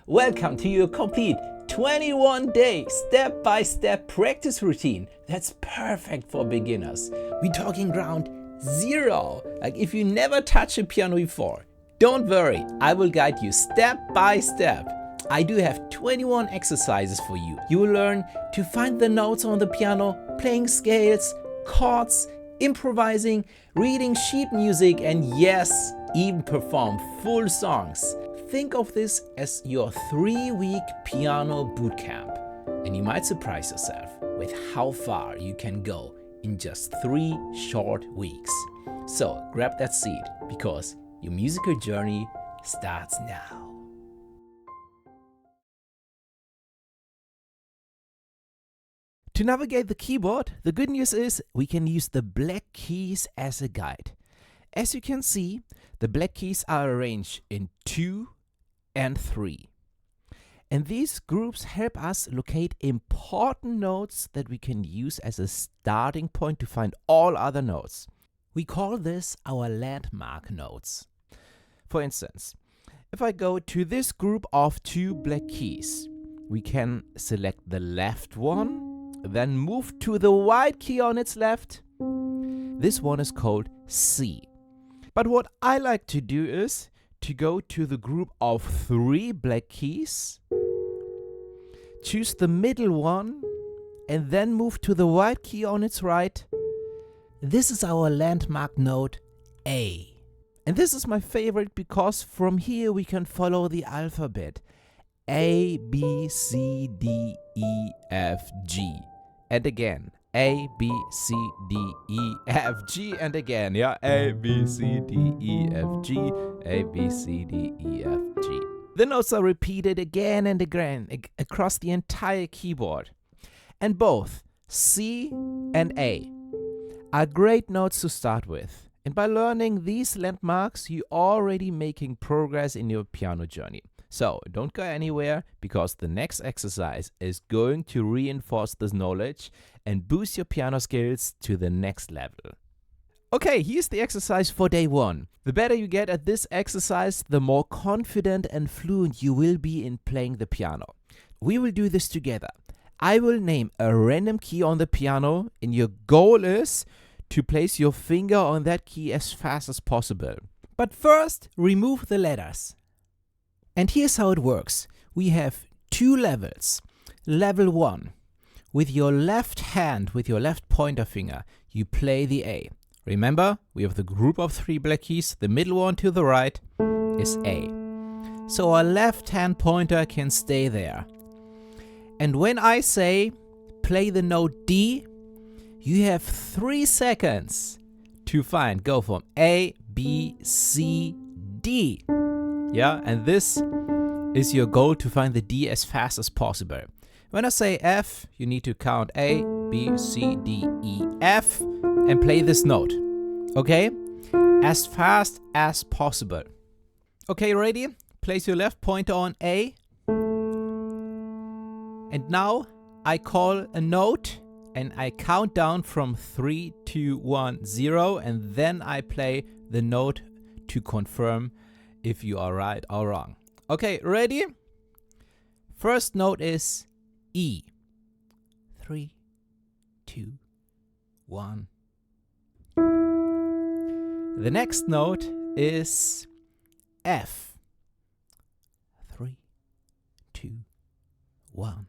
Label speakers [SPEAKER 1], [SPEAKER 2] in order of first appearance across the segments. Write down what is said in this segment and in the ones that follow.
[SPEAKER 1] Welcome to your complete 21-day step-by-step practice routine that's perfect for beginners. We're talking ground zero. Like if you never touched a piano before, don't worry, I will guide you step by step. I do have 21 exercises for you. You will learn to find the notes on the piano, playing scales, chords, improvising, reading sheet music, and yes, even perform full songs. Think of this as your 3-week piano bootcamp, and you might surprise yourself with how far you can go in just 3 short weeks. So grab that seat because your musical journey starts now. To navigate the keyboard, the good news is we can use the black keys as a guide. As you can see, the black keys are arranged in 2 and 3. And these groups help us locate important notes that we can use as a starting point to find all other notes. We call this our landmark notes. For instance, if I go to this group of 2 black keys, we can select the left one, then move to the white key on its left. This one is called C. But what I like to do is to go to the group of 3 black keys, choose the middle one, and then move to the white key on its right. This is our landmark note A. And this is my favorite because from here we can follow the alphabet. A, B, C, D, E, F, G. And again, A, B, C, D, E, F, G. And again, yeah, A, B, C, D, E, F, G. A, B, C, D, E, F, G. The notes are repeated again and again across the entire keyboard. And both C and A are great notes to start with. And by learning these landmarks, you're already making progress in your piano journey. So don't go anywhere because the next exercise is going to reinforce this knowledge and boost your piano skills to the next level. Okay, here's the exercise for day 1. The better you get at this exercise, the more confident and fluent you will be in playing the piano. We will do this together. I will name a random key on the piano and your goal is to place your finger on that key as fast as possible. But first, remove the letters. And here's how it works. We have 2 levels. Level 1. With your left hand, with your left pointer finger, you play the A. Remember, we have the group of 3 black keys. The middle one to the right is A. So our left hand pointer can stay there. And when I say play the note D, you have 3 seconds to go from A, B, C, D. Yeah, and this is your goal to find the D as fast as possible. When I say F, you need to count A, B, C, D, E, F and play this note. Okay? As fast as possible. Okay, ready? Place your left pointer on A. And now I call a note and I count down from 3, 2, 1, 0 and then I play the note to confirm if you are right or wrong. Okay, ready? First note is E. 3, 2, 1. The next note is F. 3, 2, 1.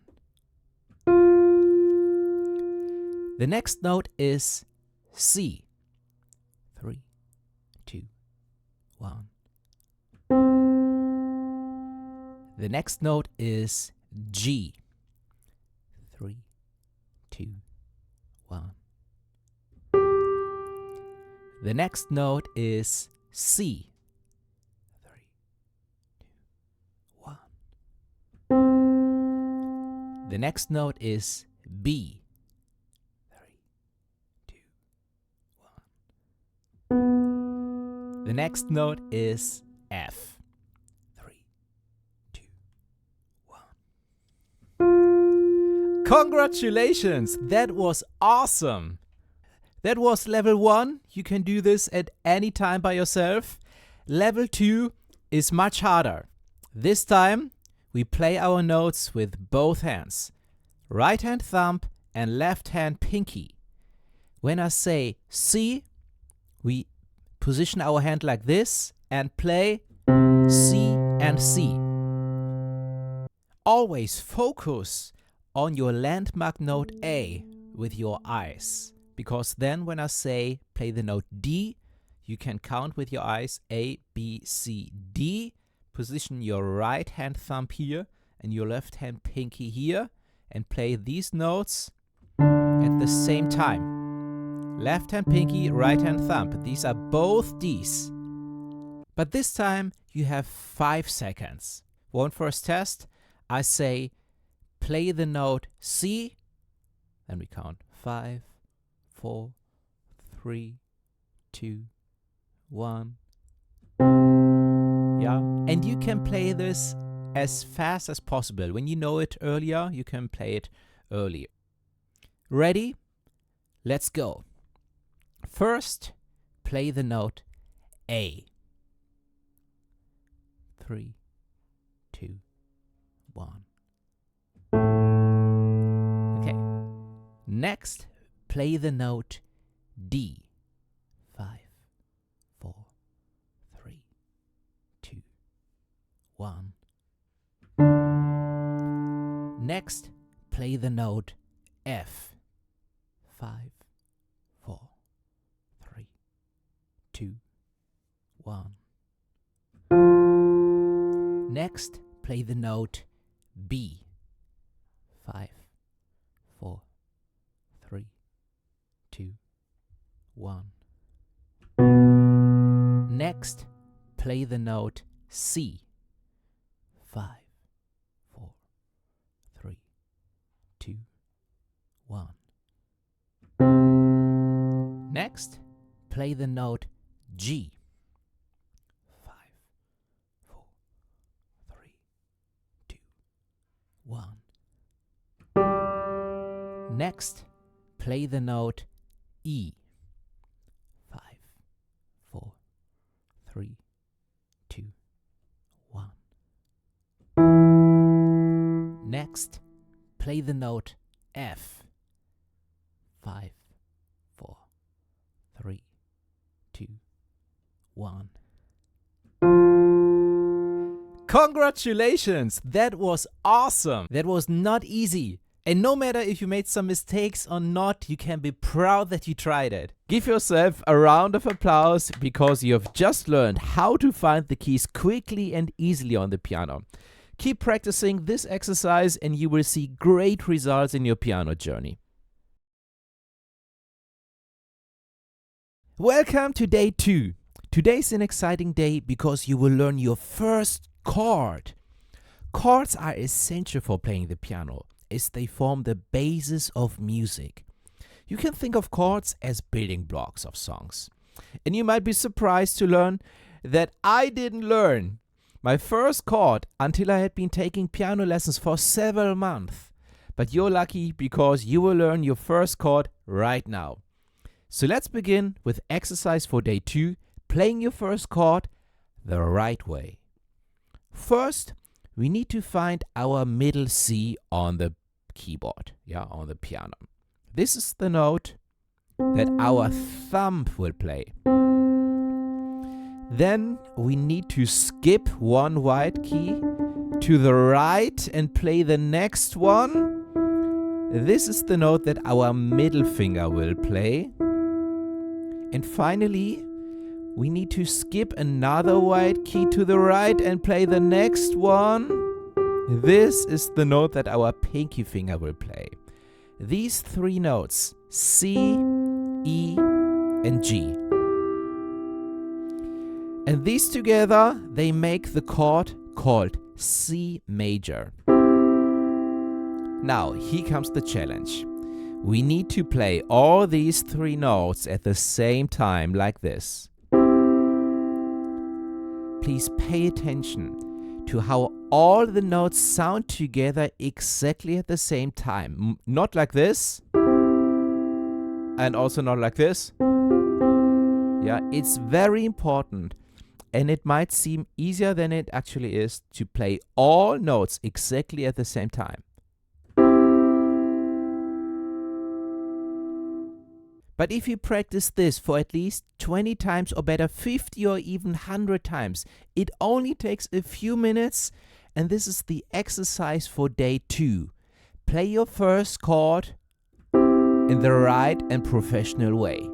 [SPEAKER 1] The next note is C. 3, 2, 1. The next note is G. 3, 2, 1. The next note is C. 3, 2, 1. The next note is B. 3, 2, 1. The next note is F. Congratulations! That was awesome! That was level 1. You can do this at any time by yourself. Level 2 is much harder. This time we play our notes with both hands. Right hand thumb and left hand pinky. When I say C, we position our hand like this and play C and C. Always focus on your landmark note A with your eyes, because then when I say play the note D, you can count with your eyes A, B, C, D. Position your right hand thumb here and your left hand pinky here and play these notes at the same time. Left hand pinky, right hand thumb. These are both Ds. But this time you have 5 seconds. One first test. I say play the note C. Then we count 5, 4, 3, 2, 1. Yeah, and you can play this as fast as possible. When you know it earlier, you can play it earlier. Ready? Let's go. First, play the note A. 3, 2, 1. Okay. Next, play the note D. 5, 4, 3, 2, 1. Next, play the note F. 5, 4, 3, 2, 1. Next, play the note B. 5, 4, 3, 2, 1. Next, play the note C. 5, 4, 3, 2, 1. Next, play the note G. 5, 4, 3, 2, 1. Next, play the note E. 5, 4, 3, 2, 1. Next, play the note F. 5, 4, 3, 2, 1. Congratulations! That was awesome! That was not easy. And no matter if you made some mistakes or not, you can be proud that you tried it. Give yourself a round of applause because you have just learned how to find the keys quickly and easily on the piano. Keep practicing this exercise and you will see great results in your piano journey. Welcome to day 2. Today's an exciting day because you will learn your first chord. Chords are essential for playing the piano, as they form the basis of music. You can think of chords as building blocks of songs. And you might be surprised to learn that I didn't learn my first chord until I had been taking piano lessons for several months. But you're lucky because you will learn your first chord right now. So let's begin with exercise for day 2, playing your first chord the right way. First, we need to find our middle C on the keyboard, on the piano. This is the note that our thumb will play. Then we need to skip one white key to the right and play the next one. This is the note that our middle finger will play. And finally, we need to skip another white key to the right and play the next one. This is the note that our pinky finger will play. These 3 notes, C, E, and G. And these together, they make the chord called C major. Now, here comes the challenge. We need to play all these 3 notes at the same time like this. Please pay attention to how all the notes sound together exactly at the same time. Not like this, and also not like this. It's very important And it might seem easier than it actually is to play all notes exactly at the same time. But if you practice this for at least 20 times or better 50 or even 100 times, it only takes a few minutes, and this is the exercise for day 2. Play your first chord in the right and professional way.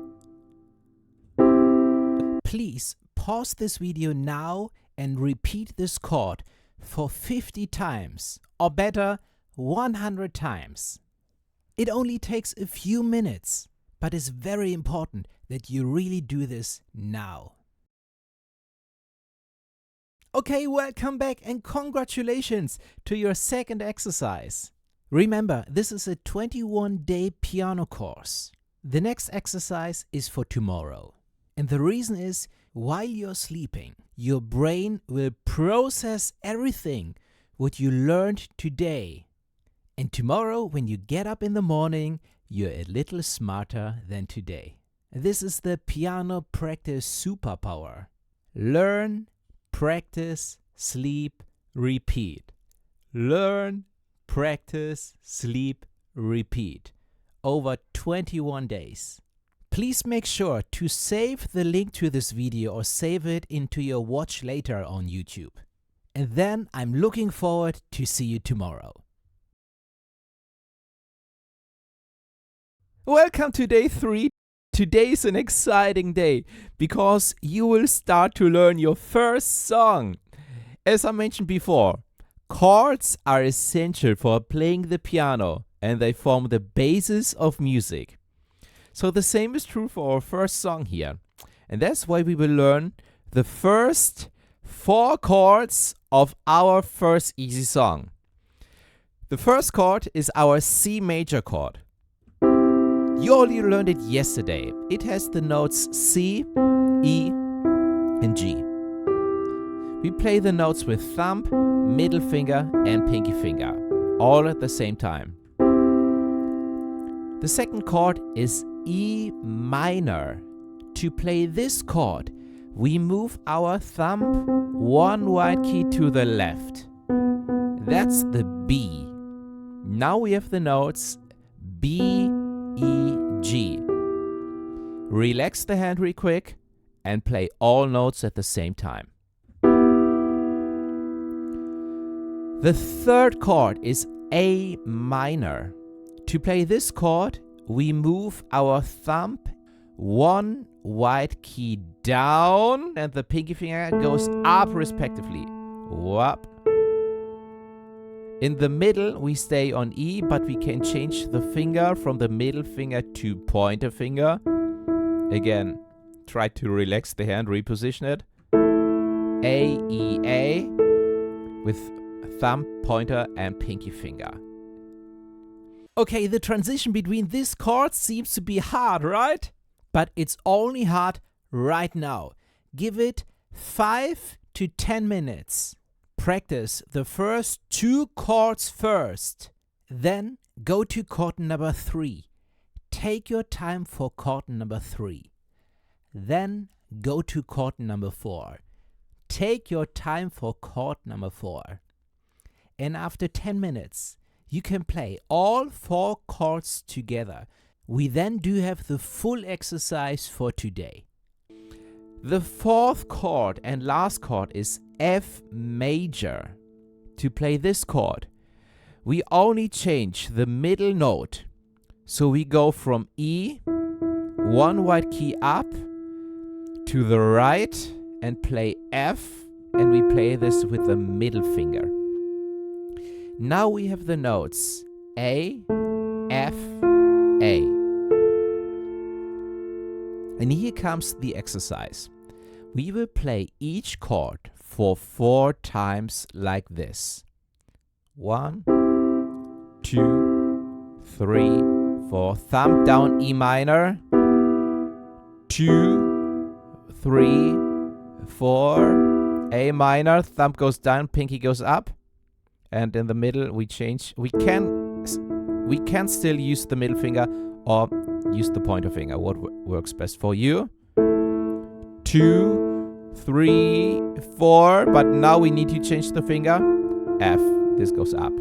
[SPEAKER 1] Please pause this video now and repeat this chord for 50 times, or better, 100 times. It only takes a few minutes, but it's very important that you really do this now. Okay, welcome back and congratulations to your second exercise. Remember, this is a 21-day piano course. The next exercise is for tomorrow. And the reason is, while you're sleeping, your brain will process everything what you learned today. And tomorrow, when you get up in the morning, you're a little smarter than today. This is the piano practice superpower. Learn, practice, sleep, repeat. Learn, practice, sleep, repeat. Over 21 days. Please make sure to save the link to this video or save it into your watch later on YouTube. And then I'm looking forward to see you tomorrow. Welcome to day 3. Today is an exciting day because you will start to learn your first song. As I mentioned before, chords are essential for playing the piano and they form the basis of music. So the same is true for our first song here. And that's why we will learn the first 4 chords of our first easy song. The first chord is our C major chord. You already learned it yesterday. It has the notes C, E, and G. We play the notes with thumb, middle finger, and pinky finger, all at the same time. The second chord is E minor. To play this chord, we move our thumb 1 white key to the left. That's the B. Now we have the notes B, E, G. Relax the hand real quick and play all notes at the same time. The third chord is A minor. To play this chord, we move our thumb 1 white key down and the pinky finger goes up respectively. Whoop. In the middle, we stay on E, but we can change the finger from the middle finger to pointer finger. Again, try to relax the hand, reposition it. A, E, A with thumb, pointer, and pinky finger. Okay, the transition between these chords seems to be hard, right? But it's only hard right now. Give it 5 to 10 minutes. Practice the first 2 chords first. Then go to chord number 3. Take your time for chord number 3. Then go to chord number 4. Take your time for chord number 4. And after 10 minutes, you can play all 4 chords together. We then do have the full exercise for today. The 4th chord and last chord is F major. To play this chord, we only change the middle note. So we go from E, 1 white key up, to the right and play F, and we play this with the middle finger. Now we have the notes A, F, A. And here comes the exercise. We will play each chord for 4 times like this. 1, 2, 3, 4. Thumb down E minor. 2, 3, 4. A minor. Thumb goes down, pinky goes up. And in the middle we change. We can still use the middle finger or use the pointer finger. What works best for you? 2, 3, 4, but now we need to change the finger. F, this goes up.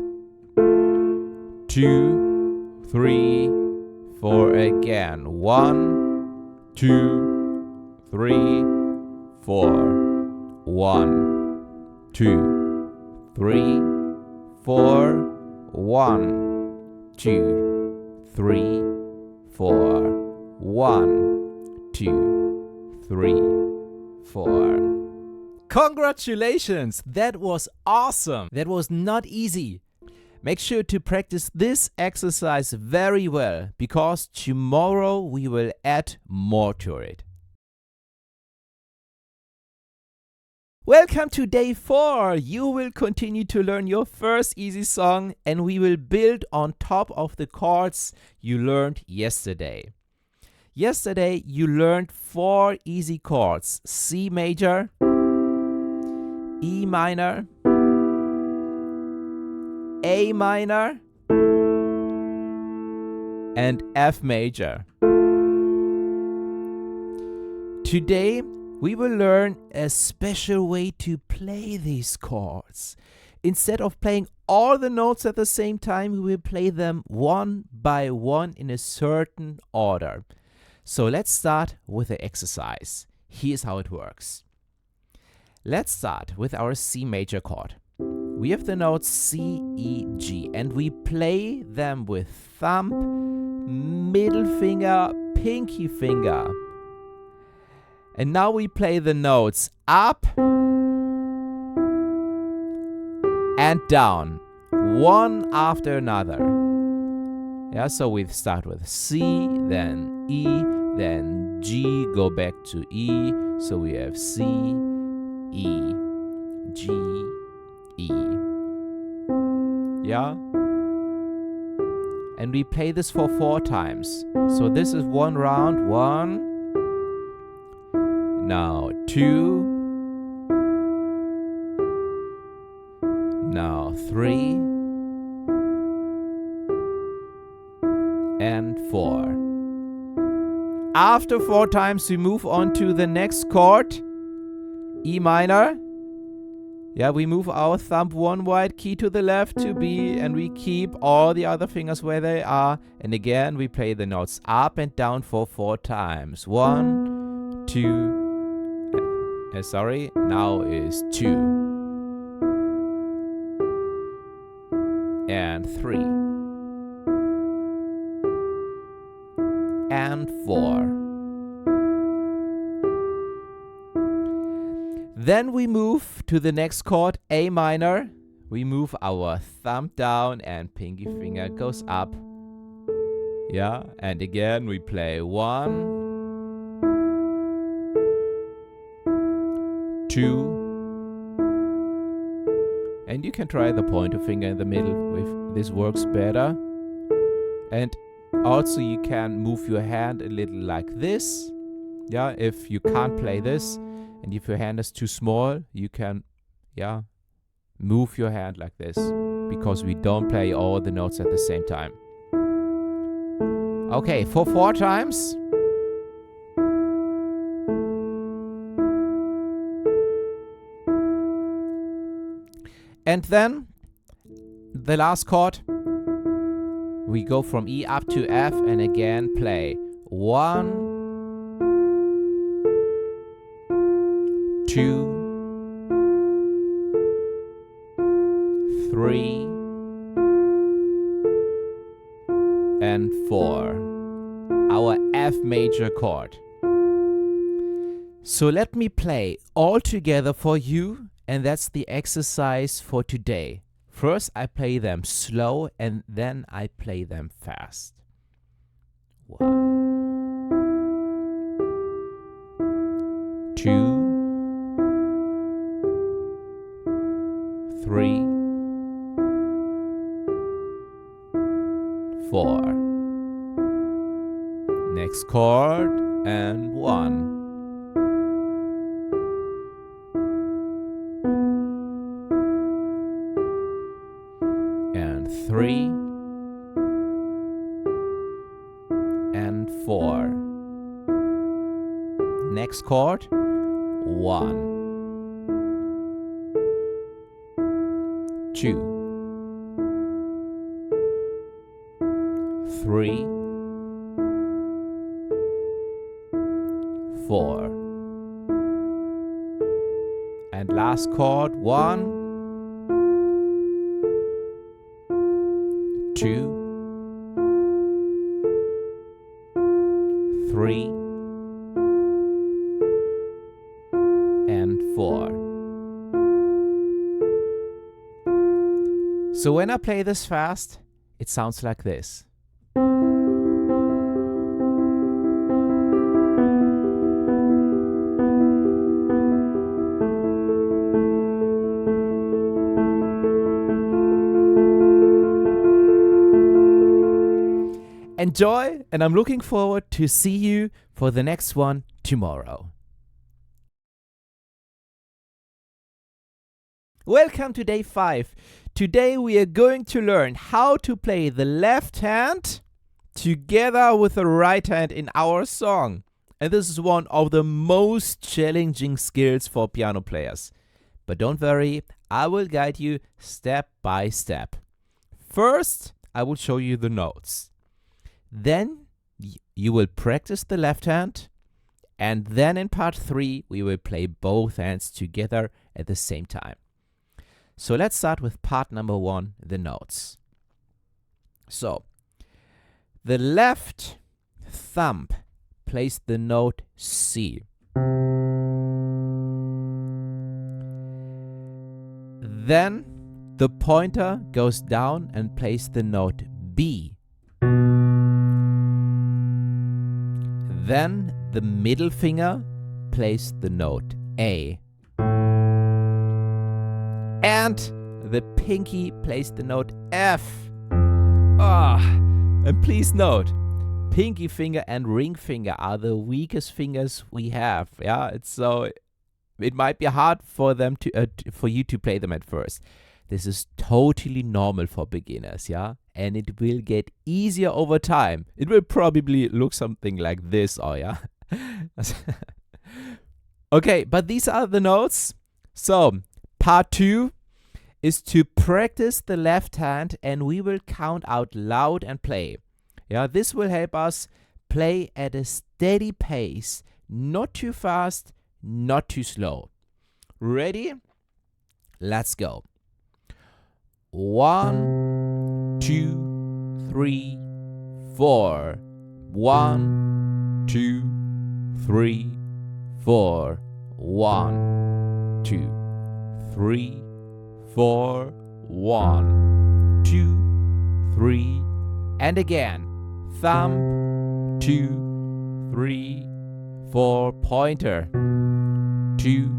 [SPEAKER 1] 2, 3, 4 again. 1, 2, 3, 4. 1, 2, 3, 4. 1, 2, 3, 4. 1, 2, 3, 4. Congratulations! That was awesome! That was not easy. Make sure to practice this exercise very well, because tomorrow we will add more to it. Welcome to day 4. You will continue to learn your first easy song, and we will build on top of the chords you learned yesterday. Yesterday you learned 4 easy chords: C major, E minor, A minor, and F major. Today we will learn a special way to play these chords. Instead of playing all the notes at the same time, we will play them one by one in a certain order. So let's start with the exercise. Here's how it works. Let's start with our C major chord. We have the notes C, E, G, and we play them with thumb, middle finger, pinky finger. And now we play the notes up and down, one after another. Yeah, so we start with C, then E, then G, go back to E. So we have C, E, G, E. Yeah? And we play this for 4 times. So this is one round. 1. Now 2. Now 3. And 4. After 4 times, we move on to the next chord, E minor. Yeah, we move our thumb 1 wide key to the left to B, and we keep all the other fingers where they are. And again, we play the notes up and down for 4 times. 1, 2, now is 2. And 3. And 4. Then we move to the next chord, A minor. We move our thumb down and pinky finger goes up. Yeah, and again we play 1, 2, and you can try the pointer finger in the middle if this works better. And also you can move your hand a little like this. Yeah, if you can't play this, and if your hand is too small, you can, move your hand like this, because we don't play all the notes at the same time. Okay, for 4 times. And then the last chord, we go from E up to F and again play 1, 2, 3, and 4. Our F major chord. So let me play all together for you, and that's the exercise for today. First I play them slow and then I play them fast. 1, 2, 3, 4. Next chord, and 1. And 3. And 4. Next chord, 1. 2, 3, 4. And last chord, 1, 2, 3, and 4. So when I play this fast, it sounds like this. Enjoy, and I'm looking forward to see you for the next one tomorrow. Welcome to day 5. Today we are going to learn how to play the left hand together with the right hand in our song. And this is one of the most challenging skills for piano players. But don't worry, I will guide you step by step. First, I will show you the notes. Then you will practice the left hand, and then in part 3 we will play both hands together at the same time. So let's start with part number 1, the notes. So, the left thumb plays the note C. Then the pointer goes down and plays the note B. Then the middle finger plays the note A. And the pinky plays the note F. And please note, pinky finger and ring finger are the weakest fingers we have. Yeah, it might be hard for them for you to play them at first. This is totally normal for beginners, yeah? And it will get easier over time. It will probably look something like this, yeah? Okay, but these are the notes. So, part 2 is to practice the left hand, and we will count out loud and play. Yeah, this will help us play at a steady pace, not too fast, not too slow. Ready? Let's go. 1, 2, 3, 4. 1, 2, 3, 4. 1, 2, 3, 4. 1, 2, 3. And again. Thumb, 2, 3, 4. Pointer, 2,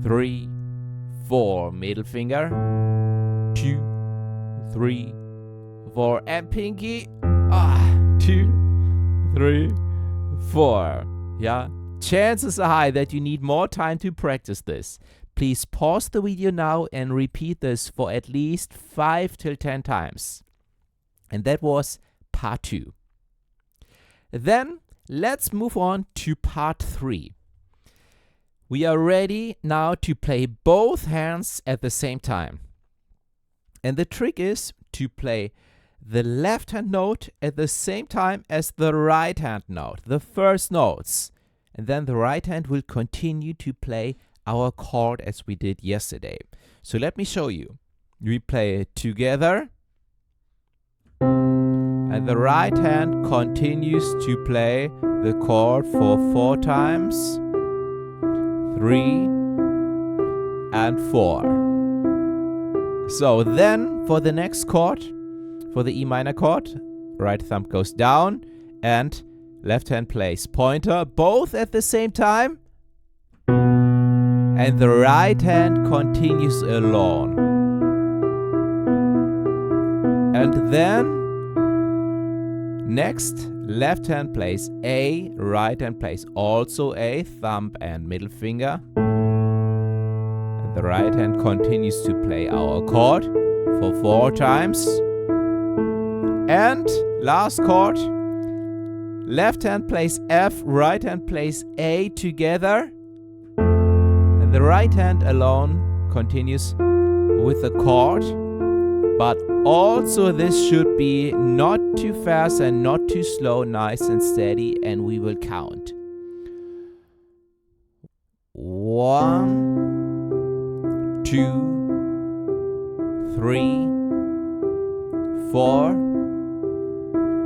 [SPEAKER 1] 3, 4. Middle finger, 2, 3, 4. And pinky, 2, 3, 4. Yeah, chances are high that you need more time to practice this. Please pause the video now and repeat this for at least 5 till 10 times. And that was part 2. Then let's move on to part 3. We are ready now to play both hands at the same time. And the trick is to play the left hand note at the same time as the right hand note, the first notes. And then the right hand will continue to play our chord as we did yesterday. So let me show you. We play it together. And the right hand continues to play the chord for 4 times. 3 and 4. So then for the next chord, for the E minor chord, right thumb goes down and left hand plays pointer, both at the same time. And the right hand continues alone. And then next, left hand plays A, right hand plays also A, thumb and middle finger. And the right hand continues to play our chord for 4 times. And last chord, left hand plays F, right hand plays A together. And the right hand alone continues with the chord, but also this should be not too fast and not too slow, nice and steady, and we will count. 1, 2, 3, 4.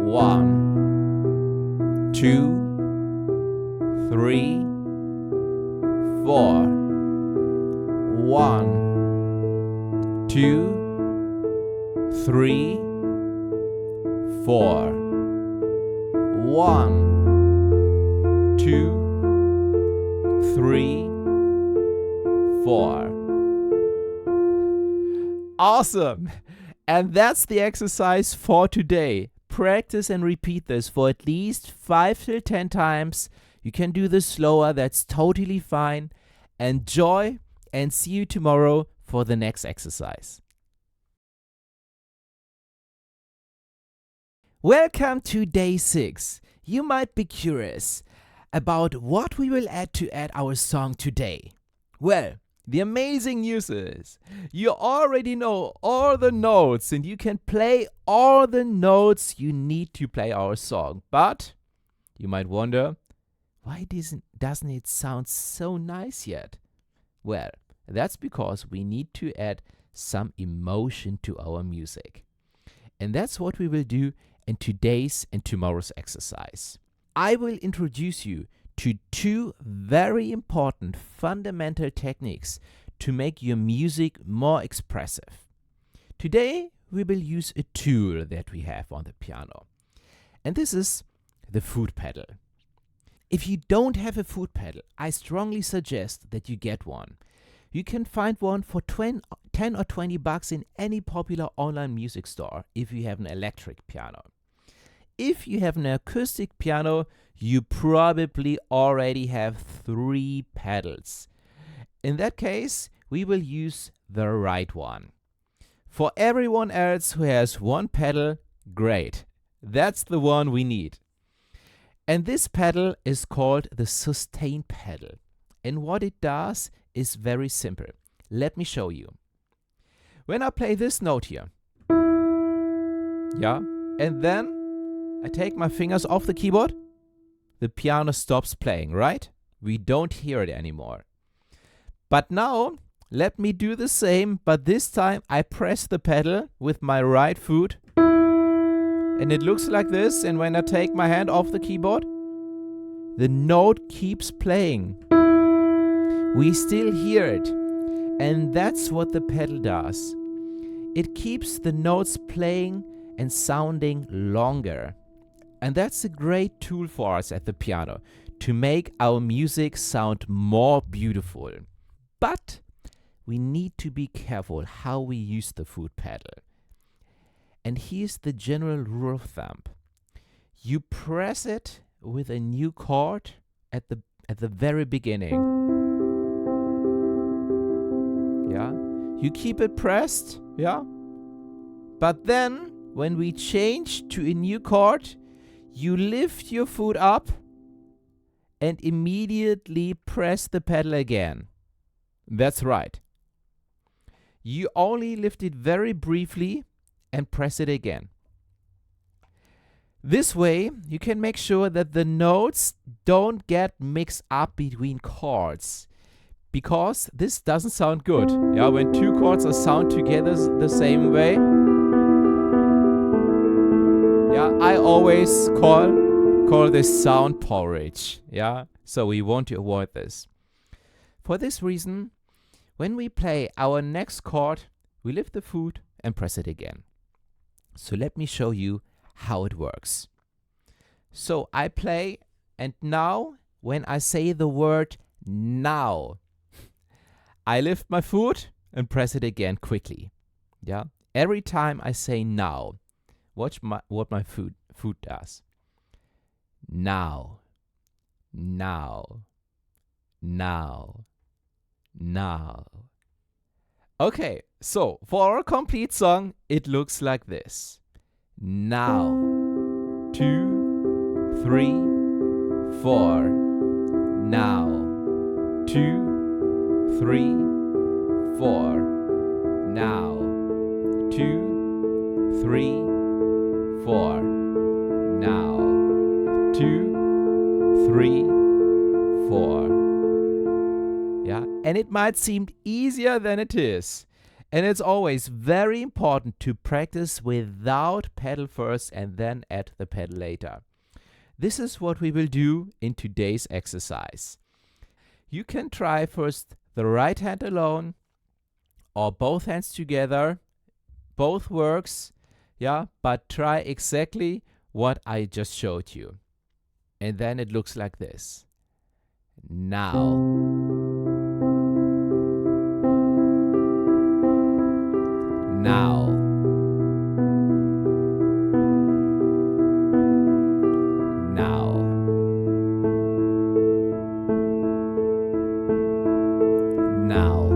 [SPEAKER 1] 1, 2, 3, 4. 1, 2, 3, 4. 1, 2, 3, 4. Awesome! And that's the exercise for today. Practice and repeat this for at least 5 till 10 times. You can do this slower, that's totally fine. Enjoy and see you tomorrow for the next exercise. Welcome to day 6. You might be curious about what we will add to our song today. Well, the amazing news is you already know all the notes and you can play all the notes you need to play our song. But you might wonder, why doesn't it sound so nice yet? Well, that's because we need to add some emotion to our music. And that's what we will do in today's and tomorrow's exercise. I will introduce you to 2 very important fundamental techniques to make your music more expressive. Today, we will use a tool that we have on the piano. And this is the foot pedal. If you don't have a foot pedal, I strongly suggest that you get one. You can find one for 10 or 20 bucks in any popular online music store if you have an electric piano. If you have an acoustic piano, you probably already have 3 pedals. In that case, we will use the right one. For everyone else who has 1 pedal, great. That's the one we need. And this pedal is called the sustain pedal. And what it does is very simple. Let me show you. When I play this note here, yeah, and then I take my fingers off the keyboard, the piano stops playing, right? We don't hear it anymore. But now, let me do the same, but this time I press the pedal with my right foot. And it looks like this, and when I take my hand off the keyboard, the note keeps playing. We still hear it, and that's what the pedal does. It keeps the notes playing and sounding longer. And that's a great tool for us at the piano to make our music sound more beautiful. But we need to be careful how we use the foot pedal. And here's the general rule of thumb. You press it with a new chord at the very beginning. Yeah? You keep it pressed, yeah? But then when we change to a new chord, you lift your foot up and immediately press the pedal again. That's right. You only lift it very briefly and press it again. This way, you can make sure that the notes don't get mixed up between chords, because this doesn't sound good. Yeah, when 2 chords are sound together the same way. Yeah, I always call this sound porridge. Yeah, so we want to avoid this. For this reason, when we play our next chord, we lift the foot and press it again. So let me show you how it works. So I play, and now when I say the word now, I lift my foot and press it again quickly. Yeah, every time I say now, watch what my foot does. Now, now, now, now. Okay, so for our complete song, it looks like this. Now, 2, 3, 4. Now, 2, 3, 4. Now, 2, 3, 4. Now, 2, 3, 4. Yeah, and it might seem easier than it is. And it's always very important to practice without pedal first and then add the pedal later. This is what we will do in today's exercise. You can try first the right hand alone or both hands together. Both works, yeah, but try exactly what I just showed you. And then it looks like this. Now. Now. Now. Now.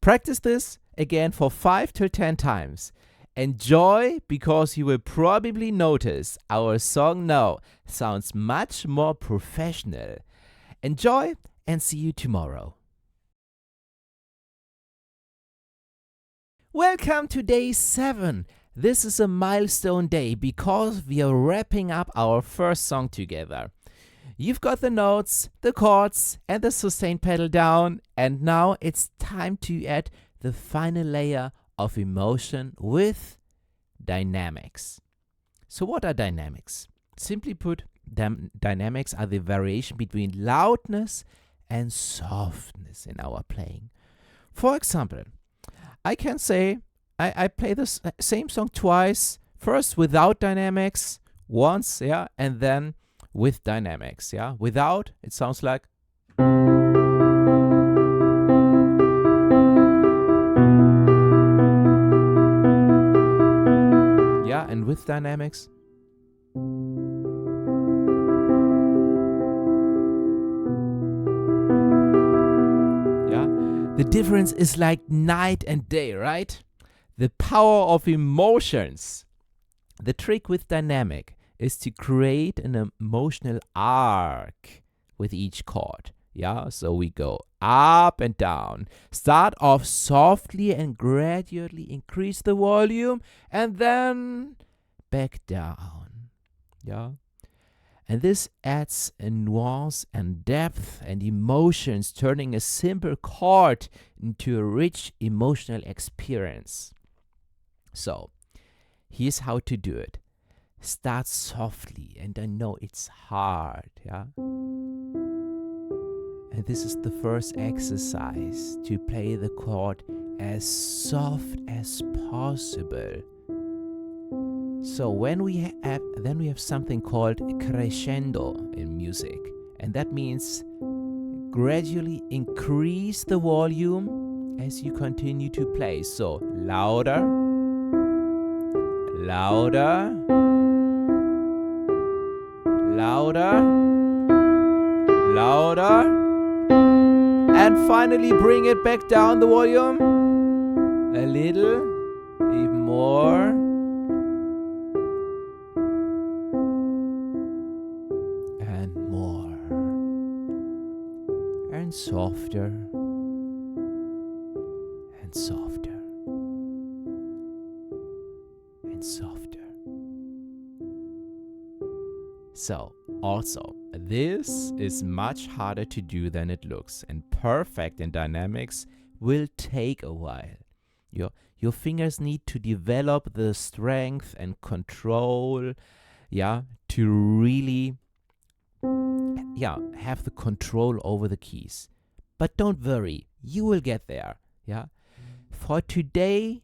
[SPEAKER 1] Practice this again for 5 to 10 times. Enjoy, because you will probably notice our song now sounds much more professional. Enjoy and see you tomorrow. Welcome to day 7. This is a milestone day because we are wrapping up our first song together. You've got the notes, the chords, and the sustain pedal down, and now it's time to add the final layer of emotion with dynamics. So what are dynamics? Simply put, dynamics are the variation between loudness and softness in our playing. For example, I can say I play the same song twice, first without dynamics, once, yeah, and then with dynamics, yeah. Without, it sounds like. Yeah, and with dynamics. Yeah, the difference is like night and day, right? The power of emotions. The trick with dynamic is to create an emotional arc with each chord. Yeah, so we go up and down. Start off softly and gradually increase the volume and then back down. Yeah. And this adds a nuance and depth and emotions, turning a simple chord into a rich emotional experience. So, here's how to do it. Start softly, and I know it's hard, yeah? And this is the first exercise, to play the chord as soft as possible. So when we have something called crescendo in music, and that means gradually increase the volume as you continue to play. So louder, louder, louder, louder, and finally bring it back down the volume a little, even more, and more, and softer, and softer, and softer. So, also, this is much harder to do than it looks, and perfect in dynamics will take a while. Your fingers need to develop the strength and control, yeah, to really, yeah, have the control over the keys. But don't worry, you will get there, yeah. For today,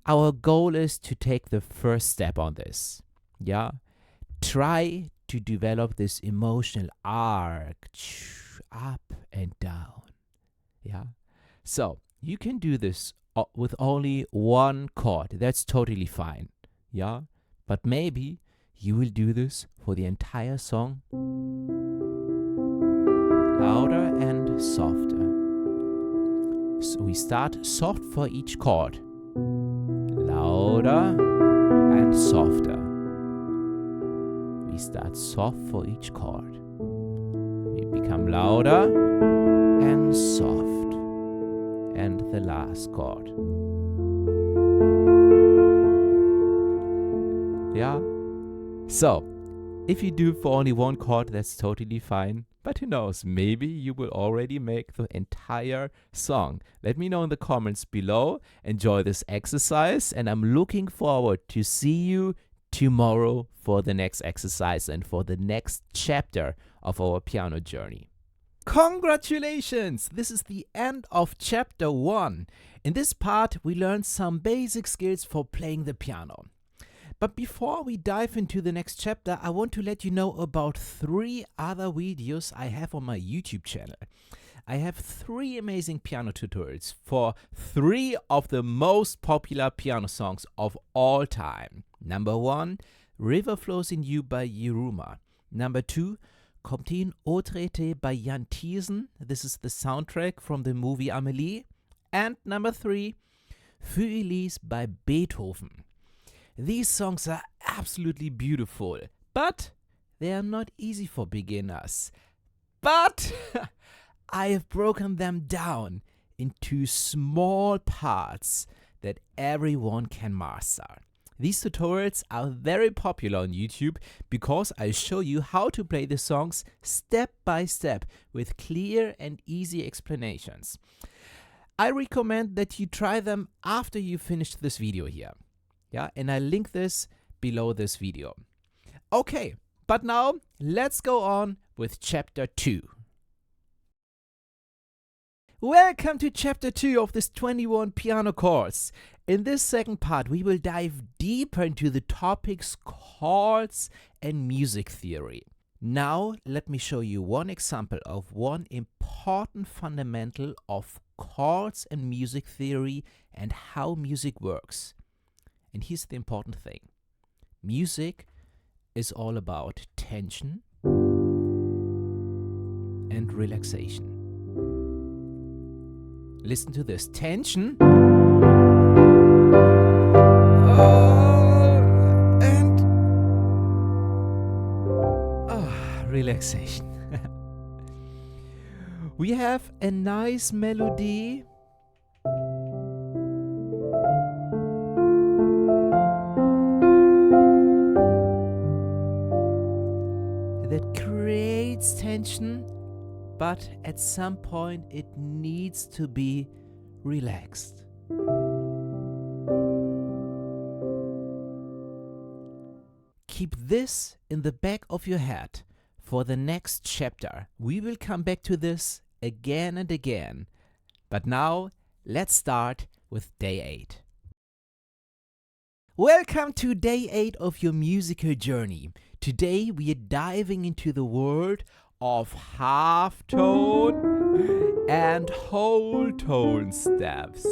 [SPEAKER 1] our goal is to take the first step on this, yeah. Try to develop this emotional arc, up and down, yeah. So you can do this with only one chord. That's totally fine, yeah. But maybe you will do this for the entire song, louder and softer. So we start soft for each chord, louder and softer. We start soft for each chord. We become louder and soft. And the last chord. Yeah? So, if you do for only one chord, that's totally fine. But who knows, maybe you will already make the entire song. Let me know in the comments below. Enjoy this exercise, and I'm looking forward to see you tomorrow for the next exercise and for the next chapter of our piano journey. Congratulations! This is the end of chapter 1. In this part, we learned some basic skills for playing the piano. But before we dive into the next chapter, I want to let you know about 3 other videos I have on my YouTube channel. I have 3 amazing piano tutorials for 3 of the most popular piano songs of all time. Number 1, River Flows in You by Yiruma. Number 2, Comptine au traité by Jan Thiessen. This is the soundtrack from the movie Amélie. And number 3, Für Elise by Beethoven. These songs are absolutely beautiful, but they are not easy for beginners. But I have broken them down into small parts that everyone can master. These tutorials are very popular on YouTube because I show you how to play the songs step by step with clear and easy explanations. I recommend that you try them after you finish this video here. Yeah, and I link this below this video. Okay, but now let's go on with chapter 2. Welcome to chapter 2 of this 21 piano course. In this second part, we will dive deeper into the topics chords and music theory. Now, let me show you one example of one important fundamental of chords and music theory and how music works. And here's the important thing. Music is all about tension and relaxation. Listen to this. Tension and relaxation. We have a nice melody. That creates tension, but at some point it needs to be relaxed. Keep this in the back of your head for the next chapter. We will come back to this again and again. But now, let's start with day 8. Welcome to day 8 of your musical journey. Today we are diving into the world of half tone and whole tone steps.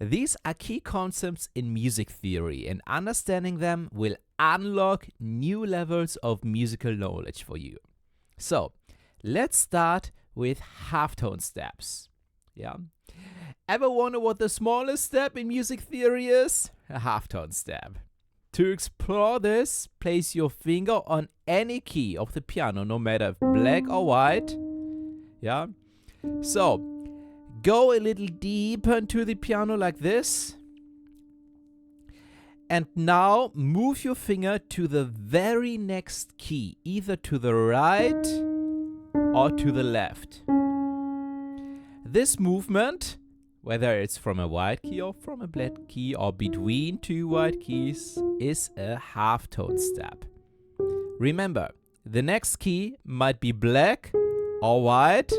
[SPEAKER 1] These are key concepts in music theory, and understanding them will unlock new levels of musical knowledge for you. So, let's start with half tone steps. Yeah. Ever wonder what the smallest step in music theory is? A half tone step. To explore this, place your finger on any key of the piano, no matter if black or white. Yeah. So, go a little deeper into the piano like this. And now move your finger to the very next key, either to the right or to the left. This movement, whether it's from a white key or from a black key or between 2 white keys, is a half tone step. Remember, the next key might be black or white,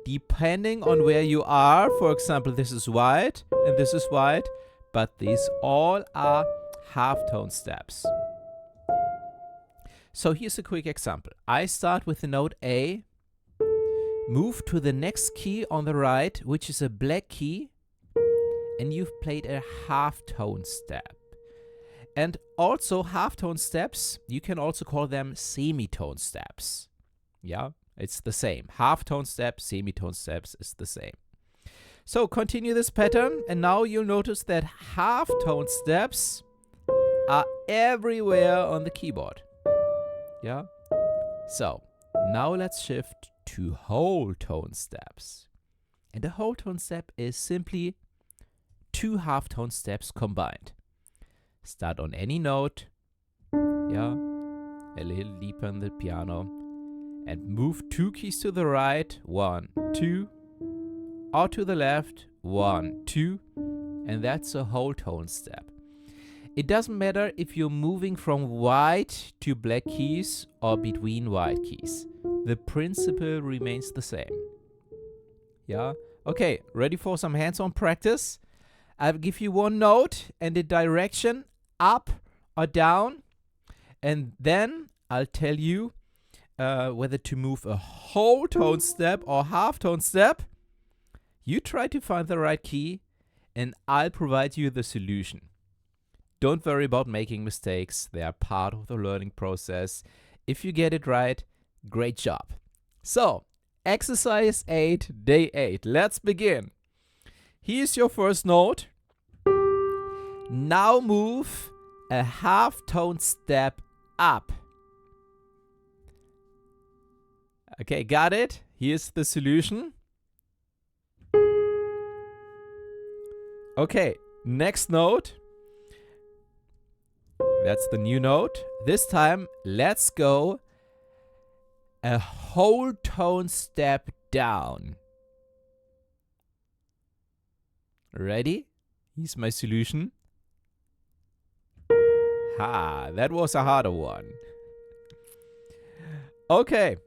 [SPEAKER 1] depending on where you are. For example, this is white and this is white, but these all are half tone steps. So here's a quick example. I start with the note A, move to the next key on the right, which is a black key, and you've played a half tone step. And also half tone steps, you can also call them semitone steps. Yeah, it's the same. Half tone steps, semitone steps is the same. So continue this pattern, and now you'll notice that half tone steps are everywhere on the keyboard. Yeah. So Now let's shift to whole tone steps. And a whole tone step is simply two half tone steps combined. Start on any note, yeah, a little deeper in the piano, and move 2 keys to the right, 1, 2, or to the left, 1, 2, and that's a whole tone step. It doesn't matter if you're moving from white to black keys or between white keys. The principle remains the same. Yeah? Okay, ready for some hands-on practice? I'll give you one note and the direction up or down, and then I'll tell you whether to move a whole tone step or half tone step. You try to find the right key, and I'll provide you the solution. Don't worry about making mistakes. They are part of the learning process. If you get it right, great job. So, exercise 8, day 8. Let's begin. Here's your first note. Now move a half tone step up. Okay, got it? Here's the solution. Okay, next note. That's the new note. This time, let's go a whole tone step down. Ready? Here's my solution. Ha, that was a harder one. Okay.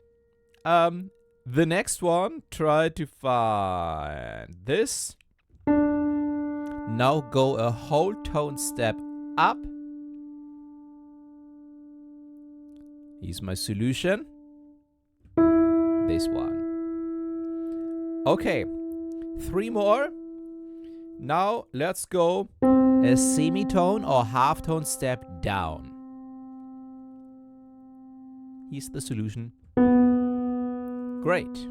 [SPEAKER 1] The next one, try to find this. Now go a whole tone step up. Here's my solution. This one. Okay, 3 more. Now let's go a semitone or half tone step down. Here's the solution. Great.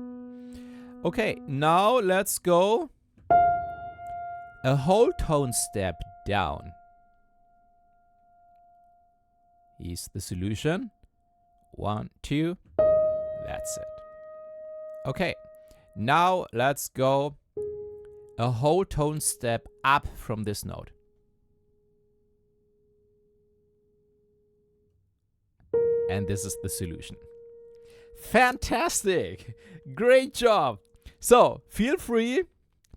[SPEAKER 1] Okay, now let's go a whole tone step down. Here's the solution. 1, 2. That's it. Okay, now let's go a whole tone step up from this note. And this is the solution. Fantastic! Great job! So, feel free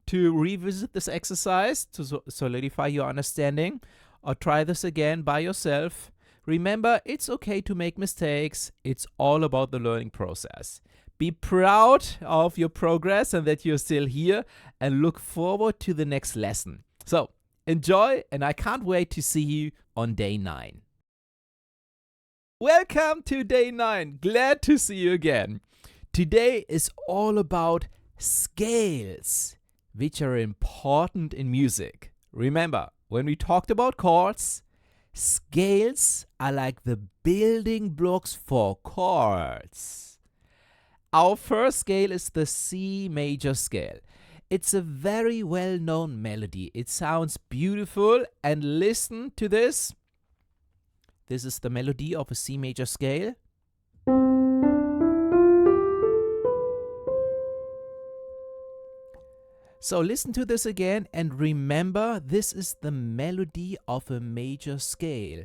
[SPEAKER 1] to revisit this exercise to solidify your understanding, or try this again by yourself. Remember, it's okay to make mistakes. It's all about the learning process. Be proud of your progress and that you're still here, and look forward to the next lesson. So, enjoy, and I can't wait to see you on day 9. Welcome to day 9. Glad to see you again. Today is all about scales, which are important in music. Remember, when we talked about chords, scales are like the building blocks for chords. Our first scale is the C major scale. It's a very well-known melody. It sounds beautiful, and listen to this. This is the melody of a C major scale. So listen to this again and remember, this is the melody of a major scale.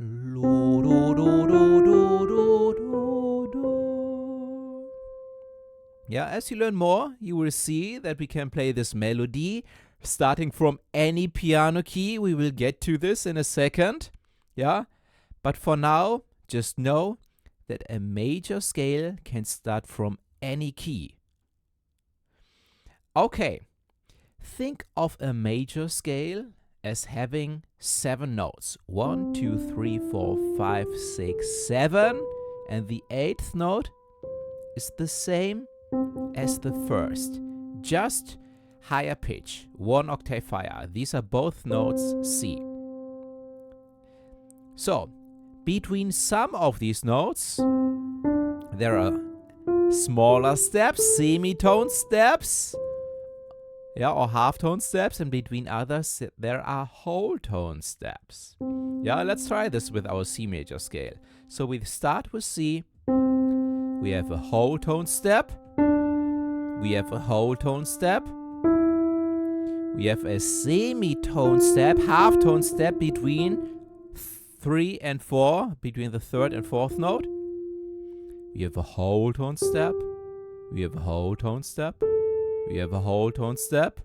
[SPEAKER 1] Do, do, do, do, do, do, do. Yeah, as you learn more, you will see that we can play this melody starting from any piano key. We will get to this in a second. Yeah, but for now, just know that a major scale can start from any key. Okay, think of a major scale as having 7 notes. 1, 2, 3, 4, 5, 6, 7. And the 8th note is the same as the first, just higher pitch, 1 octave higher. These are both notes C. So, between some of these notes, there are smaller steps, semitone steps, yeah, or half-tone steps, and between others, there are whole tone steps. Yeah, let's try this with our C major scale. So we start with C, we have a whole tone step, we have a whole tone step, we have a semitone step, half tone step between 3 and 4, between the third and fourth note. We have a whole tone step, we have a whole tone step, we have a whole tone step.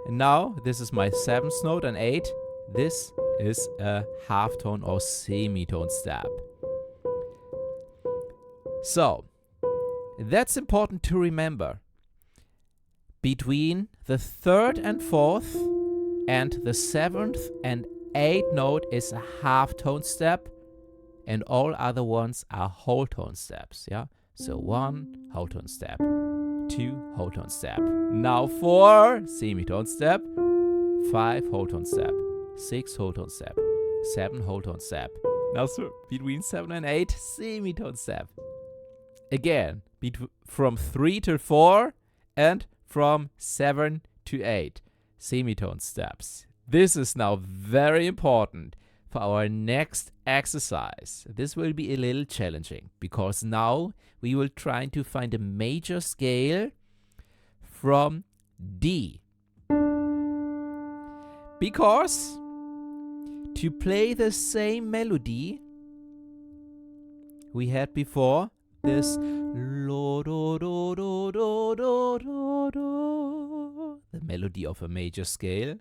[SPEAKER 1] And now, this is my 7th note and 8. This is a half tone or semitone step. So, that's important to remember. Between the 3rd and 4th and the 7th and 8th note is a half tone step, and all other ones are whole tone steps. Yeah. So 1 whole tone step, 2 whole tone step. Now 4 semitone step, 5 whole tone step, 6 whole tone step, 7 whole tone step. Now between 7 and 8 semitone step. Again, from 3 to 4 and from 7 to 8 semitone steps. This is now very important for our next exercise. This will be a little challenging because now we will try to find a major scale from D. Because to play the same melody we had before, this lo do do do do do do do, the melody of a major scale.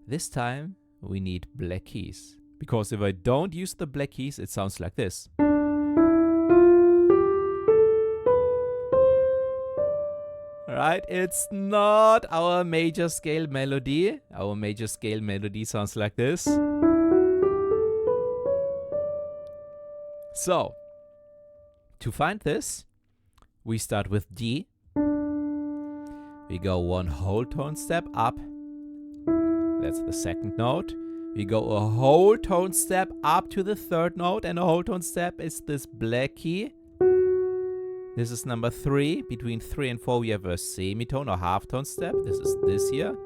[SPEAKER 1] This time we need black keys, because if I don't use the black keys, it sounds like this. Right? It's not our major scale melody. Our major scale melody sounds like this. So, to find this, we start with D. We go 1 whole tone step up. That's the 2nd note. We go a whole tone step up to the 3rd note, and a whole tone step is this black key. This is number 3. Between 3 and 4 we have a semitone or half tone step. This is this here.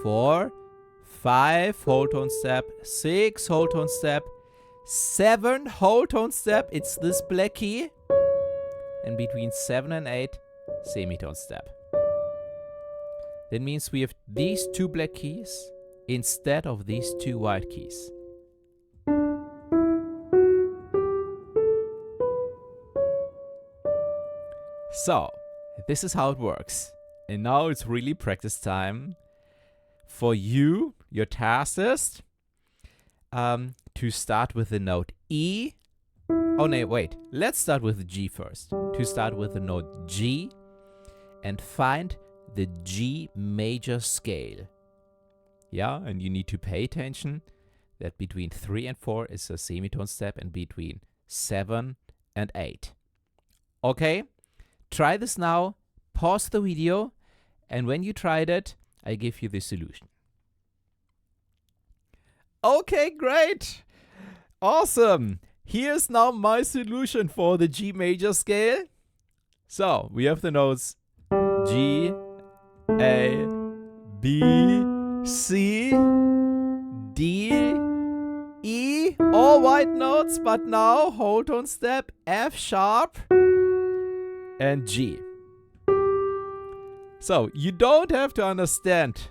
[SPEAKER 1] 4, 5 whole tone step, 6 whole tone step, 7 whole tone step, it's this black key. And between 7 and 8, semitone step. That means we have these 2 black keys instead of these 2 white keys. So, this is how it works. And now it's really practice time. For you, your task is to start with the note E. Oh no, wait. Let's start with G first. To start with the note G and find the G major scale. Yeah, and you need to pay attention that between 3 and 4 is a semitone step, and between 7 and 8. Okay? Try this now, pause the video, and when you tried it, I give you the solution. Okay, great! Awesome! Here's now my solution for the G major scale. So, we have the notes G, A, B, C, D, E, all white notes, but now whole tone step, F sharp, and G. So, you don't have to understand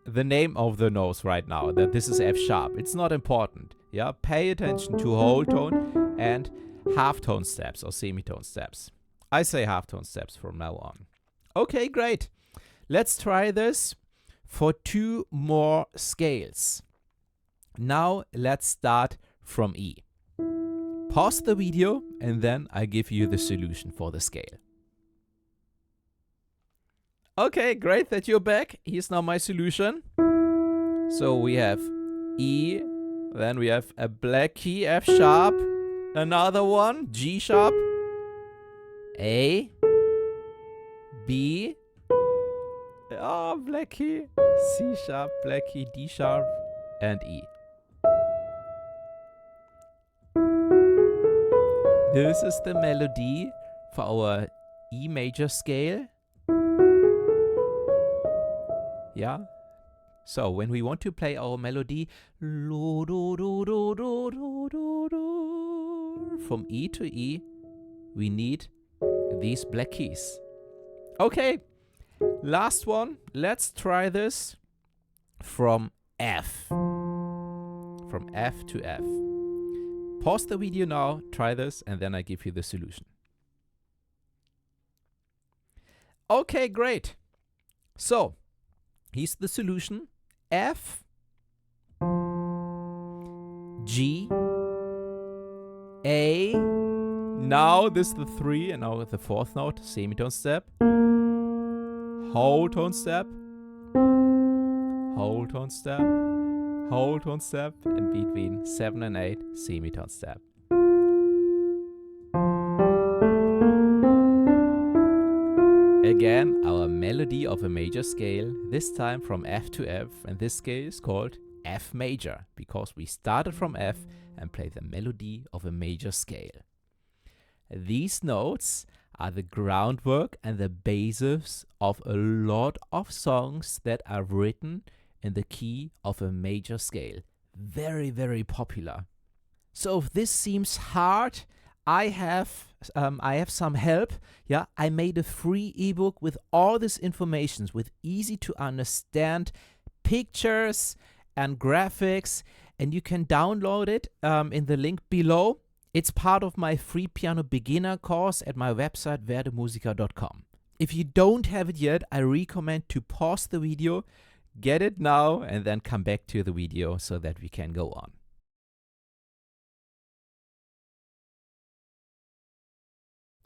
[SPEAKER 1] the name of the notes right now, that this is F sharp. It's not important. Yeah, pay attention to whole tone and half tone steps or semitone steps. I say half tone steps from now on. Okay, great. Let's try this for 2 more scales. Now let's start from E. Pause the video and then I give you the solution for the scale. Okay, great that you're back. Here's now my solution. So we have E, then we have a black key, F sharp, another one, G sharp, A, B, black key, C sharp, black key, D sharp, and E. This is the melody for our E major scale. Yeah. So when we want to play our melody from E to E, we need these black keys. Okay, last one. Let's try this from F. From F to F. Pause the video now, try this, and then I give you the solution. Okay, great. So, here's the solution. F, G, A. Now this is the 3, and now the 4th note, semitone step. Whole tone step. Whole tone step. Whole tone step. And between 7 and 8, semitone step. Again, our melody of a major scale, this time from F to F, and this scale is called F major, because we started from F and played the melody of a major scale. These notes are the groundwork and the basis of a lot of songs that are written in the key of a major scale. Very, very popular. So if this seems hard, I have some help. Yeah, I made a free ebook with all this information, with easy to understand pictures and graphics, and you can download it in the link below. It's part of my free piano beginner course at my website werdemusiker.com. If you don't have it yet, I recommend to pause the video, get it now, and then come back to the video so that we can go on.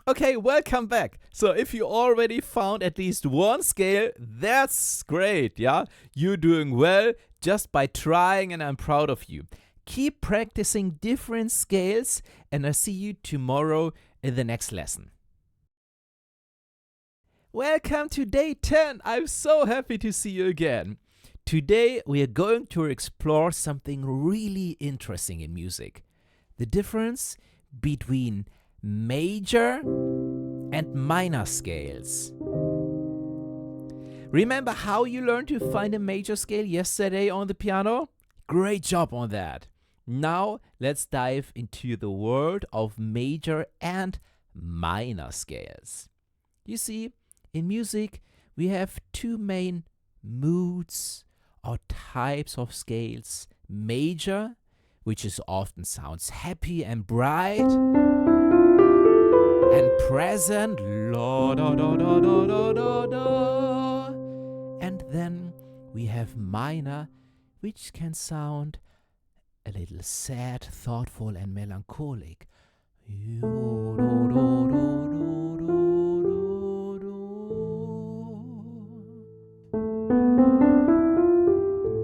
[SPEAKER 1] Okay, welcome back. So if you already found at least one scale, that's great, yeah? You're doing well just by trying, and I'm proud of you. Keep practicing different scales, and I'll see you tomorrow in the next lesson. Welcome to day 10. I'm so happy to see you again. Today we are going to explore something really interesting in music. The difference between major and minor scales. Remember how you learned to find a major scale yesterday on the piano? Great job on that. Now let's dive into the world of major and minor scales. You see, in music we have two main moods or types of scales. Major, which is often sounds happy and bright, and present, la da da da da da da da. And then we have minor, which can sound a little sad, thoughtful, and melancholic.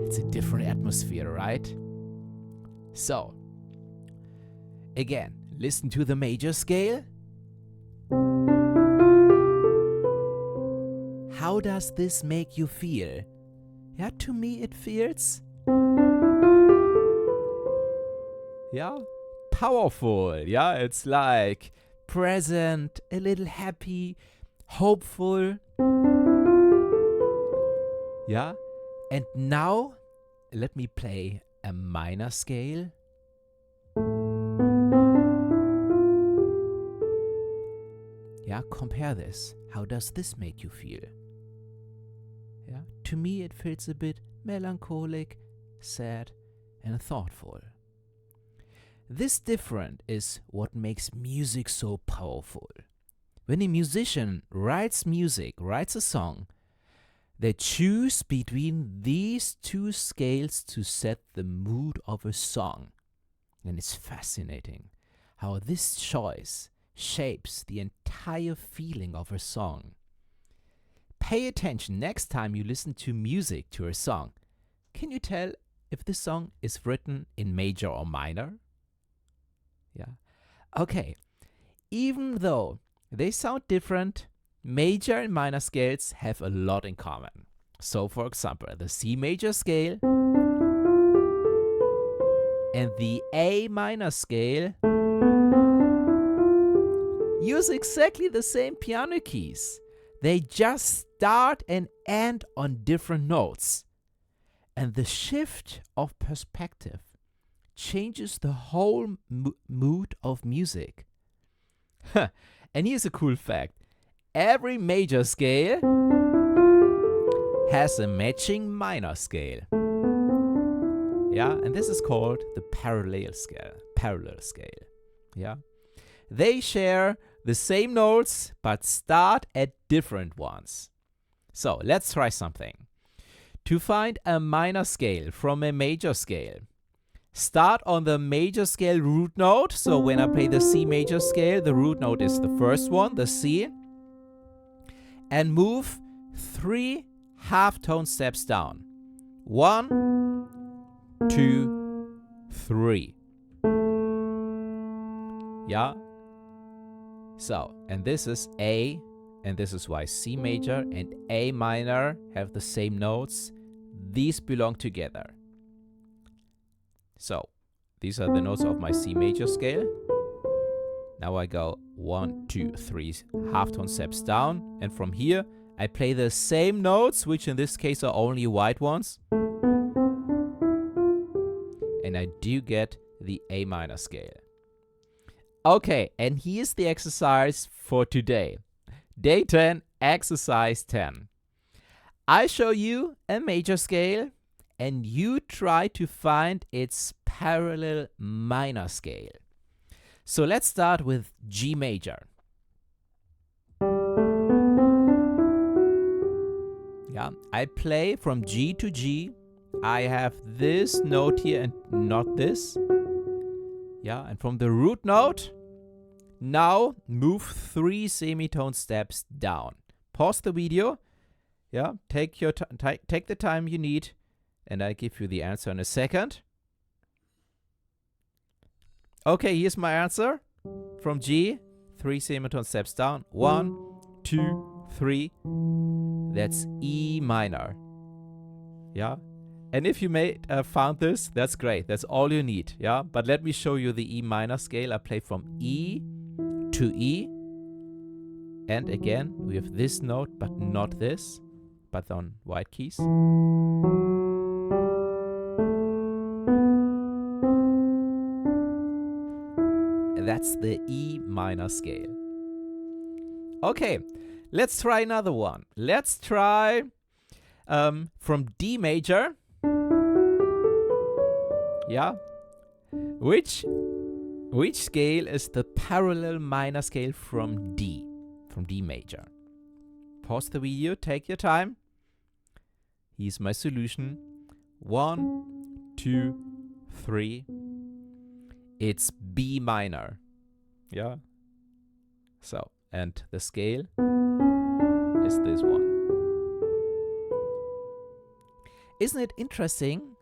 [SPEAKER 1] It's a different atmosphere, right? So, again, listen to the major scale. How does this make you feel? Yeah, to me it feels powerful. Yeah, it's like present, a little happy, hopeful. Yeah, and now let me play a minor scale. Yeah, compare this. How does this make you feel? Yeah, to me it feels a bit melancholic, sad, and thoughtful. This difference is what makes music so powerful. When a musician writes music, writes a song, they choose between these two scales to set the mood of a song. And it's fascinating how this choice shapes the entire feeling of a song. Pay attention next time you listen to music to a song. Can you tell if this song is written in major or minor? Yeah. Okay. Even though they sound different, major and minor scales have a lot in common. So, for example, the C major scale and the A minor scale use exactly the same piano keys. They just start and end on different notes. And the shift of perspective changes the whole mood of music. And here's a cool fact. Every major scale has a matching minor scale. Yeah, and this is called the parallel scale. Yeah. They share the same notes but start at different ones. So let's try something. To find a minor scale from a major scale, start on the major scale root note. So when I play the C major scale, the root note is the first one, the C. And move 3 halftone steps down. 1, 2, 3. Yeah. So, and this is A, and this is why C major and A minor have the same notes. These belong together. So, these are the notes of my C major scale. Now I go 1, 2, 3 halftone steps down, and from here I play the same notes, which in this case are only white ones. And I do get the A minor scale. Okay, and here's the exercise for today. Day 10, exercise 10. I show you a major scale, and you try to find its parallel minor scale. So let's start with G major. Yeah, I play from G to G. I have this note here and not this. Yeah, and from the root note, now move 3 semitone steps down. Pause the video. Yeah, take the time you need, and I give you the answer in a second. Okay, here's my answer. From G, 3 semitone steps down. 1, 2, 3. That's E minor. Yeah. And if you found this, that's great. That's all you need. Yeah. But let me show you the E minor scale. I play from E to E. And again, we have this note, but not this, but on white keys. That's the E minor scale. Okay, let's try another one. Let's try from D major. Yeah. Which scale is the parallel minor scale from D? From D major. Pause the video, take your time. Here's my solution. 1, 2, 3. It's B minor. Yeah. So, and the scale is this one. Isn't it interesting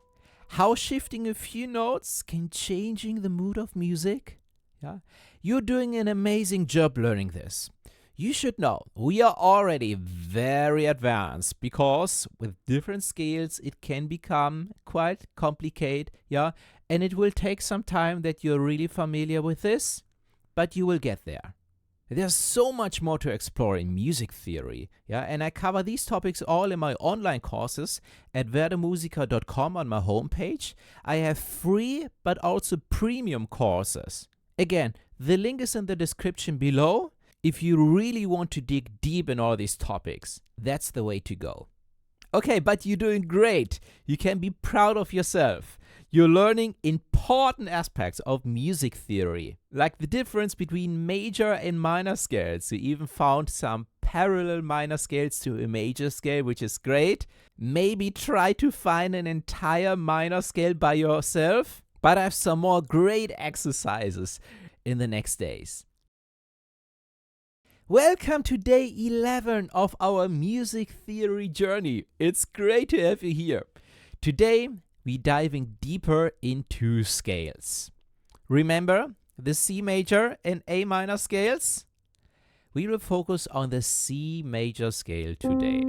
[SPEAKER 1] how shifting a few notes can changing the mood of music? Yeah. You're doing an amazing job learning this. You should know, we are already very advanced because with different scales it can become quite complicated, yeah, and it will take some time that you're really familiar with this, but you will get there. There's so much more to explore in music theory, yeah, and I cover these topics all in my online courses at werdemusiker.com on my homepage. I have free but also premium courses. Again, the link is in the description below. If you really want to dig deep in all these topics, that's the way to go. Okay, but you're doing great. You can be proud of yourself. You're learning important aspects of music theory, like the difference between major and minor scales. You even found some parallel minor scales to a major scale, which is great. Maybe try to find an entire minor scale by yourself, but I have some more great exercises in the next days. Welcome to day 11 of our music theory journey. It's great to have you here. Today, we're diving deeper into scales. Remember the C major and A minor scales? We will focus on the C major scale today.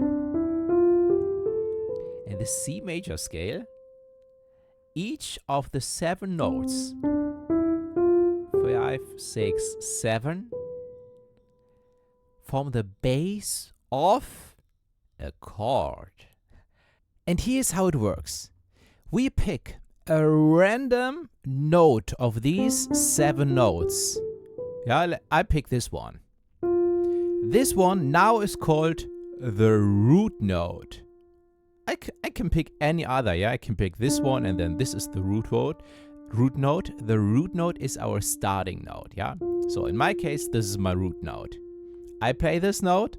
[SPEAKER 1] In the C major scale, each of the 7 notes, 5, 6, 7, form the base of a chord. And here's how it works. We pick a random note of these 7 notes. Yeah, I pick this one. This one now is called the root note. I can pick any other, yeah? I can pick this one, and then this is the root note. The root note is our starting note, yeah? So in my case, this is my root note. I play this note.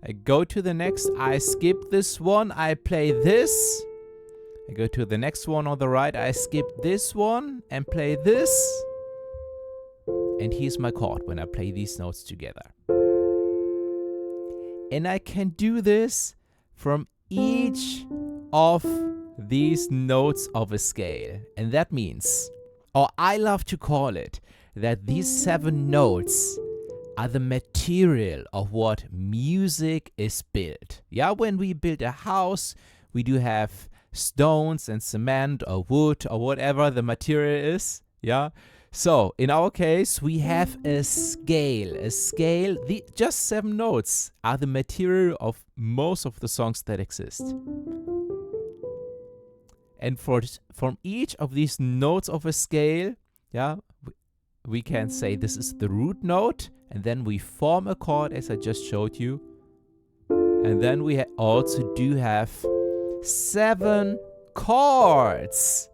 [SPEAKER 1] I go to the next. I skip this one. I play this. I go to the next one on the right. I skip this one and play this. And here's my chord when I play these notes together. And I can do this from each of these notes of a scale. And that means, or I love to call it, that these 7 notes are the material of what music is built. Yeah, when we build a house, we do have stones and cement or wood or whatever the material is. Yeah. So in our case, we have a scale. Just 7 notes are the material of most of the songs that exist. And from each of these notes of a scale, yeah, we can say this is the root note, and then we form a chord as I just showed you. And then we also do have 7 chords.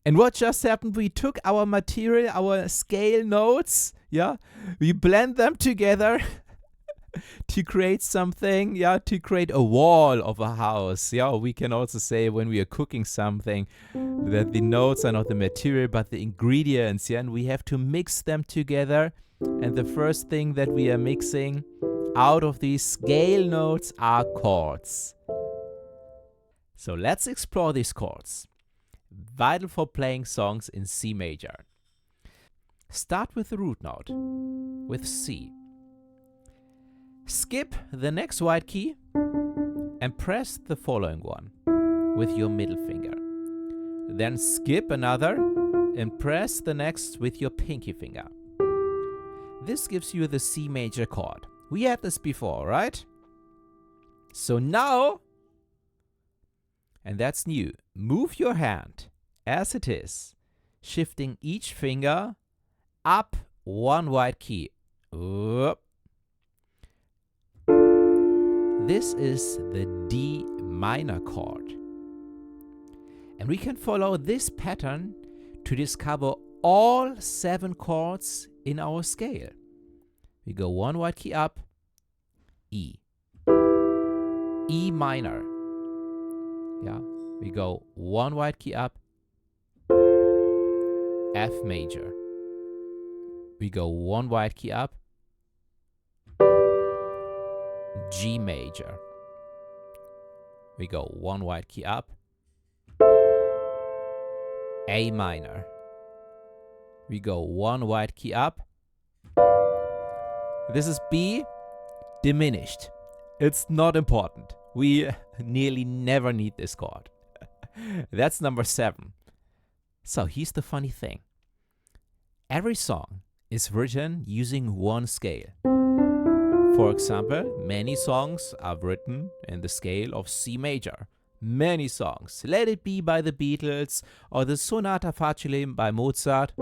[SPEAKER 1] And what just happened? We took our material, our scale notes, yeah, we blend them together to create something, yeah, to create a wall of a house. Yeah, we can also say when we are cooking something that the notes are not the material but the ingredients, yeah, and we have to mix them together. And the first thing that we are mixing out of these scale notes are chords. So let's explore these chords. Vital for playing songs in C major. Start with the root note, with C. Skip the next white key and press the following one with your middle finger. Then skip another and press the next with your pinky finger. This gives you the C major chord. We had this before, right? So now, and that's new, move your hand as it is, shifting each finger up 1 white key. Oop. This is the D minor chord. And we can follow this pattern to discover all 7 chords in our scale. We go 1 white key up, E. E minor. Yeah, we go 1 white key up, F major. We go 1 white key up, G major. We go 1 white key up, A minor. We go 1 white key up. This is B diminished. It's not important. We nearly never need this chord. That's number 7. So here's the funny thing. Every song is written using one scale. For example, many songs are written in the scale of C major. Many songs. Let It Be by the Beatles or the Sonata Facile by Mozart.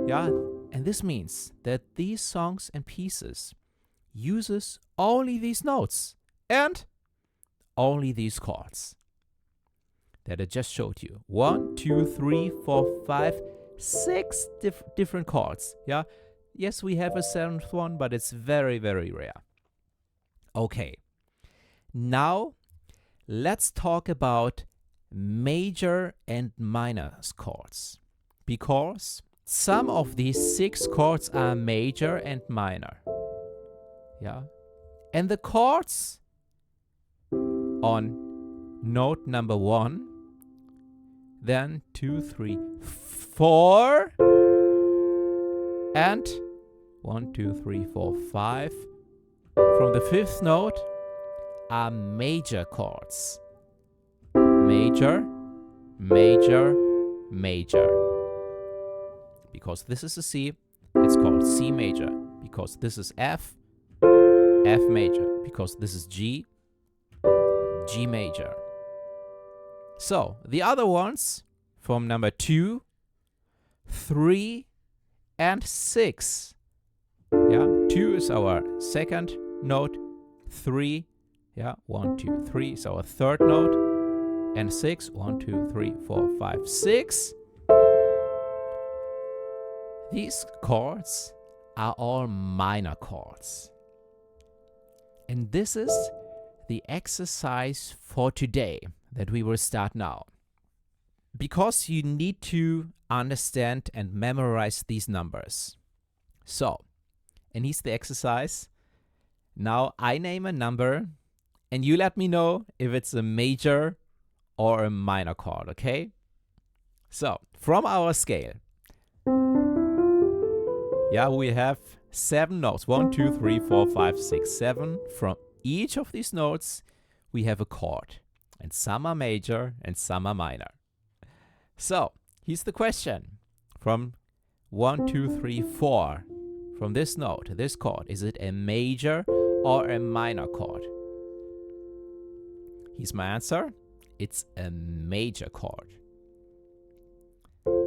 [SPEAKER 1] Yeah, and this means that these songs and pieces uses only these notes and only these chords that I just showed you. 1, 2, 3, 4, 5, 6 different chords. Yeah. Yes, we have a 7th one, but it's very, very rare. Okay. Now, let's talk about major and minor chords. Because some of these 6 chords are major and minor. Yeah. And the chords on note number 1, then 2, 3, 4, and 1, 2, 3, 4, 5 from the 5th note are major chords. Major, major, major. Because this is a C, it's called C major. Because this is F, F major. Because this is G, G major. So, the other ones from number 2, 3, and 6. Yeah, 2 is our second note, 3, yeah, 1, 2, 3 is our third note, and 6, 1, 2, 3, 4, 5, 6. These chords are all minor chords. And this is the exercise for today that we will start now. Because you need to understand and memorize these numbers. So, and here's the exercise. Now I name a number and you let me know if it's a major or a minor chord, okay? So, from our scale, yeah, we have 7 notes. 1, 2, 3, 4, 5, 6, 7. From each of these notes, we have a chord. And some are major and some are minor. So, here's the question. From 1, 2, 3, 4, from this note, this chord, is it a major or a minor chord? Here's my answer. It's a major chord.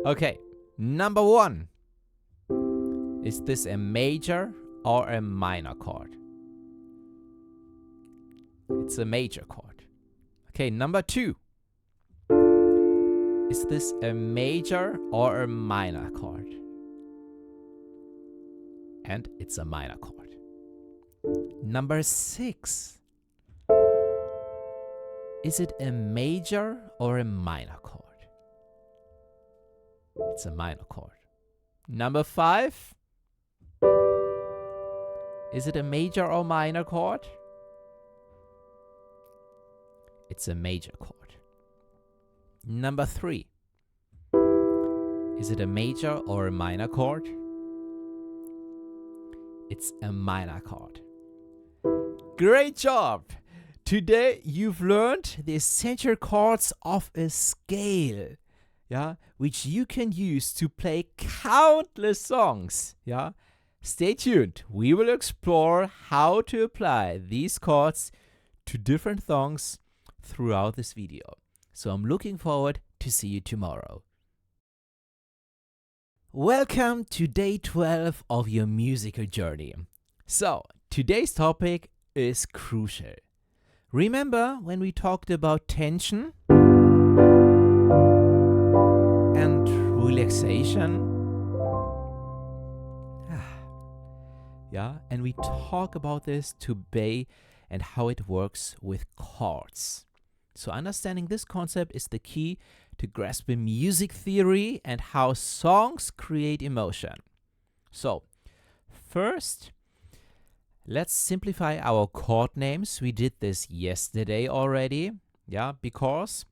[SPEAKER 1] Okay, number 1. Is this a major or a minor chord? It's a major chord. Okay, number 2. Is this a major or a minor chord? And it's a minor chord. Number 6. Is it a major or a minor chord? It's a minor chord. Number 5. Is it a major or minor chord? It's a major chord. Number 3. Is it a major or a minor chord? It's a minor chord. Great job! Today you've learned the essential chords of a scale, yeah, which you can use to play countless songs, yeah. Stay tuned. We will explore how to apply these chords to different songs throughout this video. So I'm looking forward to see you tomorrow. Welcome to day 12 of your musical journey. So, today's topic is crucial. Remember when we talked about tension and relaxation? Yeah, and we talk about this today and how it works with chords. So understanding this concept is the key to grasping music theory and how songs create emotion. So, first, let's simplify our chord names. We did this yesterday already, yeah, because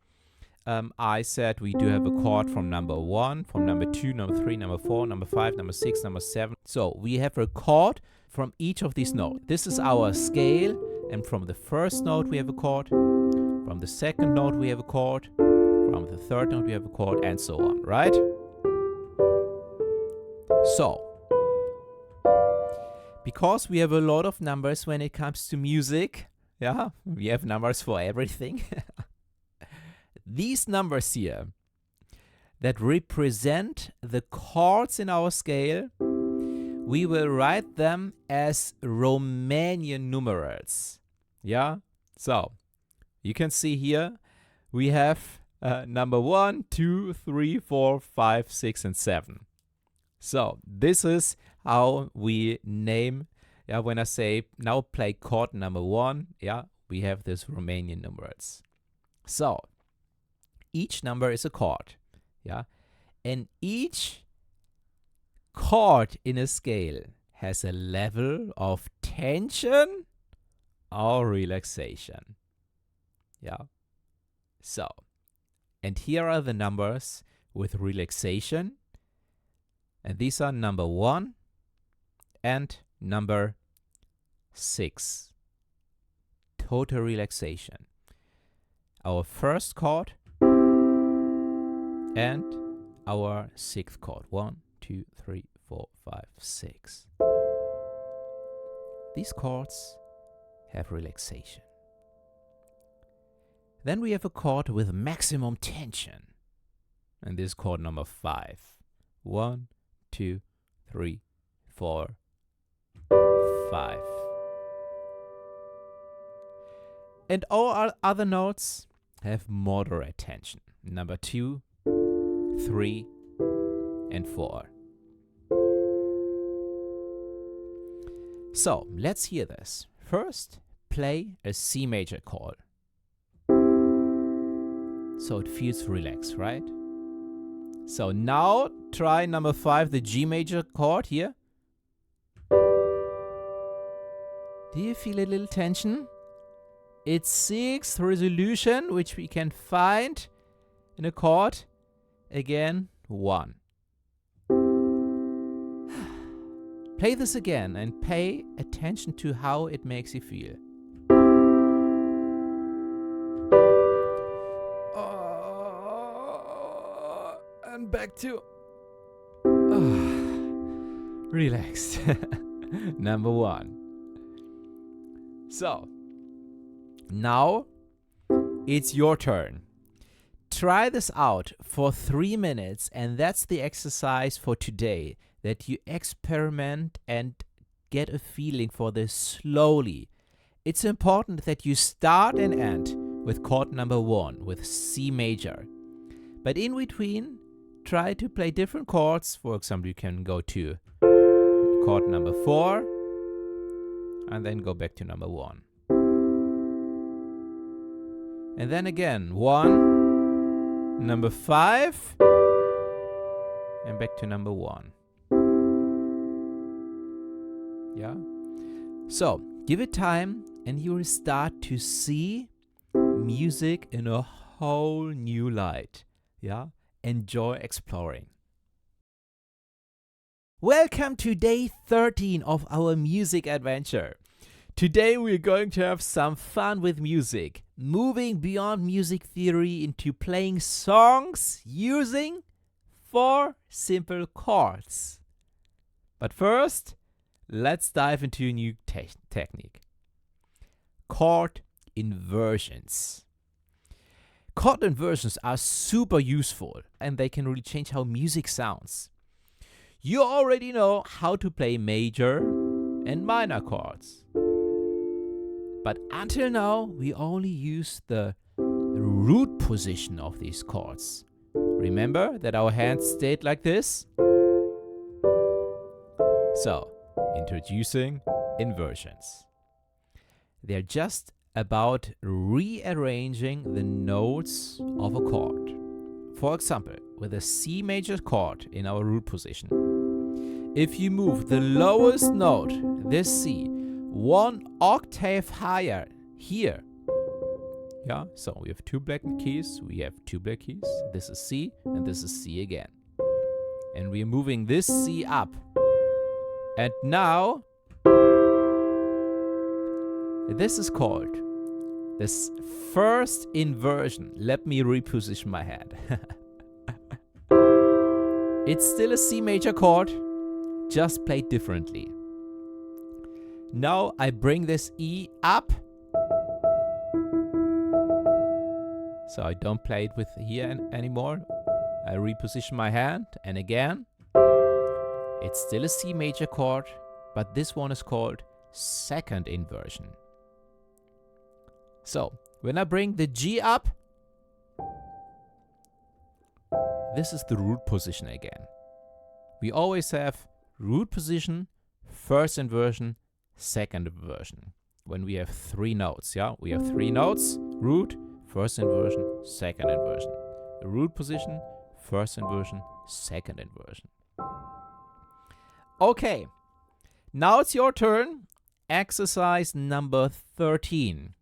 [SPEAKER 1] I said we do have a chord from number 1, from number 2, number 3, number 4, number 5, number 6, number 7. So we have a chord from each of these notes. This is our scale, and from the first note we have a chord, from the second note we have a chord, from the third note we have a chord, and so on, right? So, because we have a lot of numbers when it comes to music, yeah, we have numbers for everything. These numbers here that represent the chords in our scale, we will write them as Romanian numerals. Yeah? So, you can see here we have number 1, 2, 3, 4, 5, 6, and 7. So, this is how we name, yeah, when I say now play chord number 1, yeah, we have this Romanian numerals. So, each number is a chord, yeah, and each chord in a scale has a level of tension or relaxation, yeah. So, and here are the numbers with relaxation, and these are number 1 and number 6. Total relaxation. Our first chord and our 6th chord. 1, 2, 3, 4, 5, 6. These chords have relaxation. Then we have a chord with maximum tension. And this is chord number 5. 1, 2, 3, 4, 5. And all our other notes have moderate tension. Number 2, 3, and 4. So, let's hear this. First, play a C major chord. So it feels relaxed, right? So now try number 5, the G major chord here. Do you feel a little tension? It's 6th resolution, which we can find in a chord. Again, 1. Play this again and pay attention to how it makes you feel. And back to relaxed. Number 1. So, now it's your turn. Try this out for 3 minutes, and that's the exercise for today. That you experiment and get a feeling for this slowly. It's important that you start and end with chord number 1, with C major. But in between, try to play different chords. For example, you can go to chord number 4 and then go back to number 1. And then again, 1, number 5, and back to number 1. Yeah? So, give it time and you will start to see music in a whole new light. Yeah? Enjoy exploring. Welcome to day 13 of our music adventure. Today we're going to have some fun with music, moving beyond music theory into playing songs using 4 simple chords. But first, let's dive into a new technique. Chord inversions. Chord inversions are super useful and they can really change how music sounds. You already know how to play major and minor chords. But until now, we only used the root position of these chords. Remember that our hands stayed like this? So, introducing inversions. They're just about rearranging the notes of a chord. For example, with a C major chord in our root position. If you move the lowest note, this C, 1 octave higher here. Yeah, so we have 2 black keys, we have 2 black keys. This is C and this is C again. And we are moving this C up. And now, this is called this first inversion. Let me reposition my hand. It's still a C major chord, just played differently. Now I bring this E up. So I don't play it with here anymore. I reposition my hand, and again, it's still a C major chord, but this one is called second inversion. So, when I bring the G up, this is the root position again. We always have root position, first inversion, second inversion. When we have 3 notes, yeah? We have 3 notes, root, first inversion, second inversion. The root position, first inversion, second inversion. Okay, now it's your turn. Exercise number 13.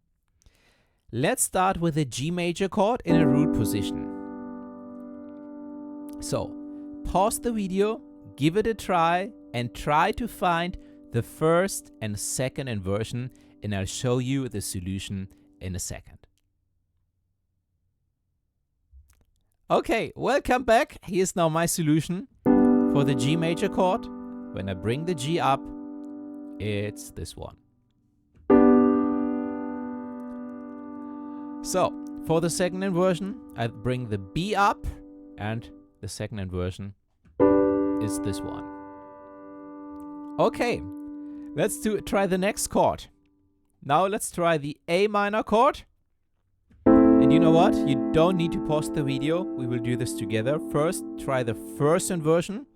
[SPEAKER 1] Let's start with a G major chord in a root position. So, pause the video, give it a try, and try to find the first and second inversion, and I'll show you the solution in a second. Okay, welcome back. Here's now my solution for the G major chord. When I bring the G up, it's this one. So, for the second inversion, I bring the B up, and the second inversion is this one. Okay, let's try the next chord. Now let's try the A minor chord. And you know what? You don't need to pause the video. We will do this together. First, try the first inversion.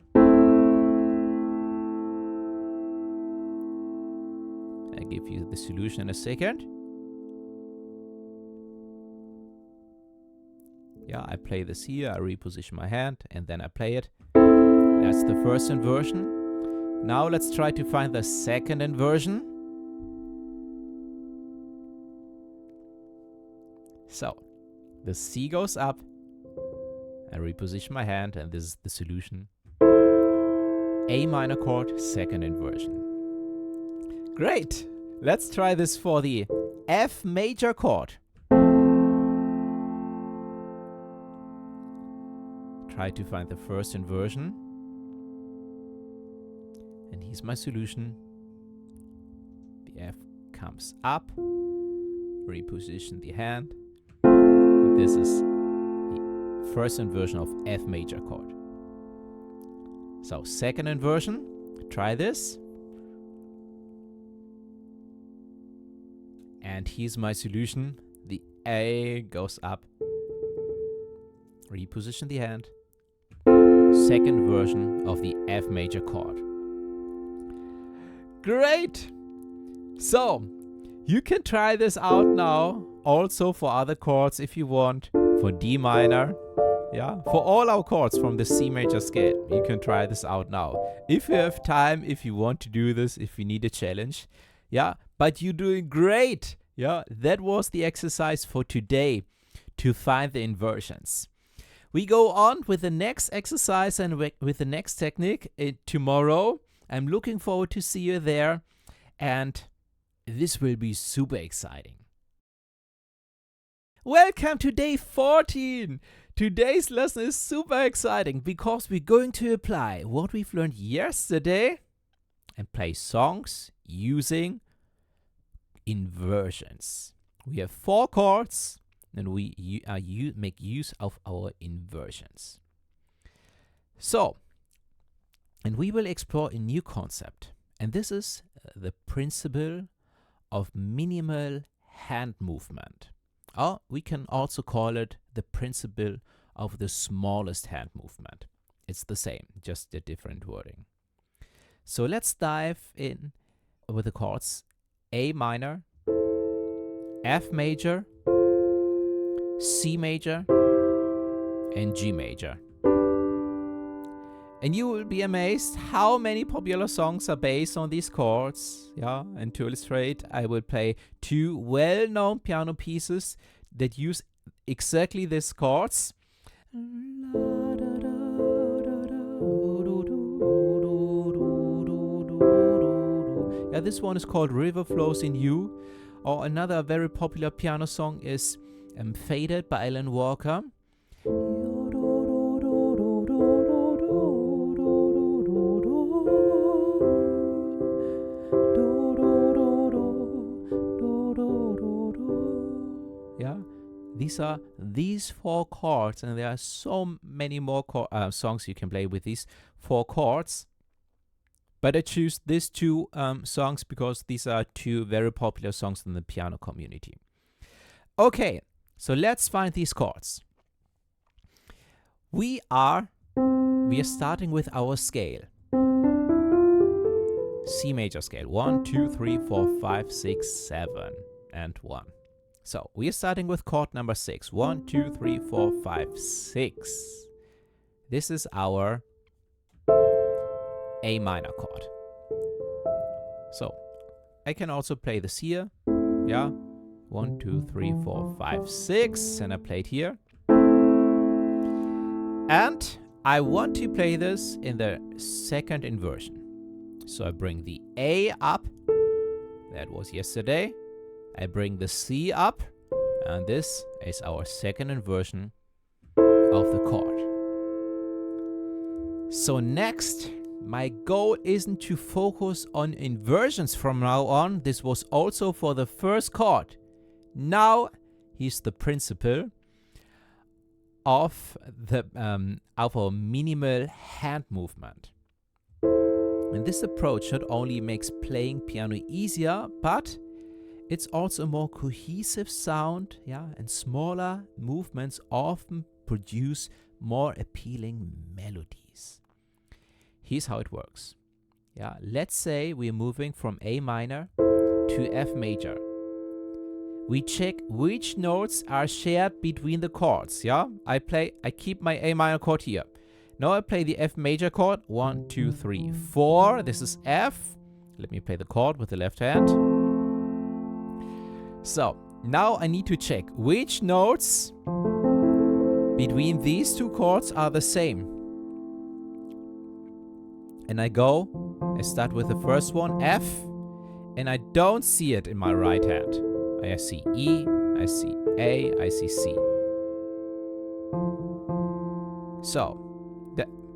[SPEAKER 1] I'll give you the solution in a second. Yeah, I play this here, I reposition my hand, and then I play it. That's the first inversion. Now let's try to find the second inversion. So, the C goes up, I reposition my hand, and this is the solution. A minor chord, second inversion. Great! Let's try this for the F major chord. Try to find the first inversion. And here's my solution. The F comes up. Reposition the hand. This is the first inversion of F major chord. So, second inversion. Try this. And here's my solution. The A goes up. Reposition the hand. Second version of the F major chord. Great! So, you can try this out now, also for other chords if you want, for D minor, yeah, for all our chords from the C major scale. You can try this out now. If you have time, if you want to do this, if you need a challenge, yeah, but you're doing great, yeah, that was the exercise for today, to find the inversions. We go on with the next exercise and with the next technique tomorrow. I'm looking forward to see you there, and this will be super exciting. Welcome to day 14. Today's lesson is super exciting because we're going to apply what we've learned yesterday and play songs using inversions. We have 4 chords. And we make use of our inversions. So, and we will explore a new concept. And this is the principle of minimal hand movement. Or we can also call it the principle of the smallest hand movement. It's the same, just a different wording. So let's dive in with the chords A minor, F major, C major, and G major. And you will be amazed how many popular songs are based on these chords. Yeah, and to illustrate, I will play 2 well-known piano pieces that use exactly these chords. Yeah, this one is called River Flows in You. Or another very popular piano song is Faded by Alan Walker. Yeah, these are these 4 chords, and there are so many more songs you can play with these 4 chords. But I choose these 2 songs because these are 2 very popular songs in the piano community. Okay. So let's find these chords. We are starting with our scale. C major scale. 1, 2, 3, 4, 5, 6, 7, and 1. So we are starting with chord number 6. 1, 2, 3, 4, 5, 6. This is our A minor chord. So I can also play this here. Yeah. 1, 2, 3, 4, 5, 6, and I played here. And I want to play this in the second inversion. So I bring the A up, that was yesterday. I bring the C up, and this is our second inversion of the chord. So next, my goal isn't to focus on inversions from now on. This was also for the first chord. Now, here's the principle of our minimal hand movement. And this approach not only makes playing piano easier, but it's also a more cohesive sound, yeah, and smaller movements often produce more appealing melodies. Here's how it works. Yeah, let's say we're moving from A minor to F major. We check which notes are shared between the chords, yeah? I keep my A minor chord here. Now I play the F major chord. 1, 2, 3, 4. This is F. Let me play the chord with the left hand. So, now I need to check which notes between these two chords are the same. And I start with the first one, F, and I don't see it in my right hand. I see E, I see A, I see C. So,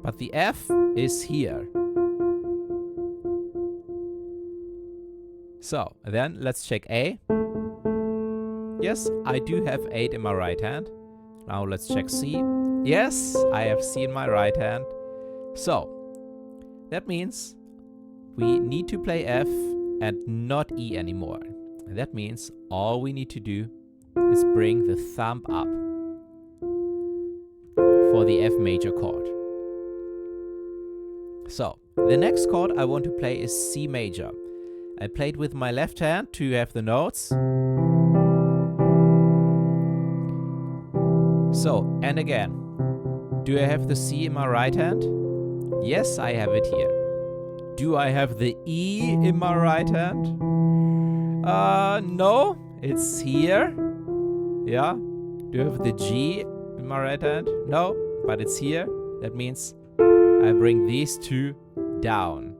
[SPEAKER 1] but the F is here. So, then let's check A. Yes, I do have 8 in my right hand. Now let's check C. Yes, I have C in my right hand. So, that means we need to play F and not E anymore. And that means all we need to do is bring the thumb up for the F major chord. So, the next chord I want to play is C major. I played with my left hand to have the notes. So, and again, do I have the C in my right hand? Yes, I have it here. Do I have the E in my right hand? No, it's here. Yeah. Do I have the G in my right hand? No, but it's here. That means I bring these two down.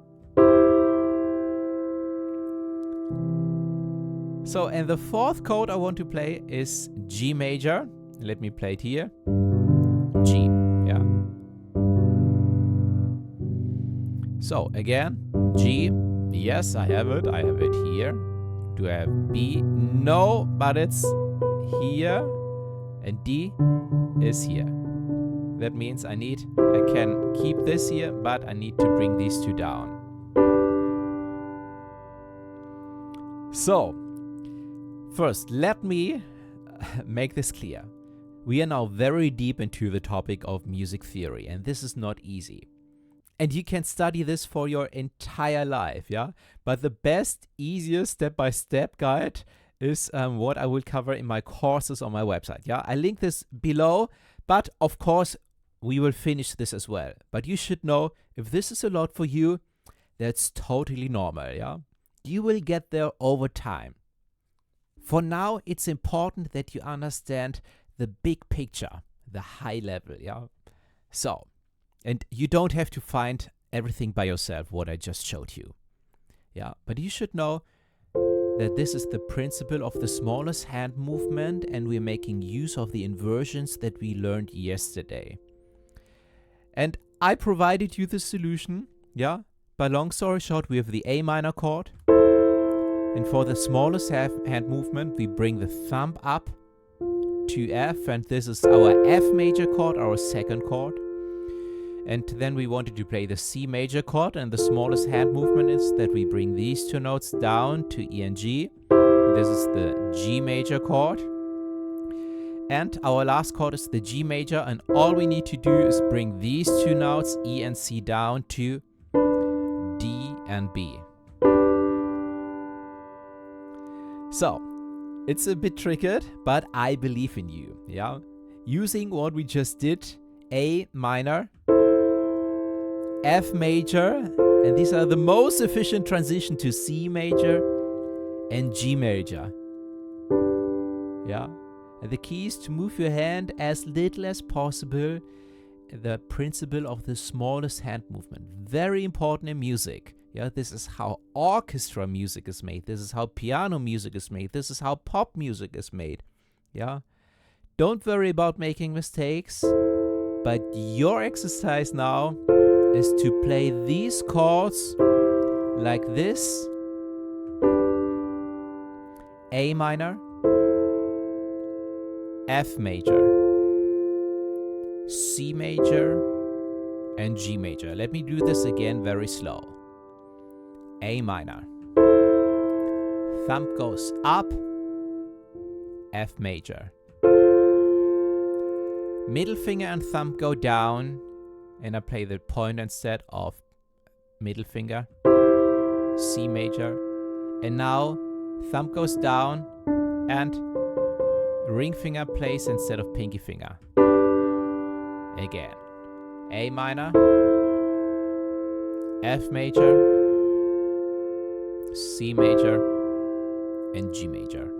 [SPEAKER 1] So, and the fourth chord I want to play is G major. Let me play it here. G, yeah. So, again, G. Yes, I have it. I have it here. Do I have B? No, but it's here. And D is here. That means I can keep this here, but I need to bring these two down. So, first, let me make this clear. We are now very deep into the topic of music theory, and this is not easy. And you can study this for your entire life, yeah? But the best, easiest step-by-step guide is what I will cover in my courses on my website, yeah? I link this below, but of course, we will finish this as well. But you should know, if this is a lot for you, that's totally normal, yeah? You will get there over time. For now, it's important that you understand the big picture, the high level, yeah? So, and you don't have to find everything by yourself, what I just showed you. Yeah, but you should know that this is the principle of the smallest hand movement, and we're making use of the inversions that we learned yesterday. And I provided you the solution, yeah? But long story short, we have the A minor chord. And for the smallest hand movement, we bring the thumb up to F, and this is our F major chord, our second chord. And then we wanted to play the C major chord, and the smallest hand movement is that we bring these two notes down to E and G. This is the G major chord. And our last chord is the G major, and all we need to do is bring these two notes, E and C, down to D and B. So, it's a bit tricky, but I believe in you, yeah? Using what we just did, A minor, F major, and these are the most efficient transition to C major and G major, yeah? And the key is to move your hand as little as possible, the principle of the smallest hand movement. Very important in music. Yeah, this is how orchestra music is made. This is how piano music is made. This is how pop music is made. Yeah. Don't worry about making mistakes, but your exercise now is to play these chords like this. A minor, F major, C major, and G major. Let me do this again very slow. A minor. Thumb goes up, F major. Middle finger and thumb go down, and I play the point instead of middle finger, C major. And now thumb goes down and ring finger plays instead of pinky finger. Again, A minor, F major, C major, and G major.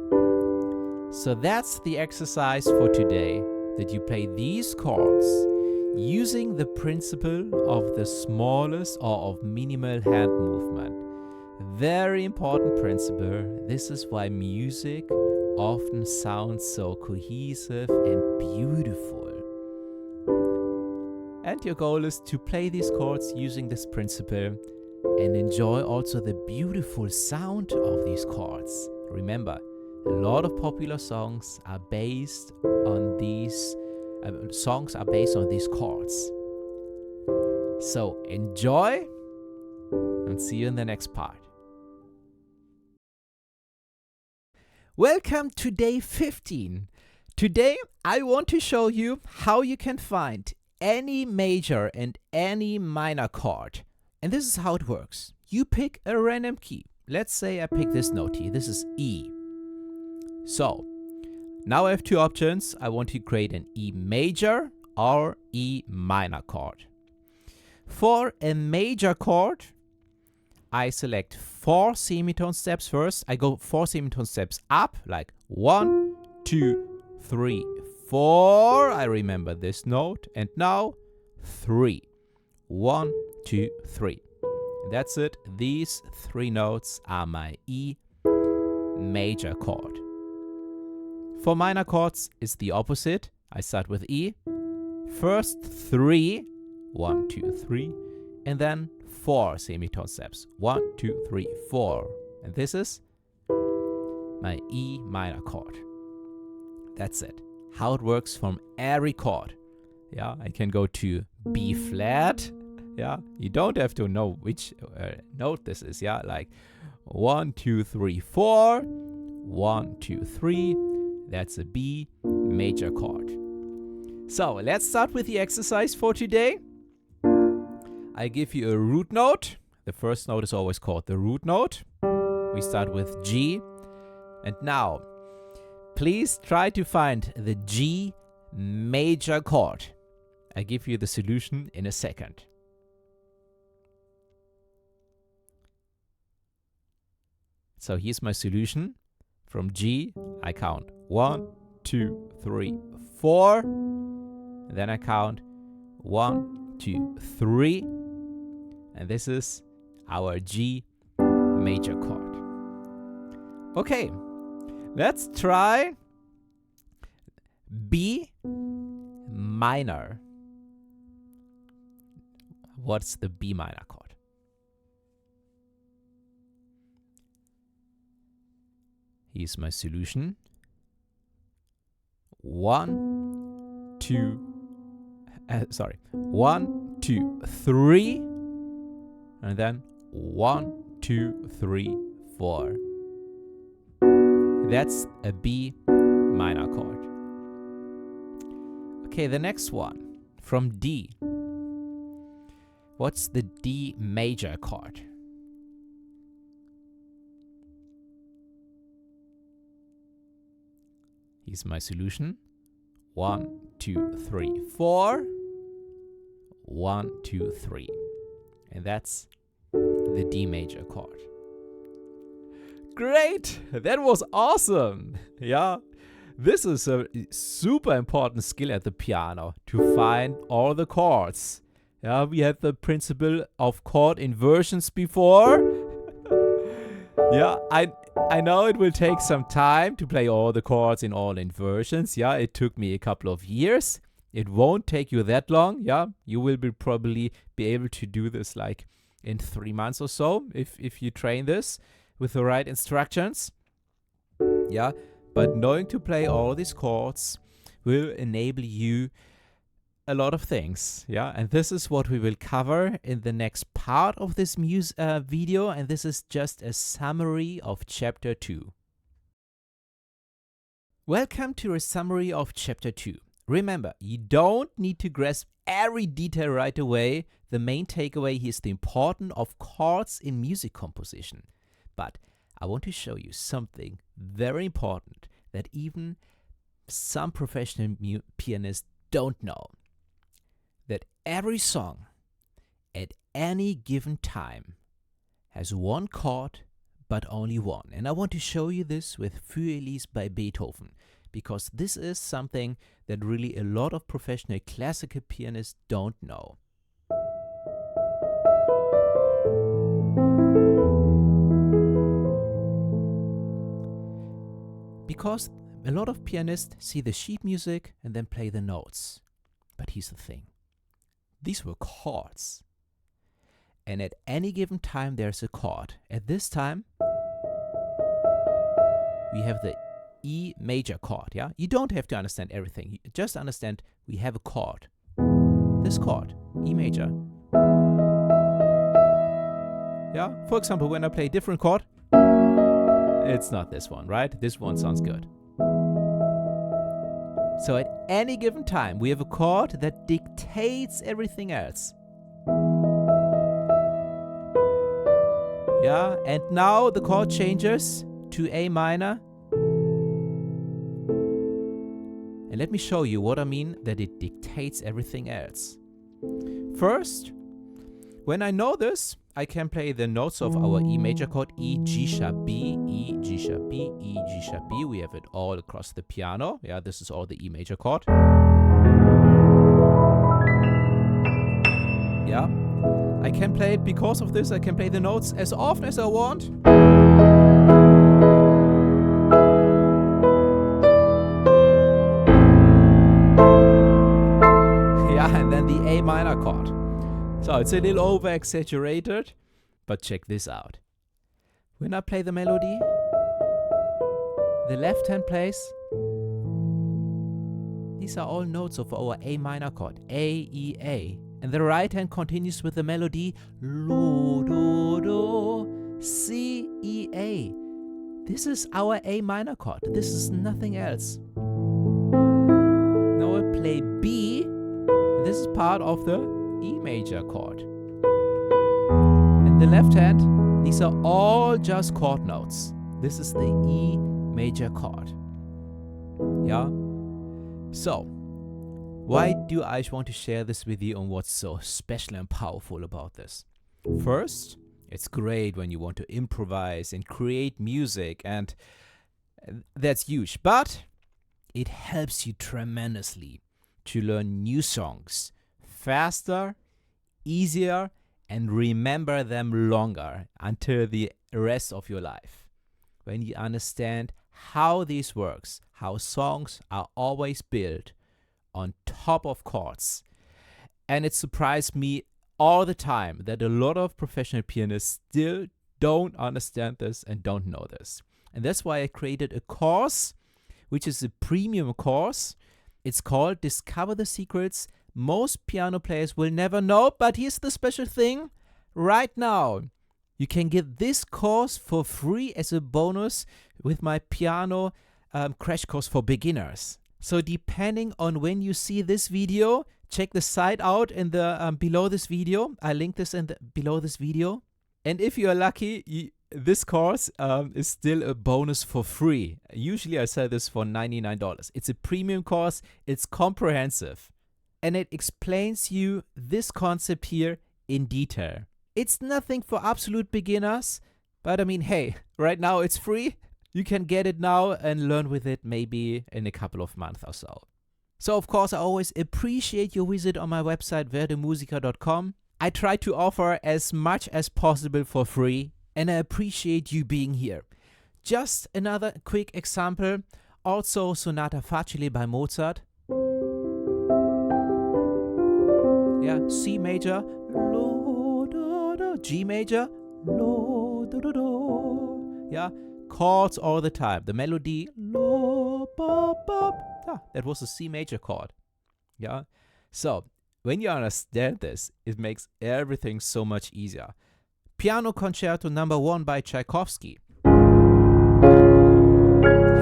[SPEAKER 1] So that's the exercise for today, that you play these chords using the principle of the smallest or of minimal hand movement. Very important principle. This is why music often sounds so cohesive and beautiful. And your goal is to play these chords using this principle and enjoy also the beautiful sound of these chords. Remember, a lot of popular songs are based on these chords. So enjoy and see you in the next part. Welcome to day 15. Today I want to show you how you can find any major and any minor chord. And this is how it works. You pick a random key. Let's say I pick this note here. This is E. So now I have two options. I want to create an E major or E minor chord. For a major chord, I select 4 semitone steps first. I go 4 semitone steps up, like 1, 2, 3, 4. I remember this note. And now 3. 1, 2, 3. That's it. These 3 notes are my E major chord. For minor chords, it's the opposite. I start with E. First 3. 1, 2, 3. And then 4 semitone steps. 1, 2, 3, 4. And this is my E minor chord. That's it. How it works from every chord. Yeah, I can go to B flat. Yeah, you don't have to know which note this is. Yeah, like 1, 2, 3, 4. 1, 2, 3. That's a B major chord. So let's start with the exercise for today. I give you a root note. The first note is always called the root note. We start with G. And now, please try to find the G major chord. I give you the solution in a second. So here's my solution. From G, I count 1, 2, 3, 4. And then I count 1, 2, 3. And this is our G major chord. Okay, let's try B minor. What's the B minor chord? Here's my solution. 1, 2, 1, 2, 3. And then 1, 2, 3, 4. That's a B minor chord. Okay, the next one. From D. What's the D major chord? Here's my solution. 1, 2, 3, 4. 1, 2, 3. And that's the D major chord. Great! That was awesome! Yeah, this is a super important skill at the piano, to find all the chords. Yeah, we had the principle of chord inversions before. Yeah, I know it will take some time to play all the chords in all inversions. Yeah, it took me a couple of years. It won't take you that long. Yeah, you will probably be able to do this like in 3 months or so if you train this with the right instructions. Yeah, but knowing to play all these chords will enable you a lot of things, yeah, and this is what we will cover in the next part of this video, and this is just a summary of chapter 2. Welcome to a summary of chapter 2. Remember, you don't need to grasp every detail right away. The main takeaway here is the importance of chords in music composition. But I want to show you something very important that even some professional pianists don't know. That every song at any given time has one chord, but only one. And I want to show you this with Für Elise by Beethoven, because this is something that really a lot of professional classical pianists don't know. Because a lot of pianists see the sheet music and then play the notes. But here's the thing. These were chords. And at any given time there's a chord. At this time, we have the E major chord, yeah? You don't have to understand everything. You just understand we have a chord. This chord, E major. Yeah? For example, when I play a different chord, it's not this one, right? This one sounds good. So at any given time, we have a chord that dictates everything else. Yeah, and now the chord changes to A minor. And let me show you what I mean that it dictates everything else. First, when I know this, I can play the notes of our E major chord, E, G sharp, B, E, G sharp, B, E, G sharp, B. We have it all across the piano. Yeah, this is all the E major chord. Yeah, I can play it because of this. I can play the notes as often as I want. Yeah, and then the A minor chord. So it's a little over-exaggerated, but check this out. When I play the melody, the left hand plays. These are all notes of our A minor chord, A, E, A. And the right hand continues with the melody, Lo, Do, Do, C, E, A. This is our A minor chord. This is nothing else. Now I play B. This is part of the E major chord. And the left hand, these are all just chord notes. This is the E major chord. Yeah? So, why do I want to share this with you and what's so special and powerful about this? First, it's great when you want to improvise and create music, and that's huge. But it helps you tremendously to learn new songs faster, easier, and remember them longer until the rest of your life. When you understand how this works, how songs are always built on top of chords. And it surprised me all the time that a lot of professional pianists still don't understand this and don't know this. And that's why I created a course, which is a premium course. It's called Discover the Secrets Most Piano Players Will Never Know. But here's the special thing. Right now, you can get this course for free as a bonus with my piano crash course for beginners. So depending on when you see this video, check the site out in the below this video. I link this in below this video. And if you are lucky, this course is still a bonus for free. Usually I sell this for $99. It's a premium course. It's comprehensive. And it explains you this concept here in detail. It's nothing for absolute beginners. But I mean, hey, right now it's free. You can get it now and learn with it maybe in a couple of months or so. So of course I always appreciate your visit on my website werdemusiker.com. I try to offer as much as possible for free, and I appreciate you being here. Just another quick example, also Sonata Facile by Mozart. Yeah, C major, lo, do, do, G major, lo, do, do, do. Yeah, chords all the time. The melody, lo, bop, bop. Yeah, that was a C major chord. Yeah, So, when you understand this, it makes everything so much easier. Piano Concerto number 1 by Tchaikovsky.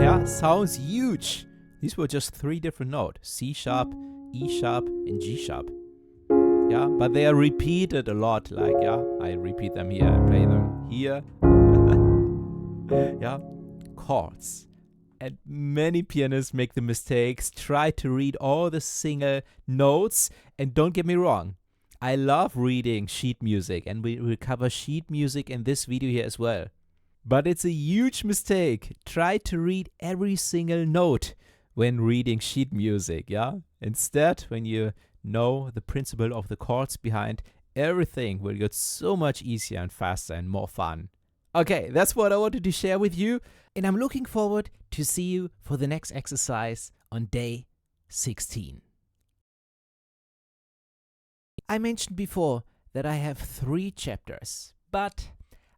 [SPEAKER 1] Yeah, sounds huge. These were just 3 different notes: C sharp, E sharp, and G sharp. Yeah, but they are repeated a lot. Like, yeah, I repeat them here, I play them here. Yeah, chords. And many pianists make the mistakes, try to read all the single notes. And don't get me wrong, I love reading sheet music, and we will cover sheet music in this video here as well. But it's a huge mistake. Try to read every single note when reading sheet music, yeah? Instead, when you know the principle of the chords behind, everything will get so much easier and faster and more fun. Okay, that's what I wanted to share with you, and I'm looking forward to see you for the next exercise on day 16. I mentioned before that I have 3 chapters, but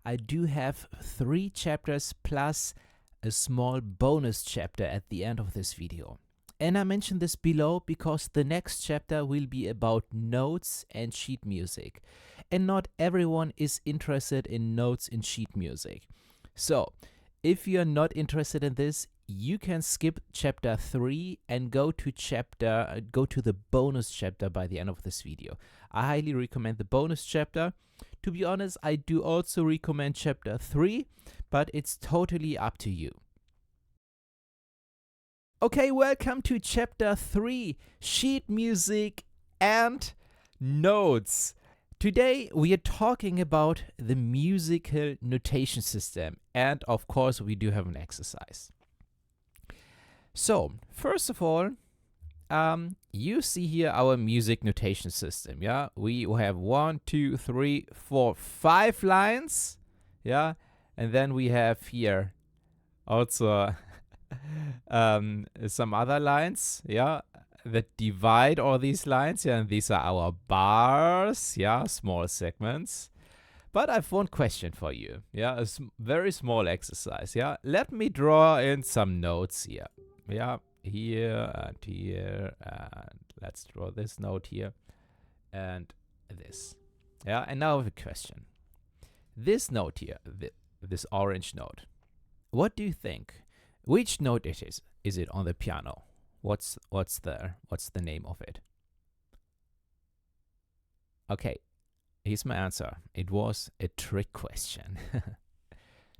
[SPEAKER 1] I do have 3 chapters plus a small bonus chapter at the end of this video. And I mentioned this below because the next chapter will be about notes and sheet music. And not everyone is interested in notes in sheet music. So, if you're not interested in this, you can skip chapter 3 and go to the bonus chapter by the end of this video. I highly recommend the bonus chapter. To be honest, I do also recommend chapter 3, but it's totally up to you. Okay, welcome to chapter 3, sheet music and notes. Today we are talking about the musical notation system, and of course we do have an exercise. So, first of all, you see here our music notation system, yeah? We have 1, 2, 3, 4, 5 lines, yeah? And then we have here also some other lines, yeah, that divide all these lines, yeah, and these are our bars, yeah, small segments. But I've one question for you, yeah, a very small exercise, yeah. Let me draw in some notes here, yeah, here, and let's draw this note here, and this, yeah. And now I have a question. This note here, this orange note, what do you think? Which note it is? Is it on the piano? What's the name of it? Okay, here's my answer. It was a trick question.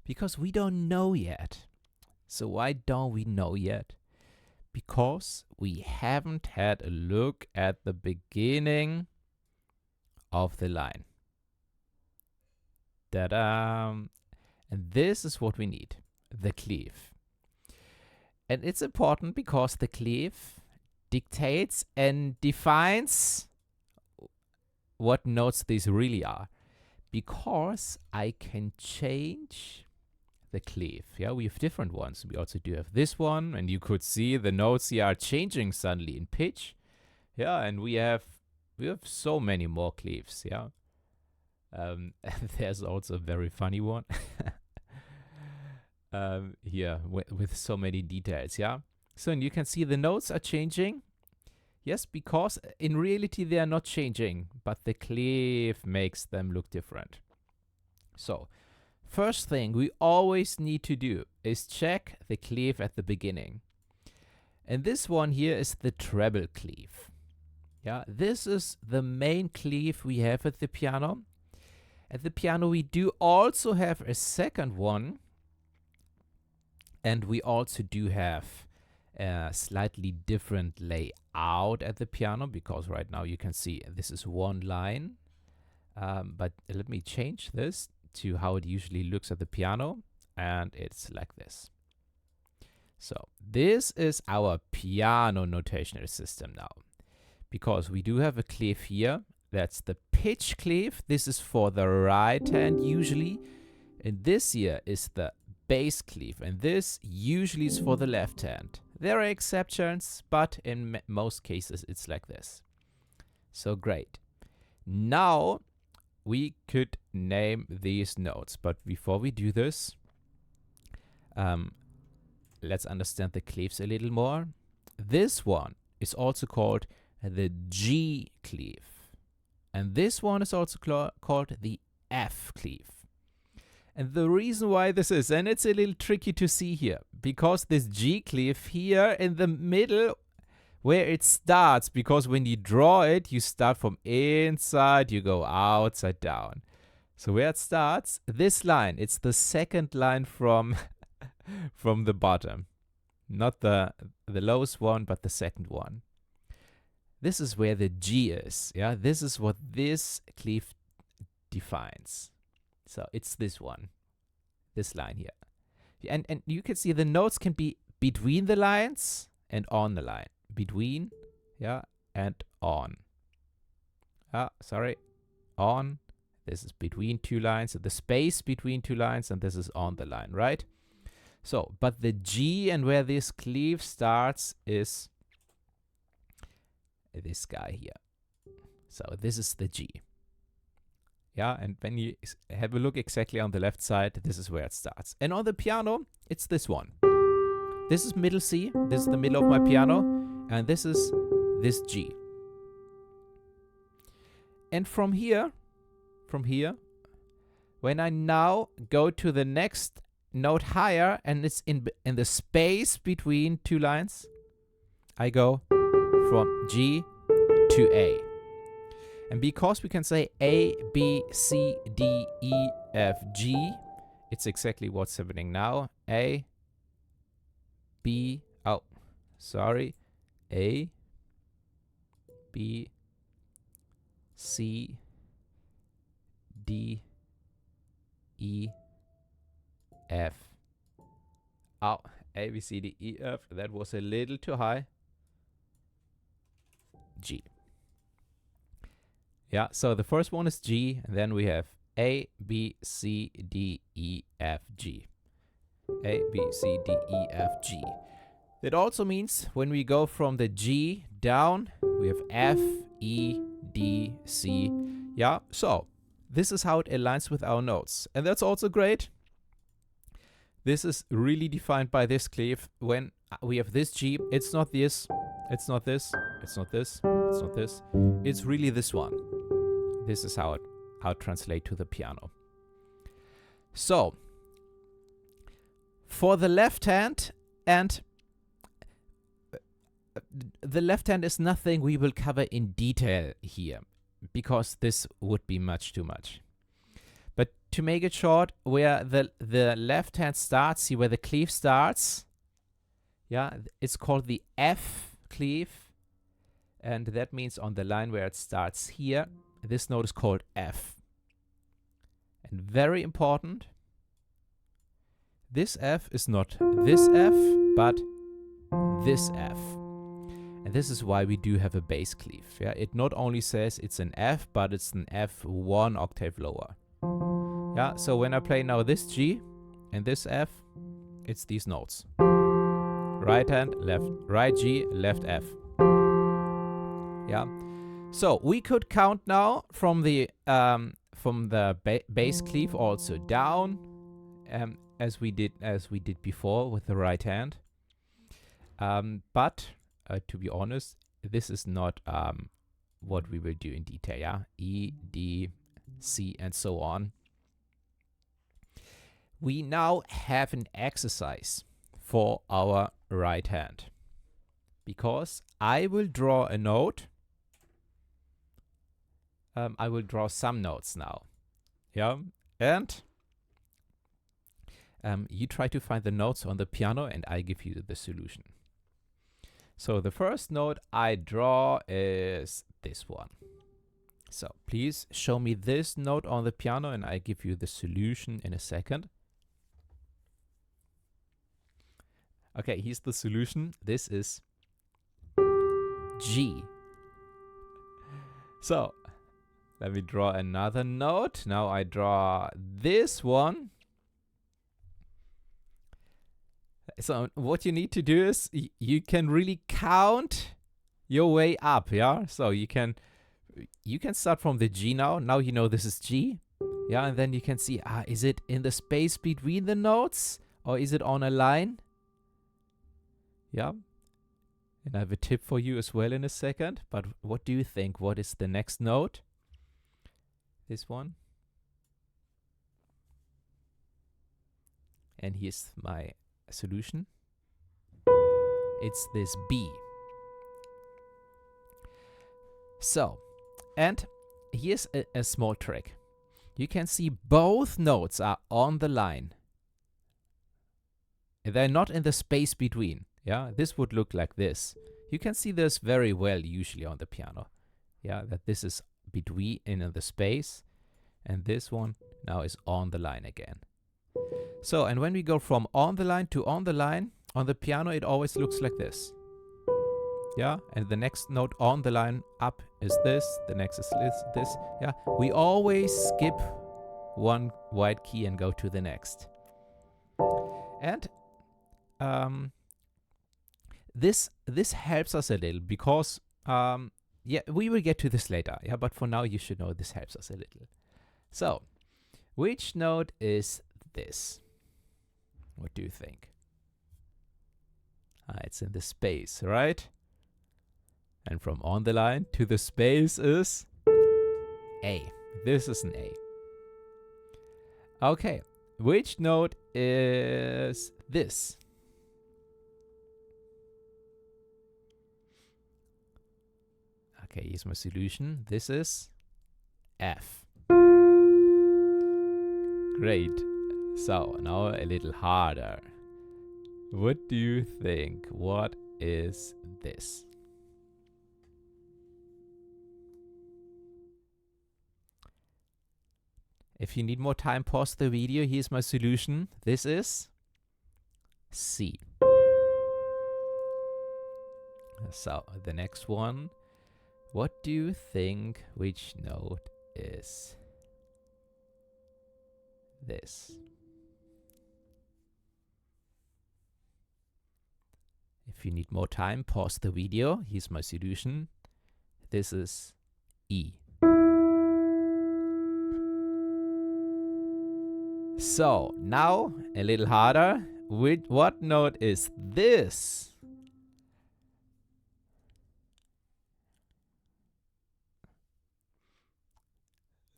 [SPEAKER 1] Because we don't know yet. So why don't we know yet? Because we haven't had a look at the beginning of the line. Ta-da! And this is what we need, the clef. And it's important because the clef dictates and defines what notes these really are. Because I can change the clef. Yeah, we have different ones. We also do have this one, and you could see the notes here are changing suddenly in pitch. Yeah, and we have so many more clefs. Yeah, there's also a very funny one. Here with so many details, yeah. So and you can see the notes are changing. Yes, because in reality they are not changing, but the clef makes them look different. So, first thing we always need to do is check the clef at the beginning. And this one here is the treble clef. Yeah, this is the main clef we have at the piano. At the piano we do also have a second one. And we also do have a slightly different layout at the piano, because right now you can see this is one line. But let me change this to how it usually looks at the piano, and it's like this. So this is our piano notational system now, because we do have a clef here. That's the pitch clef. This is for the right hand usually, and this here is the bass clef, and this usually is for the left hand. There are exceptions, but in most cases it's like this. So great. Now we could name these notes, but before we do this, let's understand the clefs a little more. This one is also called the G clef. And this one is also called the F clef. And the reason why this is, and it's a little tricky to see here, because this G clef here in the middle where it starts, because when you draw it, you start from inside, you go outside down. So where it starts, this line, it's the second line from, from the bottom. Not the lowest one, but the second one. This is where the G is. Yeah, this is what this clef defines. So it's this one, this line here. And you can see the notes can be between the lines and on the line. Between, yeah, and on. On. This is between two lines, so the space between two lines, and this is on the line, right? So, but the G and where this clef starts is this guy here. So this is the G. Yeah, and when you have a look exactly on the left side, this is where it starts. And on the piano, it's this one. This is middle C, this is the middle of my piano, and this is this G. And from here, when I now go to the next note higher, and it's in the space between two lines, I go from G to A. And because we can say A, B, C, D, E, F, G, it's exactly what's happening now. A, B, A, B, C, D, E, F. Oh, A, B, C, D, E, F. That was a little too high. G. Yeah, so the first one is G, and then we have A, B, C, D, E, F, G. A, B, C, D, E, F, G. That also means when we go from the G down, we have F, E, D, C. Yeah, so this is how it aligns with our notes. And that's also great. This is really defined by this clef. When we have this G, it's not this, it's not this, it's not this, it's not this. It's really this one. This is how it translates to the piano. So, for the left hand, and the left hand is nothing we will cover in detail here, because this would be much too much. But to make it short, where the left hand starts, see where the clef starts, yeah, it's called the F clef, and that means on the line where it starts here, this note is called F. And very important, this F is not this F, but this F. And this is why we do have a bass clef. Yeah? It not only says it's an F, but it's an F 1 octave lower. Yeah, so when I play now this G and this F, it's these notes. Right hand, left, right G, left F. Yeah. So we could count now from the bass clef also down, as we did before with the right hand. But to be honest, this is not what we will do in detail. Yeah, E, D, C, and so on. We now have an exercise for our right hand, because I will draw a note. I will draw some notes now. Yeah, and you try to find the notes on the piano, and I give you the solution. So the first note I draw is this one. So please show me this note on the piano, and I give you the solution in a second. Okay, here's the solution. This is G. So let me draw another note. Now I draw this one. So what you need to do is you can really count your way up, yeah? So you can start from the G now. Now you know this is G. Yeah, and then you can see, is it in the space between the notes, or is it on a line? Yeah. And I have a tip for you as well in a second. But what do you think? What is the next note? This one. And here's my solution. It's this B. So, and here's a small trick. You can see both notes are on the line. They're not in the space between. Yeah, this would look like this. You can see this very well usually on the piano. Yeah, that this is between in the space, and this one now is on the line again. So, and when we go from on the line to on the line, on the piano it always looks like this. Yeah, and the next note on the line up is this, the next is this. Yeah, we always skip one white key and go to the next. And this helps us a little because yeah, we will get to this later. Yeah, but for now you should know this helps us a little. So, which note is this? What do you think? It's in the space, right? And from on the line to the space is A. This is an A. Okay, which note is this? Okay, here's my solution. This is F. Great. So, now a little harder. What do you think? What is this? If you need more time, pause the video. Here's my solution. This is C. So, the next one. What do you think which note is this? If you need more time, pause the video. Here's my solution. This is E. So, now a little harder. What note is this?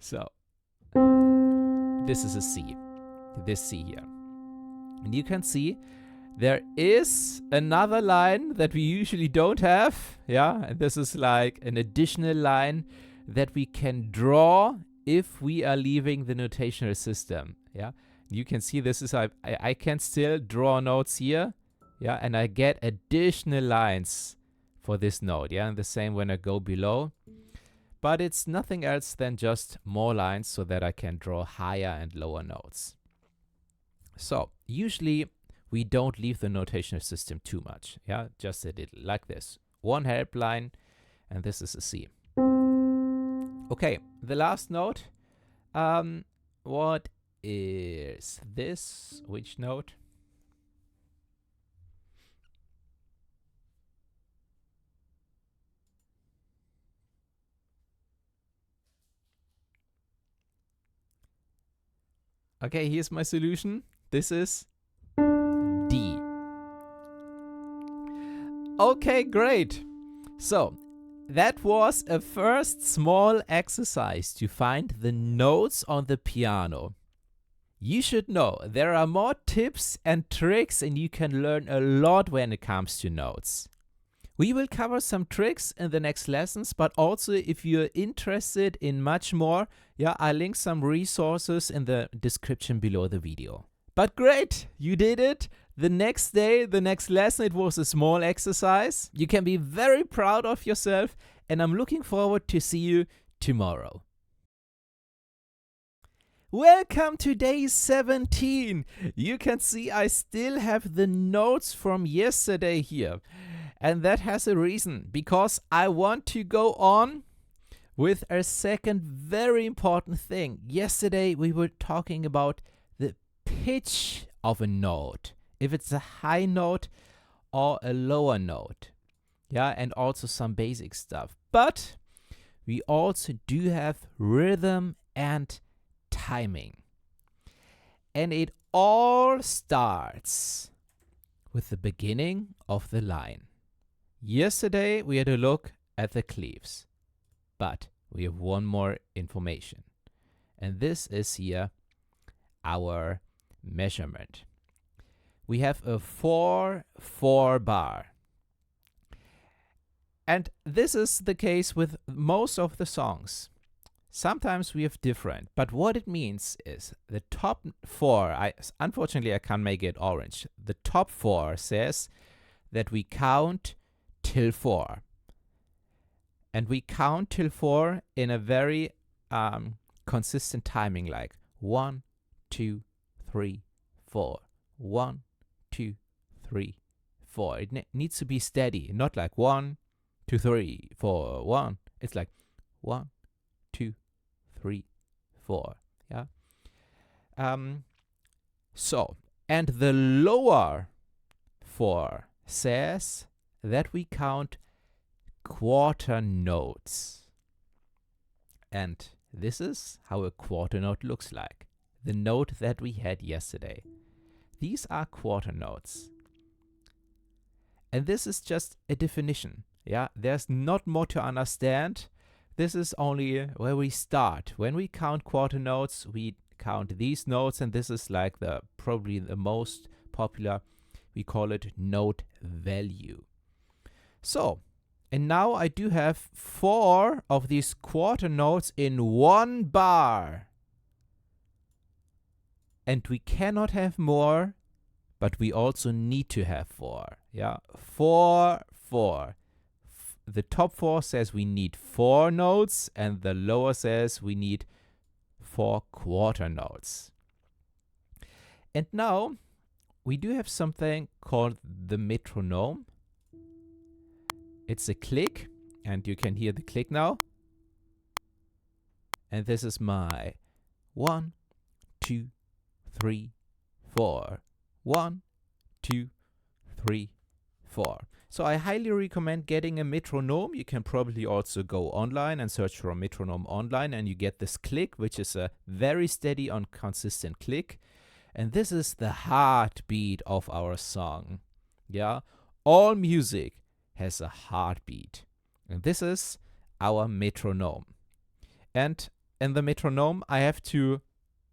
[SPEAKER 1] So, this is a C. This C here. And you can see there is another line that we usually don't have. Yeah, and this is like an additional line that we can draw if we are leaving the notational system. Yeah, you can see this is I can still draw notes here. Yeah, and I get additional lines for this note. Yeah, and the same when I go below. But it's nothing else than just more lines so that I can draw higher and lower notes. So usually we don't leave the notational system too much. Yeah, just a little like this. One help line, and this is a C. Okay, the last note. What is this? Which note? Okay, here's my solution. This is D. Okay, great. So, that was a first small exercise to find the notes on the piano. You should know there are more tips and tricks, and you can learn a lot when it comes to notes. We will cover some tricks in the next lessons, but also if you're interested in much more, yeah, I'll link some resources in the description below the video. But great, you did it. The next day, the next lesson, it was a small exercise. You can be very proud of yourself, and I'm looking forward to see you tomorrow. Welcome to day 17. You can see I still have the notes from yesterday here. And that has a reason, because I want to go on with a second very important thing. Yesterday we were talking about the pitch of a note, if it's a high note or a lower note. Yeah, and also some basic stuff. But we also do have rhythm and timing. And it all starts with the beginning of the line. Yesterday we had a look at the cleaves, but we have one more information. And this is here our measurement. We have a 4/4 bar. And this is the case with most of the songs. Sometimes we have different, but what it means is the top 4, unfortunately I can't make it orange. The top 4 says that we count till 4. And we count till 4 in a very consistent timing, like 1, 2, 3, 4. 1, 2, 3, 4. It needs to be steady, not like 1, 2, 3, 4, 1. It's like 1, 2, 3, 4. Yeah. So, and the lower 4 says that we count quarter notes. And this is how a quarter note looks like. The note that we had yesterday. These are quarter notes. And this is just a definition. Yeah, there's not more to understand. This is only where we start. When we count quarter notes, we count these notes, and this is like probably the most popular. We call it note value. So, and now I do have 4 of these quarter notes in one bar. And we cannot have more, but we also need to have 4. Yeah, 4, 4. The top 4 says we need 4 notes, and the lower says we need 4 quarter notes. And now we do have something called the metronome. It's a click, and you can hear the click now. And this is my 1, 2, 3, 4. 1, 2, 3, 4. So I highly recommend getting a metronome. You can probably also go online and search for a metronome online, and you get this click, which is a very steady and consistent click. And this is the heartbeat of our song. Yeah, all music has a heartbeat. And this is our metronome. And in the metronome, I have to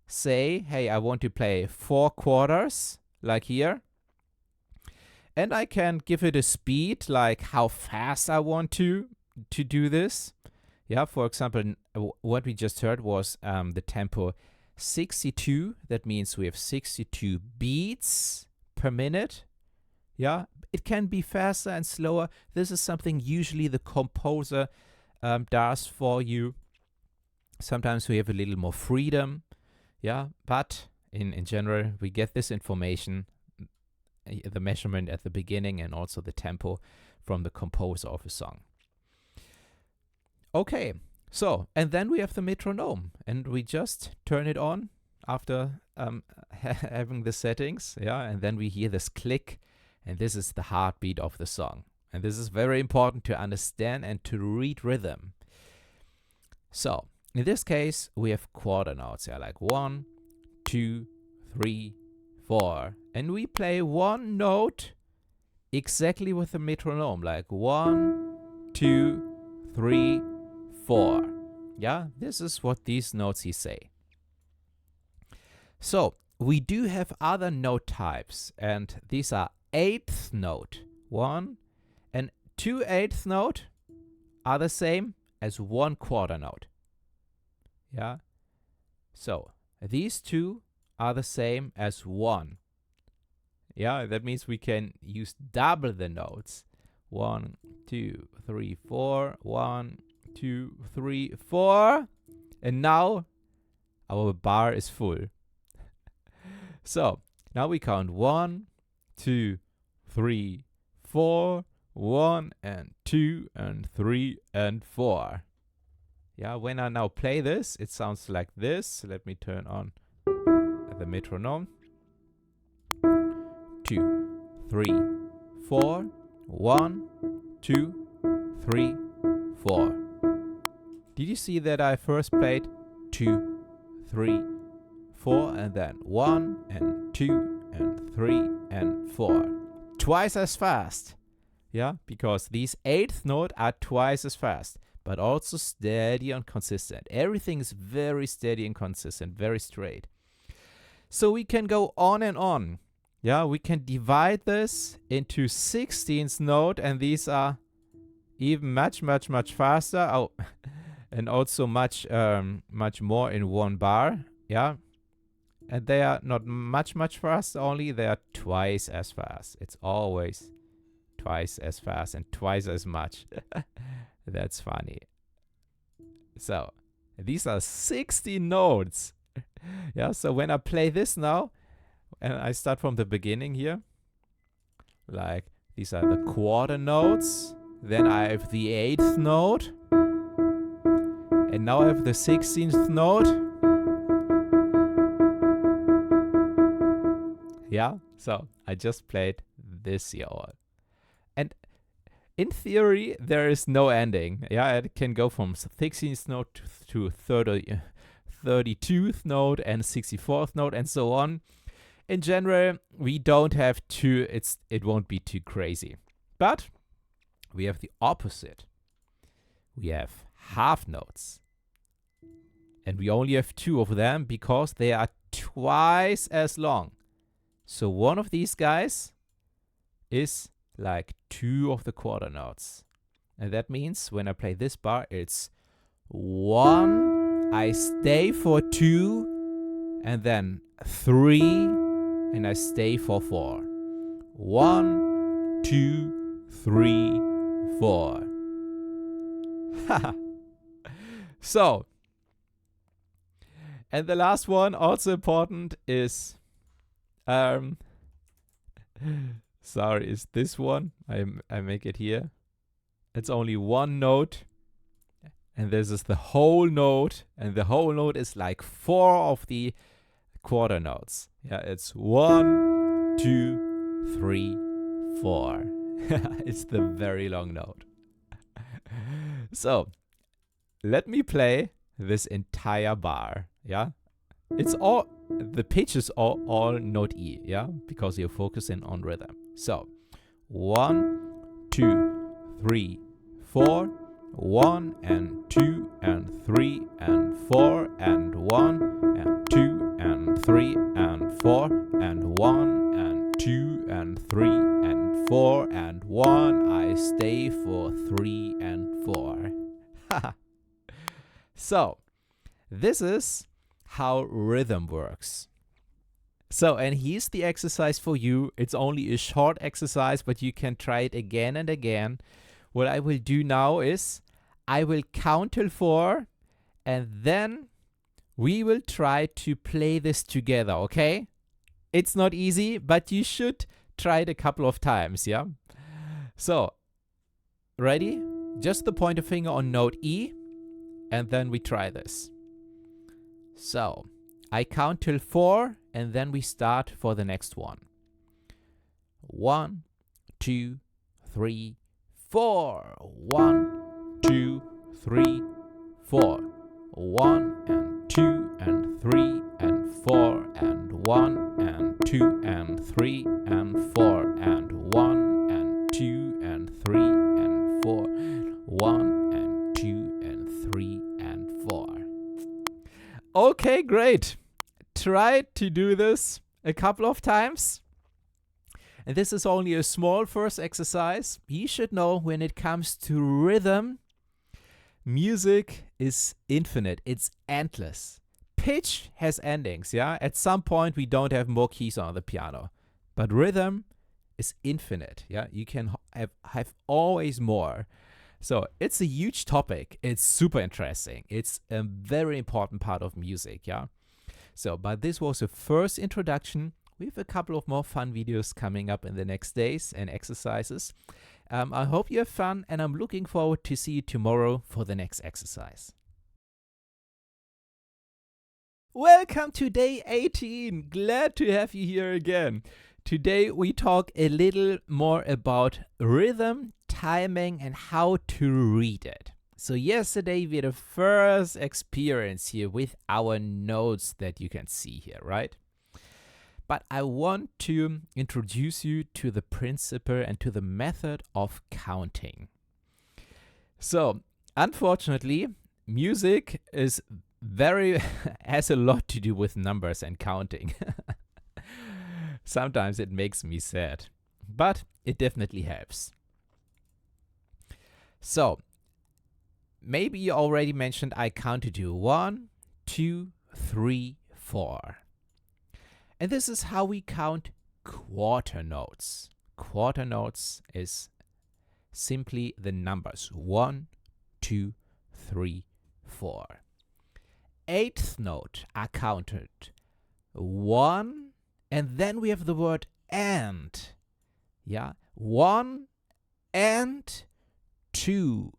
[SPEAKER 1] say, hey, I want to play 4 quarters, like here. And I can give it a speed, like how fast I want to do this. Yeah, for example, what we just heard was the tempo 62. That means we have 62 beats per minute. Yeah, it can be faster and slower. This is something usually the composer does for you. Sometimes we have a little more freedom. Yeah, but in general, we get this information, the measurement at the beginning and also the tempo from the composer of a song. Okay, so, and then we have the metronome, and we just turn it on after having the settings, yeah, and then we hear this click, and this is the heartbeat of the song. And this is very important to understand and to read rhythm. So, in this case, we have quarter notes, yeah, like 1, 2, 3, 4. And we play one note exactly with the metronome, like 1, 2, 3, 4. Yeah, this is what these notes say. So, we do have other note types, and these are 8th note. 1 and 2/8 note are the same as 1 quarter note. Yeah, so these two are the same as 1. Yeah, that means we can use double the notes. 1, 2, 3, 4. 1, 2, 3, 4. And now our bar is full. So now we count 1, 2, 3, 4. 1 and 2 and 3 and 4. Yeah, when I now play this, it sounds like this. Let me turn on the metronome. 2, 3, 4. 1, 2, 3, 4. Did you see that I first played 2, 3, 4, and then 1 and 2 and 3 and 4? Twice as fast. yeah, because these eighth note are twice as fast, but also steady and consistent. Everything is very steady and consistent, very straight. So we can go on and on. Yeah, we can divide this into 16th note, and these are even much faster. Oh, and also much more in one bar. Yeah, and they are not much faster. Only they are twice as fast. It's always twice as fast and twice as much. That's funny. So these are 60 notes. Yeah, so when I play this now, and I start from the beginning here, like these are the quarter notes, then I have the 8th note, and now I have the 16th note. Yeah, so I just played this here all. And in theory, there is no ending. Yeah, it can go from 16th note to 32th note and 64th note and so on. In general, we don't have to, it won't be too crazy. But we have the opposite. We have half notes. And we only have 2 of them because they are twice as long. So one of these guys is like 2 of the quarter notes. And that means when I play this bar, it's 1, I stay for 2, and then 3, and I stay for 4. 1, 2, 3, 4. So, and the last one, also important, is sorry, is this one. I make it here. It's only one note, and this is the whole note, and the whole note is like 4 of the quarter notes. Yeah, it's 1, 2, 3, 4. It's the very long note. So, let me play this entire bar. Yeah, it's all, the pitches are all note E. Yeah, because you're focusing on rhythm. So, 1, 2, 3, 4, 1 and 2 and 3 and 4 and 1 and 2 and 3 and 4 and 1 and 2 and 3 and 4 and 1. I stay for 3 and 4. So, this is how rhythm works. So, and here's the exercise for you. It's only a short exercise, but you can try it again and again. What I will do now is I will count till 4, and then we will try to play this together, okay? It's not easy, but you should try it a couple of times, yeah? So, ready? Just the pointer finger on note E, and then we try this. So, I count till 4, and then we start for the next one. 1, 2, 3, 4. 1, 2, 3, 4. 1 and 2 and 3 and 4 and 1 and 2 and 3 and 4 and 1 and 2 and 3 and 4. 1 and 2 and 3 and 4. Okay, great. Try to do this a couple of times. And this is only a small first exercise. You should know when it comes to rhythm, music is infinite. It's endless. Pitch has endings, yeah? At some point, we don't have more keys on the piano. But rhythm is infinite, yeah? You can have always more. So it's a huge topic. It's super interesting. It's a very important part of music, yeah? So, but this was the first introduction. We have a couple of more fun videos coming up in the next days and exercises. I hope you have fun, and I'm looking forward to see you tomorrow for the next exercise. Welcome to day 18. Glad to have you here again. Today we talk a little more about rhythm, timing, and how to read it. So yesterday we had a first experience here with our notes that you can see here, right? but I want to introduce you to the principle and to the method of counting. So, unfortunately, music is has a lot to do with numbers and counting. Sometimes it makes me sad, but it definitely helps. So, maybe you already mentioned I counted you 1, 2, 3, 4. And this is how we count quarter notes. Quarter notes is simply the numbers 1, 2, 3, 4. Eighth note are counted 1, and then we have the word and. Yeah, 1 and 2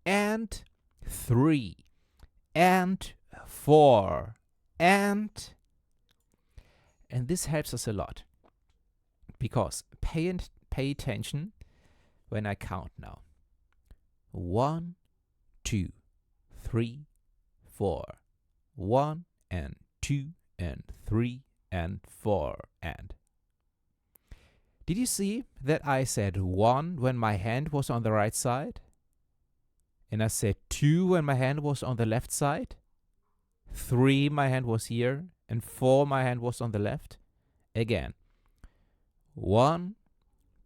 [SPEAKER 1] and 3 and 4 and this helps us a lot, because pay attention when I count now. 1, 2, 3, 4. 1 and 2 and 3 and 4 and. Did you see that I said 1 when my hand was on the right side? And I said 2 when my hand was on the left side? 3 my hand was here, and 4 my hand was on the left? Again. 1,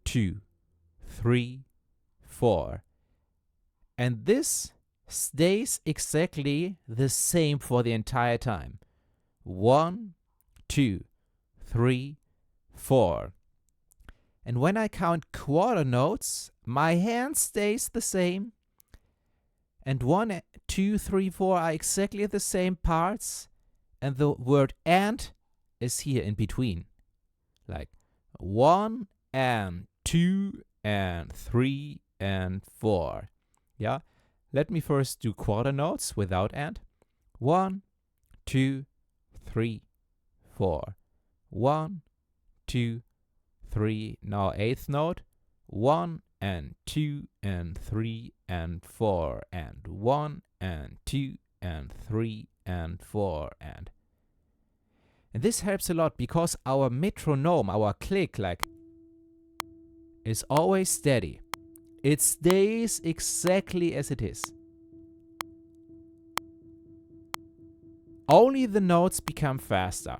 [SPEAKER 1] 2, 3, 4. And this stays exactly the same for the entire time. 1, 2, 3, 4. And when I count quarter notes, my hand stays the same. And 1, 2, 3, 4 are exactly the same parts. And the word and is here in between. Like 1 and 2 and 3 and 4. Yeah? Let me first do quarter notes without and. 1, 2, 3, 4. 1, 2, 3. Now eighth note. 1 and 2 and 3 and 4 and 1 and 2 and 3 and 4 and. And this helps a lot because our metronome, our click, is always steady. It stays exactly as it is. Only the notes become faster.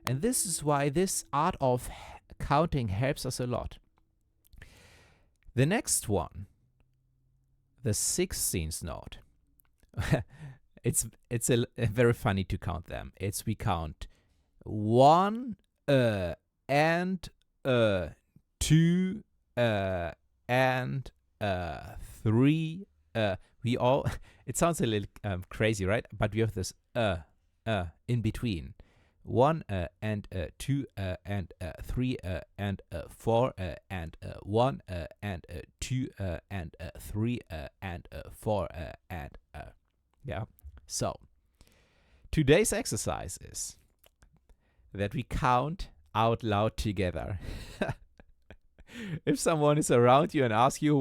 [SPEAKER 1] And this is why this art of counting helps us a lot. The next one, the 16th note. it's very funny to count them. We count 1 and 2 and 3. We all. It sounds a little crazy, right? But we have this in between. 1 and 2 and 3 and 4 and 1 and 2 and 3 and 4 and yeah. So today's exercise is that we count out loud together. If someone is around you and asks you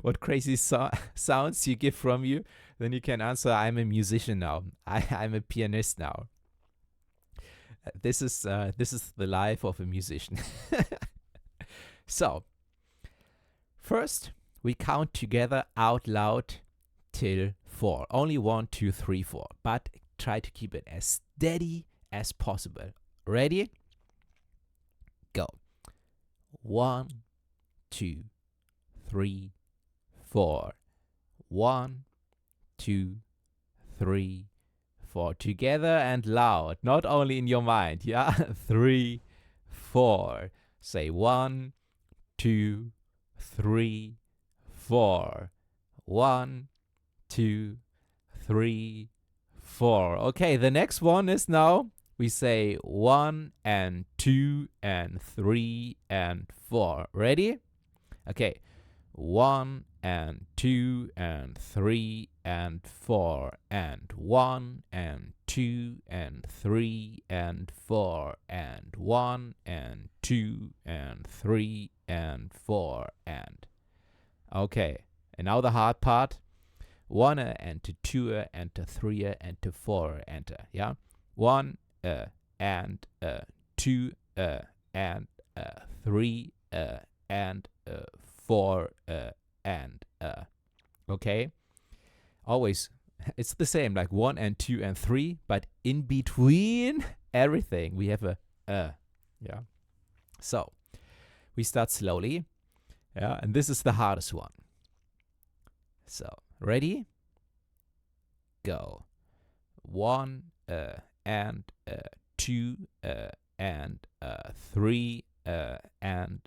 [SPEAKER 1] what crazy sounds you give from you, then you can answer, I'm a musician now. I'm a pianist now. This is the life of a musician. So, first we count together out loud till 4. Only 1, 2, 3, 4. But try to keep it as steady as possible. Ready? Go. 1, 2, 3, 4. 1, 2, 3, 4. Together and loud, not only in your mind. Yeah, 3, 4. Say 1, 2, 3, 4. 1, 2, 3, 4. Okay, the next one is now we say 1 and 2 and 3 and 4. Ready? Okay. 1 and 2 and 3 and 4 and 1 and 2 and 3 and 4 and 1 and 2 and 3 and 4 and. Okay, and now the hard part. 1 and 2 and 3 and 4 and yeah. 1 and 2 and 3 and 4 and okay. Always it's the same, like 1 and 2 and 3, but in between everything we have a yeah. So we start slowly, yeah, and this is the hardest one. So ready, go. 1 and 2 and 3 and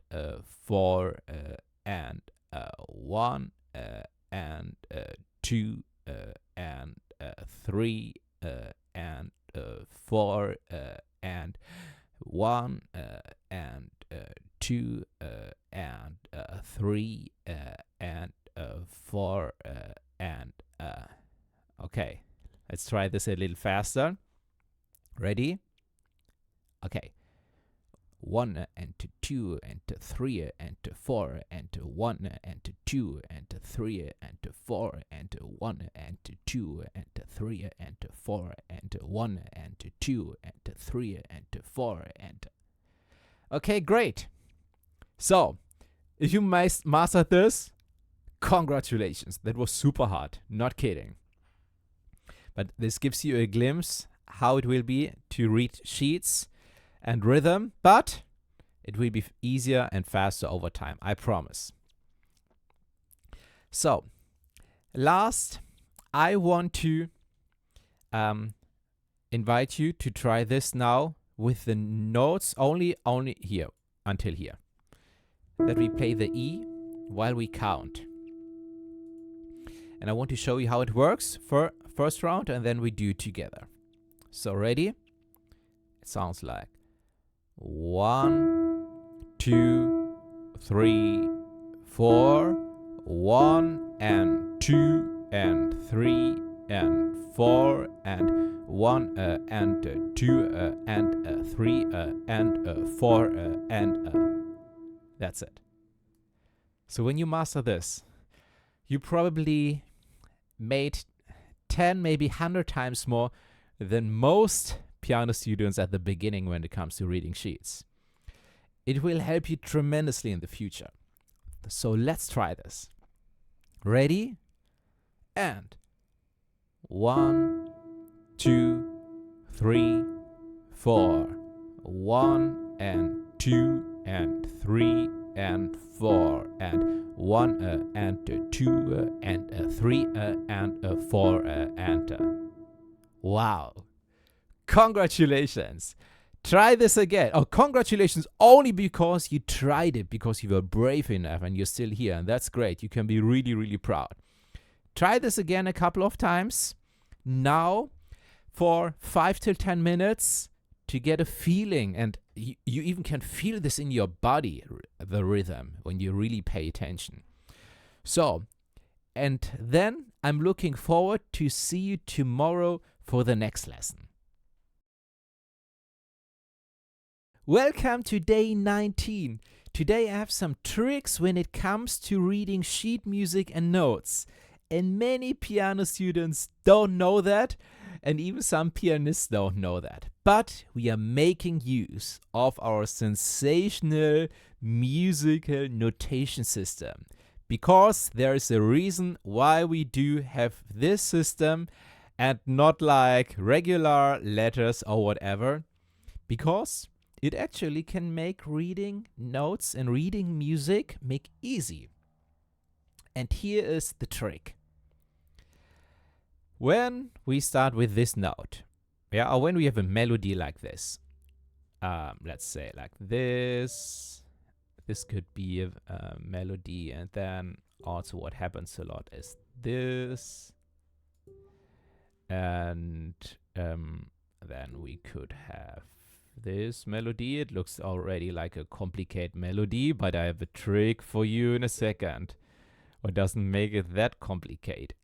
[SPEAKER 1] 4 and 1 and 2 and 3 and 4 and 1 and 2 and 3 and 4 and okay. Let's try this a little faster. Ready? Okay. 1 and 2 and 3 and 4 and 1 and 2 and 3 and 4 and 1 and 2 and 3 and 4 and 1 and 2 and 3 and 4 and okay, great. So, if you mastered this, congratulations. That was super hard. Not kidding. But this gives you a glimpse how it will be to read sheets and rhythm, but it will be easier and faster over time, I promise. So, last, I want to invite you to try this now with the notes only here, until here. That we play the E while we count. And I want to show you how it works for first round, and then we do it together. So ready? It sounds like 1, 2, 3, 4, 1 and 2 and 3 and 4 and 1 and 2 and 3 and 4 and that's it. So when you master this, you probably made 10, maybe 100 times more than most piano students at the beginning when it comes to reading sheets. It will help you tremendously in the future. So let's try this. Ready? And 1, 2, 3, 4. 1 and 2 and 3 and 4 and 1 and 2 and 3 and 4 and wow. Congratulations. Try this again. Oh, congratulations only because you tried it, because you were brave enough and you're still here, and that's great. You can be really, really proud. Try this again a couple of times now for 5 till 10 minutes to get a feeling, and you even can feel this in your body, the rhythm, when you really pay attention. So, and then I'm looking forward to see you tomorrow for the next lesson. Welcome to day 19. Today I have some tricks when it comes to reading sheet music and notes. And many piano students don't know that, and even some pianists don't know that. But we are making use of our sensational musical notation system, because there is a reason why we do have this system and not like regular letters or whatever, because it actually can make reading notes and reading music make easy. And here is the trick. When we start with this note, or when we have a melody like this, let's say like this could be a melody, and then also what happens a lot is this, and then we could have this melody. It looks already like a complicated melody, but I have a trick for you in a second. What doesn't make it that complicated?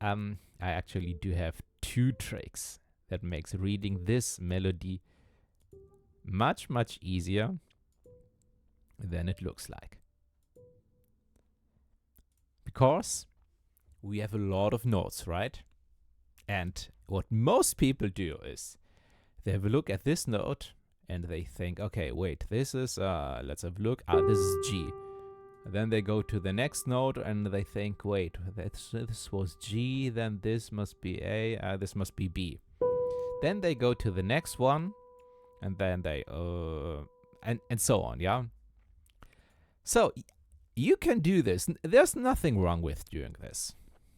[SPEAKER 1] I actually do have 2 tricks that makes reading this melody much, much easier than it looks like. Because we have a lot of notes, right? And what most people do is They have a look at this note and they think, okay, wait, this is, let's have a look. This is G. Then they go to the next note and they think, wait, this was G, then this must be A, this must be B. Then they go to the next one and then they, and so on, yeah? So, you can do this. There's nothing wrong with doing this.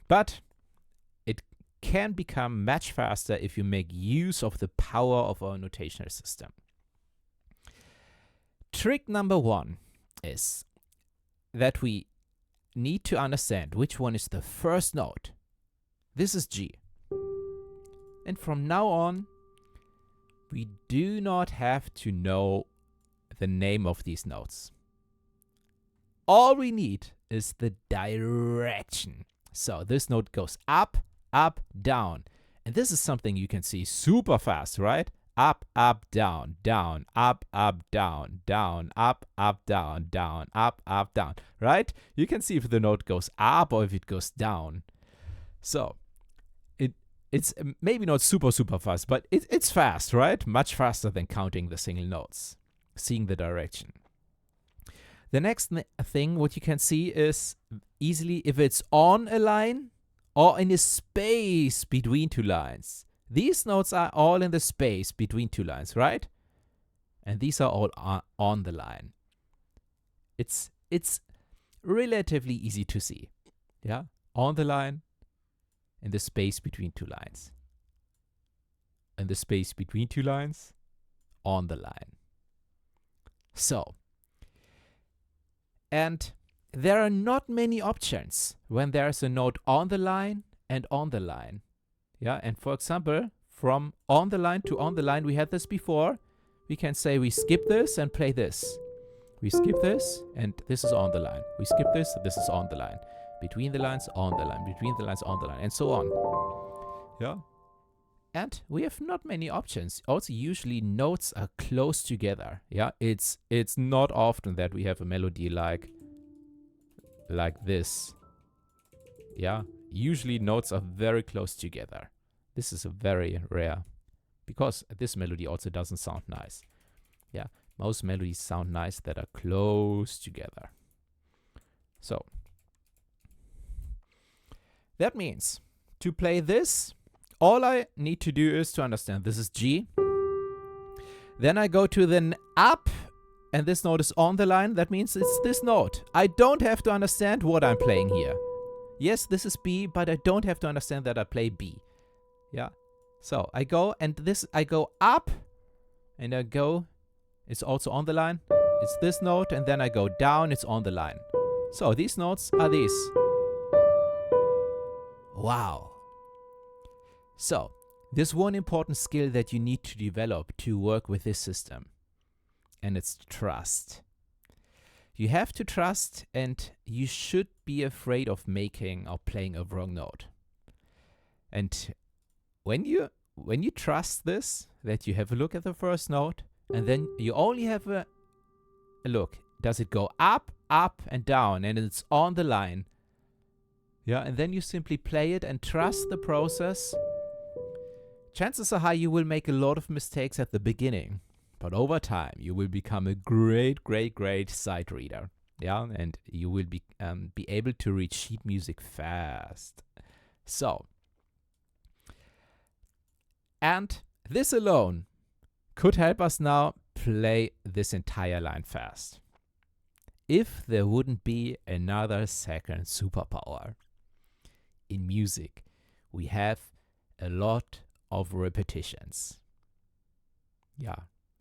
[SPEAKER 1] But it can become much faster if you make use of the power of our notational system. Trick number 1 is that we need to understand which one is the first note. This is G. And from now on, we do not have to know the name of these notes. All we need is the direction. So this note goes up, up, down. And this is something you can see super fast, right? Up, up, down, down, up, down, down, up, down, down, up, down, right? You can see if the note goes up or if it goes down. So it's maybe not super fast, but it's fast, right? Much faster than counting the single notes, seeing the direction. The next thing what you can see is easily if it's on a line or in a space between two lines. These notes are all in the space between two lines, right? And these are all on the line. It's relatively easy to see. Yeah? On the line, in the space between two lines. In the space between two lines, on the line. So, and there are not many options when there's a note on the line and on the line. Yeah, and for example, from on the line to on the line, we had this before. We can say we skip this and play this. We skip this and this is on the line. We skip this is on the line. Between the lines, on the line. Between the lines, on the line, and so on. Yeah. And we have not many options. Also, usually notes are close together. Yeah, it's not often that we have a melody like this. Yeah, usually notes are very close together. This is a very rare, because this melody also doesn't sound nice. Yeah, most melodies sound nice that are close together. So, that means to play this, all I need to do is to understand this is G. Then I go to the up, and this note is on the line. That means it's this note. I don't have to understand what I'm playing here. Yes, this is B, but I don't have to understand that I play B. Yeah. So I go, and this, I go up, and I go, it's also on the line. It's this note, and then I go down, it's on the line. So these notes are these. Wow. So, there's one important skill that you need to develop to work with this system, and it's trust. You have to trust, and you should be afraid of making or playing a wrong note. And when you trust this, that you have a look at the first note, and then you only have a look. Does it go up, up, and down, and it's on the line? Yeah, and then you simply play it and trust the process. Chances are high you will make a lot of mistakes at the beginning, but over time you will become a great sight reader. Yeah, and you will be able to read sheet music fast. So, and this alone could help us now play this entire line fast. If there wouldn't be another second superpower. In music, we have a lot of repetitions. Yeah,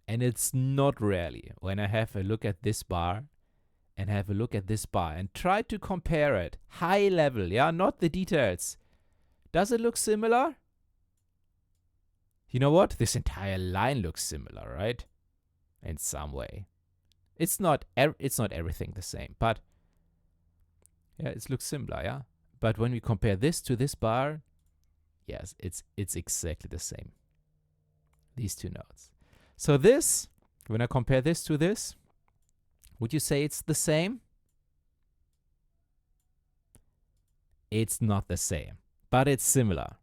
[SPEAKER 1] and it's not rarely when I have a look at this bar and have a look at this bar and try to compare it, high level, yeah, not the details. Does it look similar? You know what? This entire line looks similar, right? In some way. It's not everything the same, but yeah, it looks similar, yeah? But when we compare this to this bar, yes, it's exactly the same. These two notes. So this, when I compare this to this, would you say it's the same? It's not the same, but it's similar.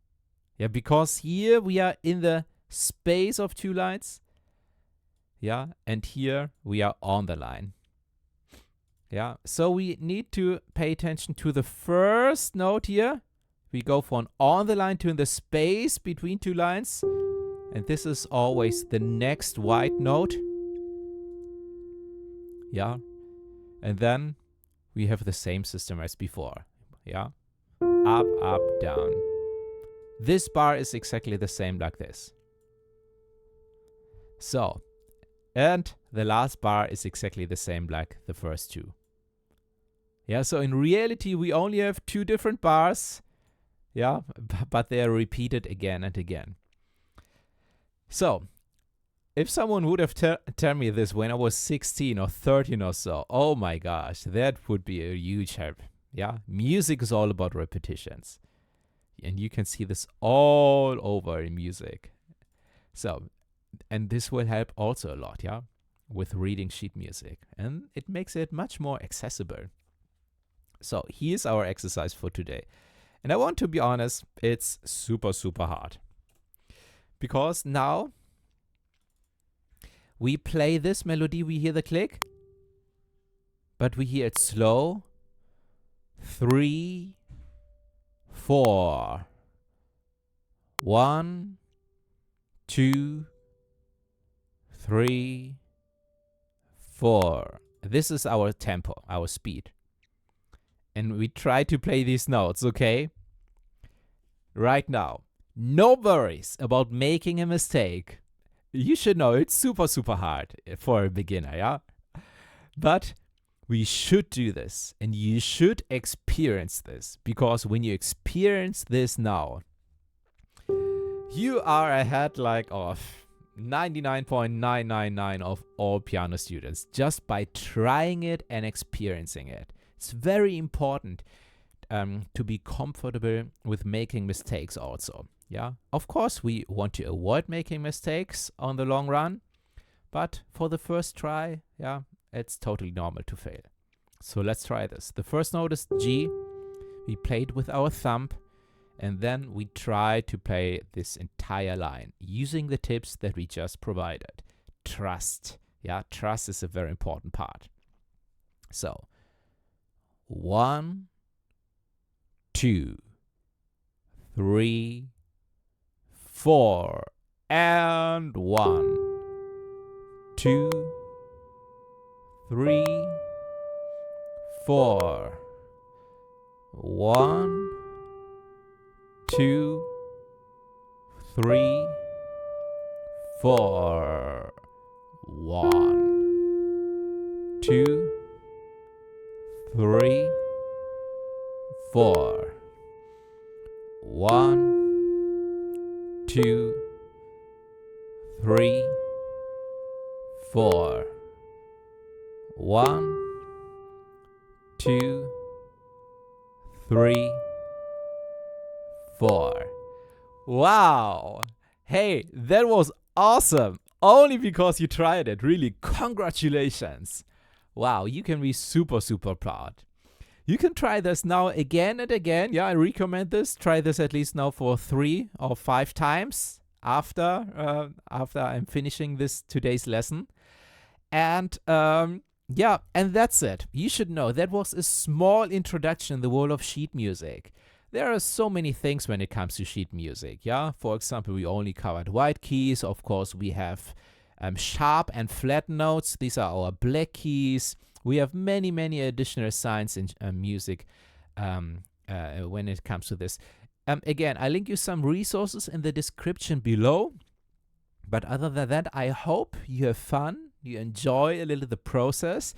[SPEAKER 1] Yeah, because here we are in the space of 2 lines. Yeah, and here we are on the line. Yeah, so we need to pay attention to the first note here. We go from on the line to the space between 2 lines. And this is always the next white note. Yeah. And then we have the same system as before. Yeah. Up, up, down. This bar is exactly the same like this. So, and the last bar is exactly the same like the first 2. Yeah, so in reality, we only have 2 different bars. Yeah, but they are repeated again and again. So, if someone would have tell me this when I was 16 or 13 or so, oh my gosh, that would be a huge help. Yeah, music is all about repetitions. And you can see this all over in music. So, and this will help also a lot, yeah, with reading sheet music. And it makes it much more accessible. So, here's our exercise for today. And I want to be honest, it's super, super hard. Because now we play this melody, we hear the click, but we hear it slow. 3, 4. 1, 2, 3, 4. This is our tempo, our speed. And we try to play these notes, okay? Right now. No worries about making a mistake. You should know it's super, super hard for a beginner, yeah? But we should do this, and you should experience this, because when you experience this now, you are ahead like of 99.999 of all piano students just by trying it and experiencing it. It's very important to be comfortable with making mistakes also. Yeah, of course, we want to avoid making mistakes on the long run, but for the first try, yeah, it's totally normal to fail. So let's try this. The first note is G. We played with our thumb, and then we try to play this entire line using the tips that we just provided. Trust. Yeah, trust is a very important part. So, 1, 2, 3, 4, and 1, 2, 3, 4, 1, 2, 3, 4, 1, 2, 3, 4, 1, 2, 3, 4, 1, 2, 3, 4. Wow! Hey, that was awesome! Only because you tried it. Really, congratulations! Wow, you can be super, super proud. You can try this now again and again. Yeah, I recommend this. Try this at least now for 3 or 5 times after I'm finishing today's lesson. And yeah, and that's it. You should know that was a small introduction in the world of sheet music. There are so many things when it comes to sheet music. Yeah, for example, we only covered white keys. Of course, we have sharp and flat notes. These are our black keys. We have many, many additional signs in music when it comes to this. Again, I link you some resources in the description below. But other than that, I hope you have fun, you enjoy a little the process.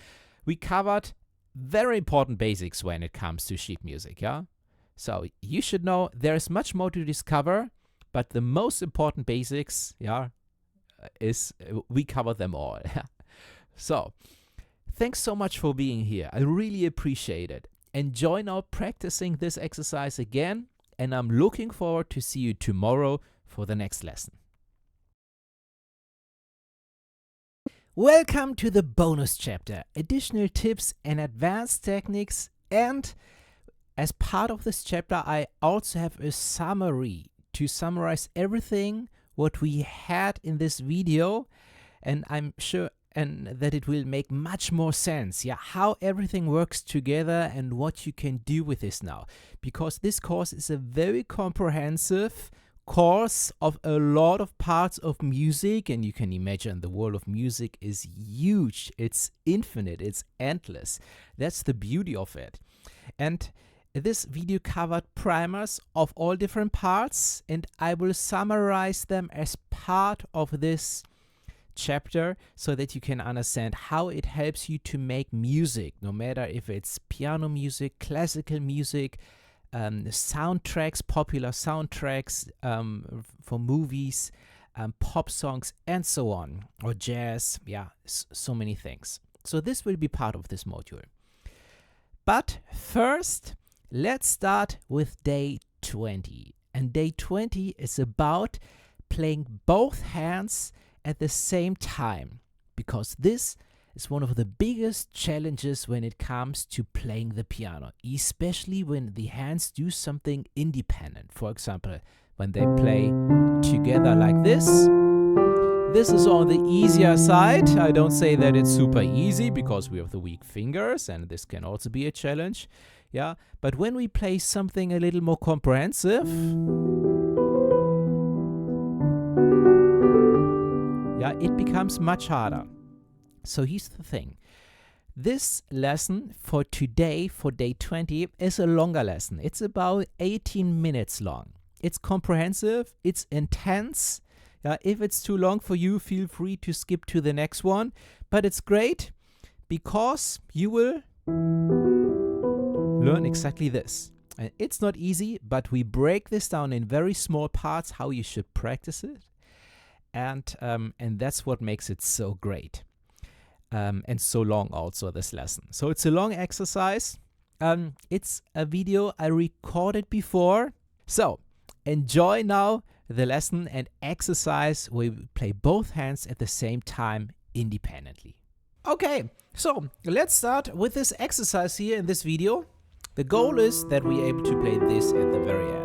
[SPEAKER 1] We covered very important basics when it comes to sheet music, yeah? So you should know there's much more to discover, but the most important basics, yeah, is we cover them all. So, thanks so much for being here. I really appreciate it. Enjoy now practicing this exercise again, and I'm looking forward to see you tomorrow for the next lesson. Welcome to the bonus chapter, additional tips and advanced techniques, and as part of this chapter I also have a summary to summarize everything what we had in this video, and I'm sure that it will make much more sense, how everything works together and what you can do with this now. Because this course is a very comprehensive course of a lot of parts of music, and you can imagine the world of music is huge, it's infinite, it's endless. That's the beauty of it. And this video covered primers of all different parts, and I will summarize them as part of this chapter so that you can understand how it helps you to make music, no matter if it's piano music, classical music, soundtracks, popular soundtracks for movies, pop songs, and so on, or jazz, so many things. So this will be part of this module. But first, let's start with day 20. And day 20 is about playing both hands at the same time, because this is one of the biggest challenges when it comes to playing the piano, especially when the hands do something independent. For example, when they play together like this. This is on the easier side. I don't say that it's super easy because we have the weak fingers, and this can also be a challenge. But when we play something a little more comprehensive, it becomes much harder. So here's the thing. This lesson for today, for day 20, is a longer lesson. It's about 18 minutes long. It's comprehensive, it's intense. If it's too long for you, feel free to skip to the next one. But it's great because you will learn exactly this. And it's not easy, but we break this down in very small parts, how you should practice it. And that's what makes it so great. And so long also, this lesson. So it's a long exercise. It's a video I recorded before. So enjoy now the lesson and exercise where we play both hands at the same time independently. Okay, so let's start with this exercise here in this video. The goal is that we're able to play this at the very end.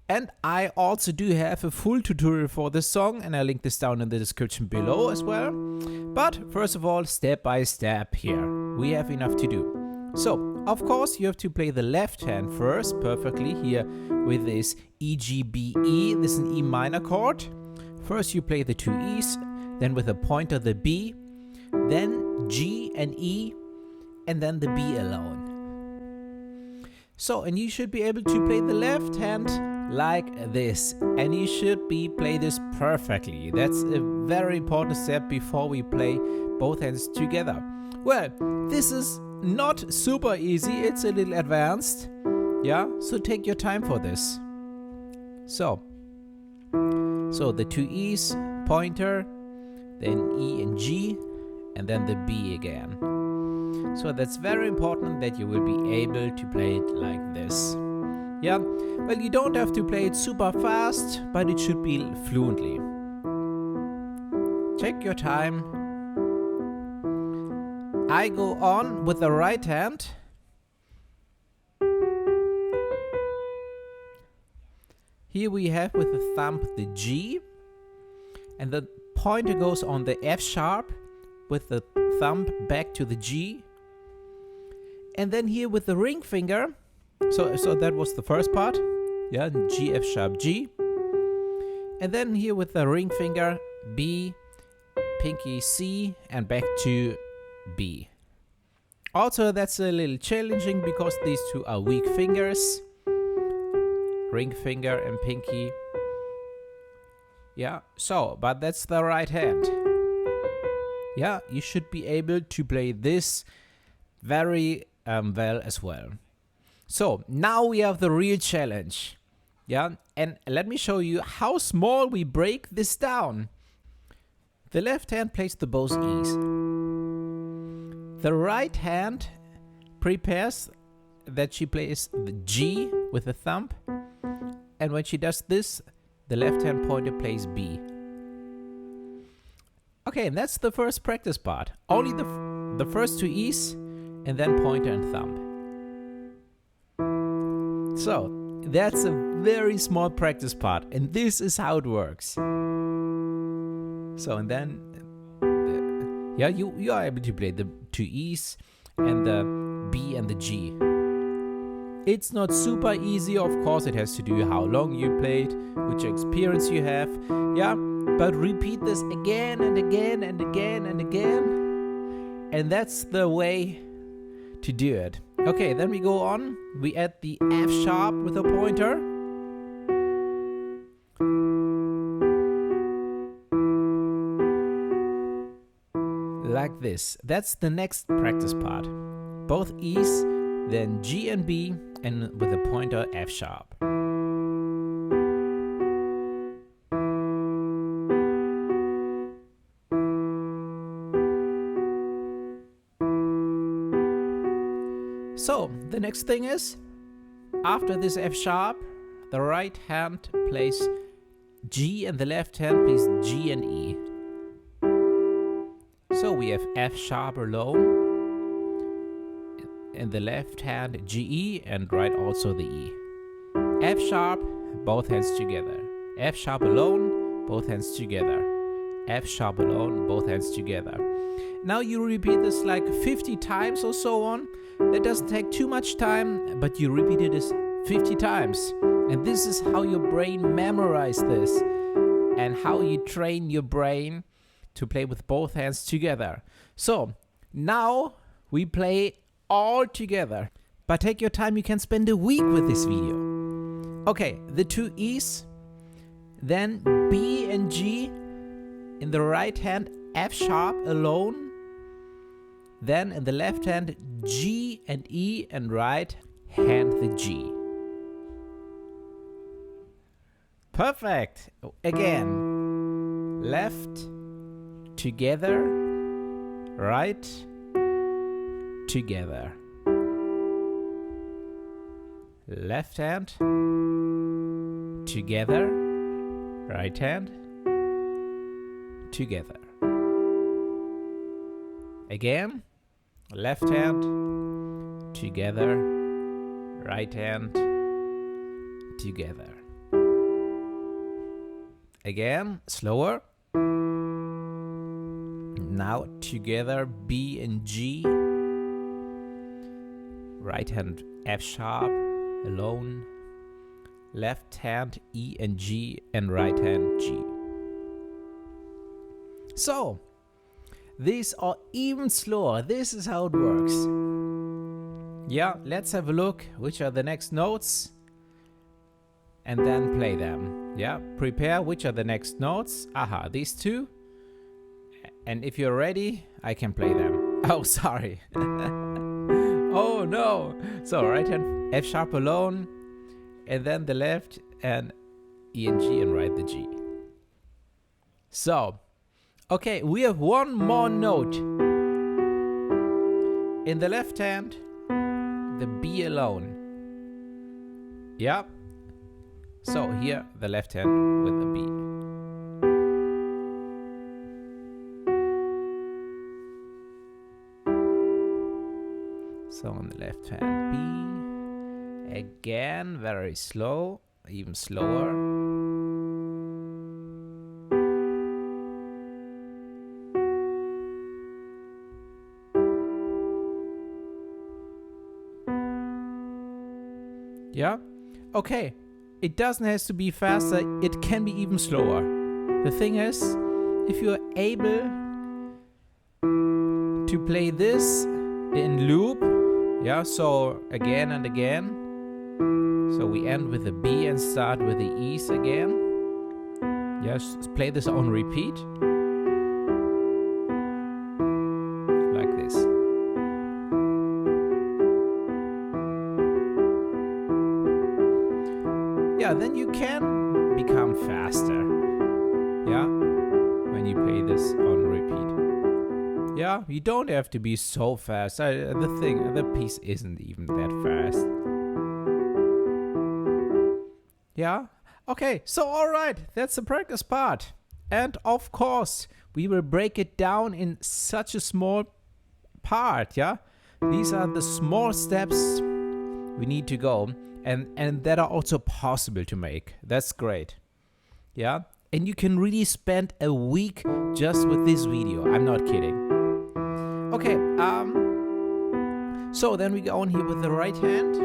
[SPEAKER 1] And I also do have a full tutorial for this song, and I'll link this down in the description below as well. But first of all, step by step here, we have enough to do. So, of course, you have to play the left hand first perfectly here with this E, G, B, E. This is an E minor chord. First you play the two E's, then with a pointer the B, then G and E, and then the B alone. So, and you should be able to play the left hand like this, and you should play this perfectly. That's a very important step before we play both hands together. Well, this is not super easy, it's a little advanced, so take your time for this. So the two E's, pointer, then E and G, and then the B again. So that's very important that you will be able to play it like this. Well, you don't have to play it super fast, but it should be fluently. Take your time. I go on with the right hand. Here we have with the thumb the G, and the pointer goes on the F sharp with the thumb back to the G. And then here with the ring finger, so that was the first part, G, F sharp, G. And then here with the ring finger, B, pinky C, and back to B. Also, that's a little challenging because these two are weak fingers, ring finger and pinky. But that's the right hand. You should be able to play this very well as well. So now we have the real challenge. And let me show you how small we break this down. The left hand plays the both E's. The right hand prepares that she plays the G with the thumb. And when she does this, the left hand pointer plays B. Okay, and that's the first practice part. Only the first two E's, and then pointer and thumb. So, That's a very small practice part, and this is how it works. So, and then, you are able to play the two E's and the B and the G. It's not super easy, of course. It has to do how long you played, which experience you have. Yeah, but repeat this again and again and again and again. And that's the way to do it. Okay, then we go on. We add the F sharp with a pointer. Like this. That's the next practice part. Both E's, then G and B, and with a pointer F sharp. So, the next thing is, after this F sharp, the right hand plays G and the left hand plays G and E. So we have F sharp alone, in the left hand G, E, and right also the E. F sharp, both hands together. F sharp alone, both hands together. F sharp alone, both hands together. Now you repeat this like 50 times or so on. That doesn't take too much time, but you repeat it 50 times. And this is how your brain memorizes this and how you train your brain to play with both hands together. So now we play all together. But take your time, you can spend a week with this video. Okay, the two E's, then B and G, in the right hand F sharp alone, then in the left hand G and E, and right hand the G. Perfect. Again, left together, right together. Left hand together, right hand together. Again, left hand together, right hand together. Again, slower. Now together, B and G. Right hand F sharp alone. Left hand E and G, and right hand G. So, these are even slower. This is how it works. Yeah, let's have a look. Which are the next notes? And then play them. Yeah, prepare. Which are the next notes? Aha, these two. And if you're ready, I can play them. Oh, sorry. Oh, no. So, right hand F sharp alone. And then the left and E and G, and right the G. So, okay, we have one more note. In the left hand, the B alone. Yeah. So here, the left hand with the B. So on the left hand, B. Again, very slow, even slower. Yeah? Okay. It doesn't have to be faster. It can be even slower. The thing is, if you're able to play this in loop, yeah, so again and again. So we end with the B and start with the E's again. Yes, play this on repeat. Like this. Yeah, then you can become faster. Yeah, when you play this on repeat. Yeah, you don't have to be so fast. The piece isn't even that fast. Yeah, okay, so alright, that's the practice part. And of course, we will break it down in such a small part, yeah? These are the small steps we need to go. and that are also possible to make. That's great. Yeah, and you can really spend a week just with this video. I'm not kidding. Okay, so then we go on here with the right hand.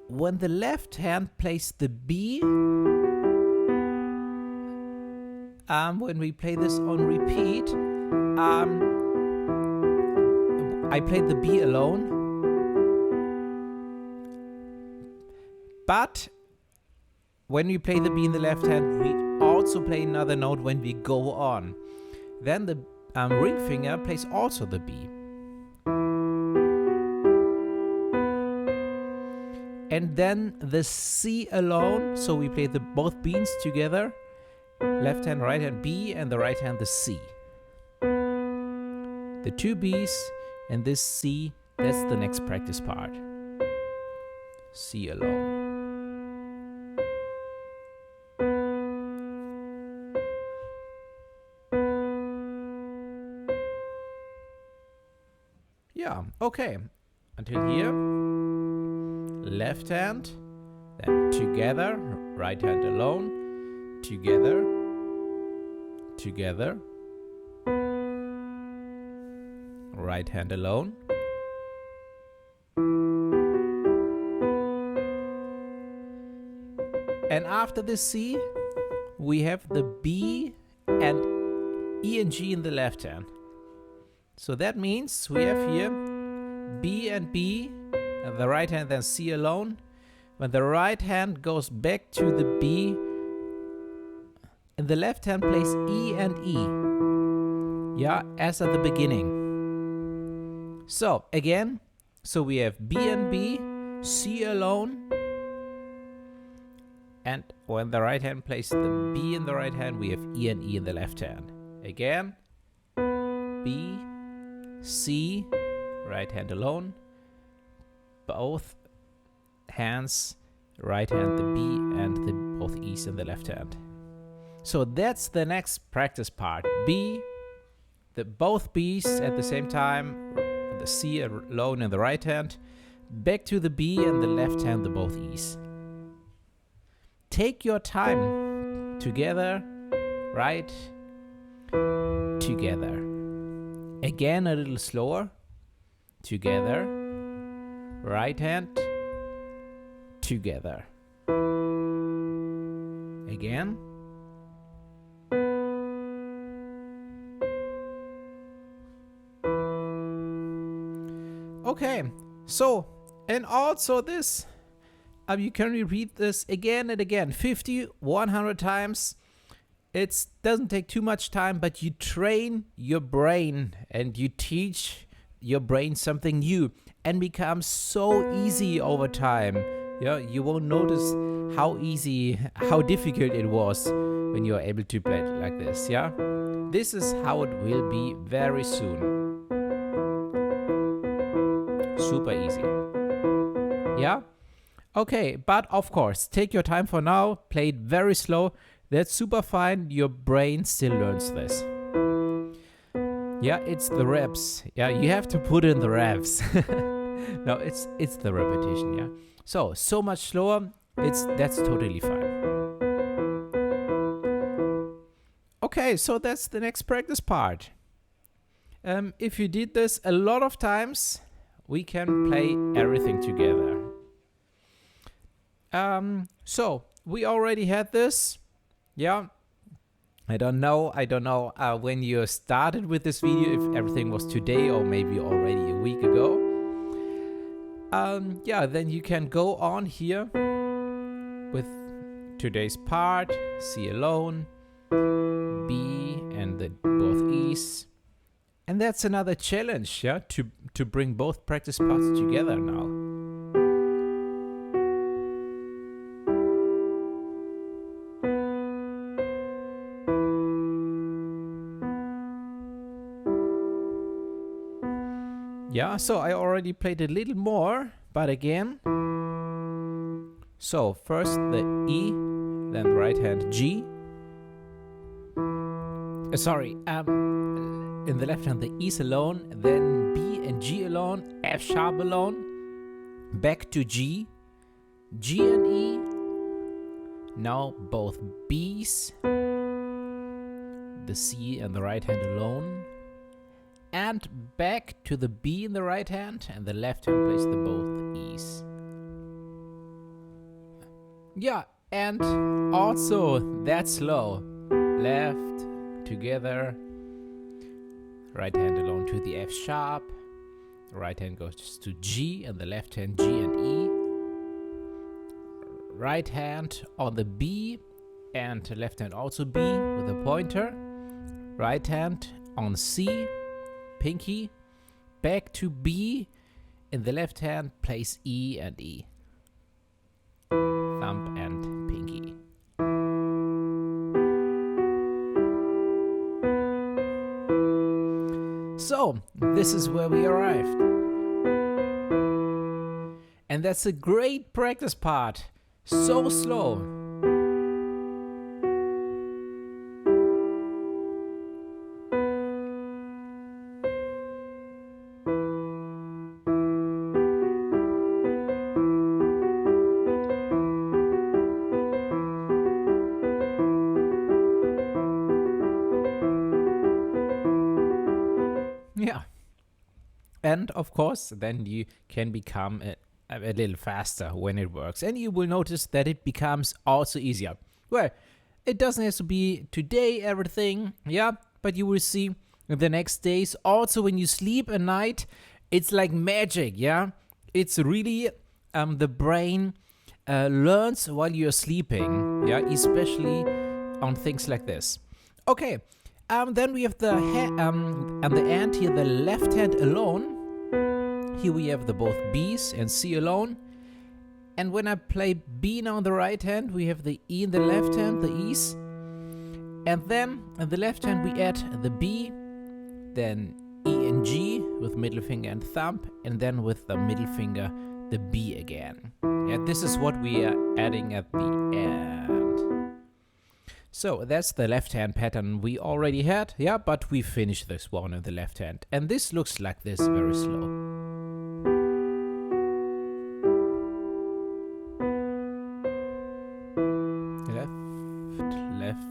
[SPEAKER 1] When the left hand plays the B, when we play this on repeat, I played the B alone, but when we play the B in the left hand, we also play another note when we go on. Then the ring finger plays also the B. And then the C alone, so we play the both B's together, left hand, right hand B, and the right hand the C. The two B's and this C, that's the next practice part. C alone. Yeah, okay. Until here. Left hand, then together, right hand alone, together, together, right hand alone, and after the C, we have the B and E and G in the left hand. So that means we have here B and B, and the right hand then C alone. When the right hand goes back to the B, and the left hand plays E and E. Yeah, as at the beginning. So again, so we have B and B, C alone. And when the right hand plays the B in the right hand, we have E and E in the left hand. Again, B, C, right hand alone. Both hands, right hand the B and the both E's in the left hand. So that's the next practice part. B, the both B's at the same time, the C alone in the right hand, back to the B and the left hand the both E's. Take your time. Together, right, together. Again a little slower. Together, right hand, together. Again. Okay, so, and also this, you can repeat this again and again, 50, 100 times. It doesn't take too much time, but you train your brain and you teach your brain something new, and becomes so easy over time. Yeah, you won't notice how easy, how difficult it was when you're able to play it like this. Yeah, this is how it will be very soon. Super easy. Yeah. Okay, but of course, take your time for now. Play it very slow. That's super fine. Your brain still learns this. Yeah, it's the reps. Yeah, you have to put in the reps. No, it's the repetition. Yeah. So much slower. That's totally fine. Okay, so that's the next practice part. If you did this a lot of times, we can play everything together. So we already had this. Yeah. I don't know when you started with this video, if everything was today or maybe already a week ago. Yeah, then you can go on here with today's part, C alone, B and the both E's. And that's another challenge, yeah, to bring both practice parts together now. Yeah, so I already played a little more, but again. So first the E, then right hand G. In the left hand the E's alone, then B and G alone, F sharp alone, back to G, G and E, now both B's, the C and the right hand alone, and back to the B in the right hand, and the left hand plays the both E's. Yeah, and also that slow. Left, together, right hand alone to the F sharp, right hand goes to G, and the left hand G and E. Right hand on the B, and left hand also B with a pointer. Right hand on C, pinky, back to B, in the left hand plays E and E. Thumb and pinky. So, this is where we arrived. And that's a great practice part. So slow. Yeah. And of course, then you can become a little faster when it works. And you will notice that it becomes also easier. Well, it doesn't have to be today everything, yeah, but you will see the next days. Also, when you sleep at night, it's like magic, yeah. It's really the brain learns while you're sleeping, yeah, especially on things like this. Okay. Then we have the and the end here, the left hand alone. Here we have the both B's and C alone. And when I play B now on the right hand, we have the E in the left hand, the E's. And then on the left hand we add the B, then E and G with middle finger and thumb, and then with the middle finger the B again. Yeah, this is what we are adding at the end. So that's the left hand pattern we already had, yeah, but we finished this one in the left hand. And this looks like this, very slow. Left, left,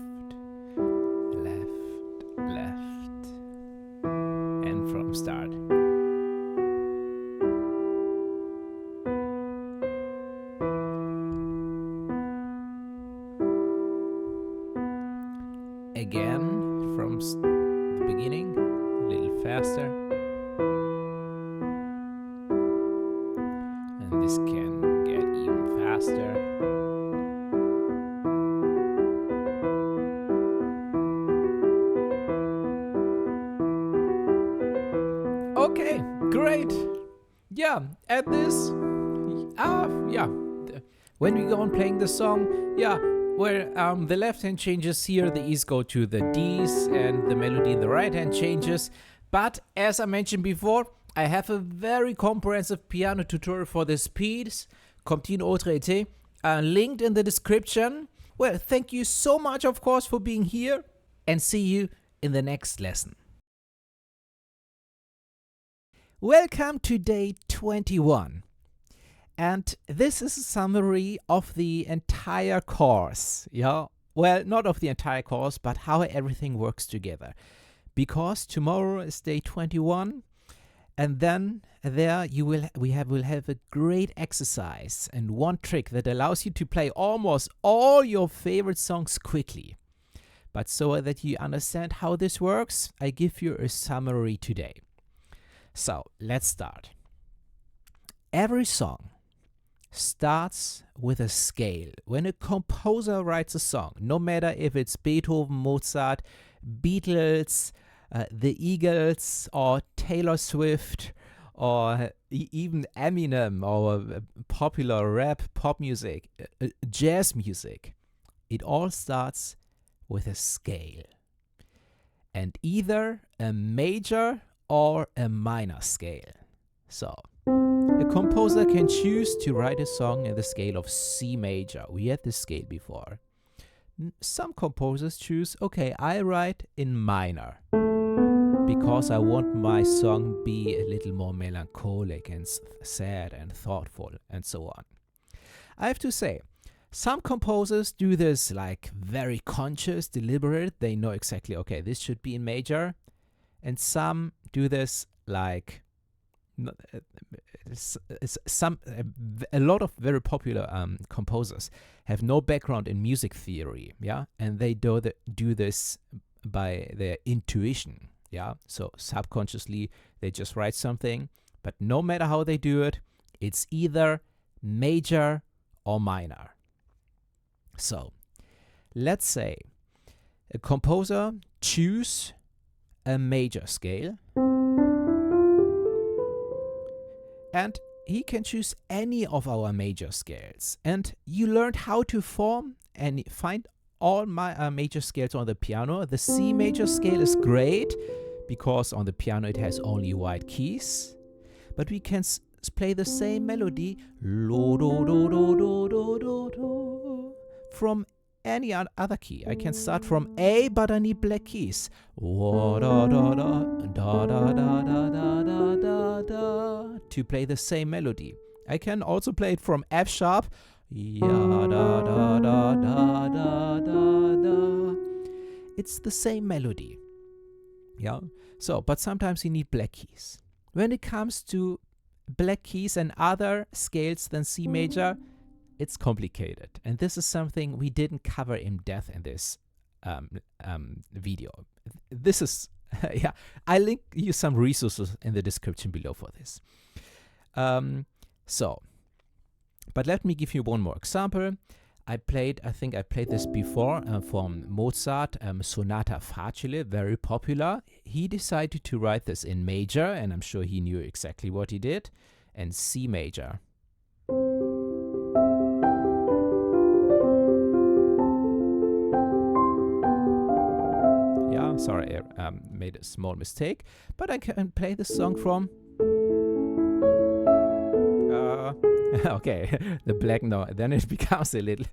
[SPEAKER 1] left, left. And from start. Again, from the beginning, a little faster. And this can get even faster. Okay, great. Yeah, at this, yeah, when we go on playing the song, yeah, where the left hand changes here, the E's go to the D's, and the melody in the right hand changes. But as I mentioned before, I have a very comprehensive piano tutorial for this piece, Continue autre été, linked in the description. Well, thank you so much, of course, for being here, and see you in the next lesson. Welcome to day 21. And this is a summary of the entire course, yeah? Well, not of the entire course, but how everything works together. Because tomorrow is day 21, and then there we will have a great exercise and one trick that allows you to play almost all your favorite songs quickly. But so that you understand how this works, I give you a summary today. So, let's start. Every song starts with a scale. When a composer writes a song, no matter if it's Beethoven, Mozart, Beatles, the Eagles, or Taylor Swift, or even Eminem, or popular rap, pop music, jazz music, it all starts with a scale. And either a major or a minor scale. So, a composer can choose to write a song in the scale of C major. We had this scale before. Some composers choose, okay, I write in minor, because I want my song be a little more melancholic and sad and thoughtful and so on. I have to say, some composers do this like very conscious, deliberate. They know exactly, okay, this should be in major. And some do this like a lot of very popular composers have no background in music theory, yeah, and they do this by their intuition, yeah. So subconsciously they just write something, but no matter how they do it, it's either major or minor. So let's say a composer choose a major scale, and he can choose any of our major scales. And you learned how to form and find all my major scales on the piano. The C major scale is great because on the piano it has only white keys, but we can play the same melody lo do do do do do do do from any other key. I can start from A, but I need black keys. Da da da da da da da da da da da to play the same melody. I can also play it from F sharp. Ya da da da da da da da. It's the same melody. Yeah. So, but sometimes you need black keys. When it comes to black keys and other scales than C major, it's complicated, and this is something we didn't cover in depth in this video. This is, yeah, I link you some resources in the description below for this. But let me give you one more example. I think I played this before from Mozart, Sonata Facile, very popular. He decided to write this in major, and I'm sure he knew exactly what he did, and C major. Sorry, I made a small mistake, but I can play the song from okay, the black note. Then it becomes a little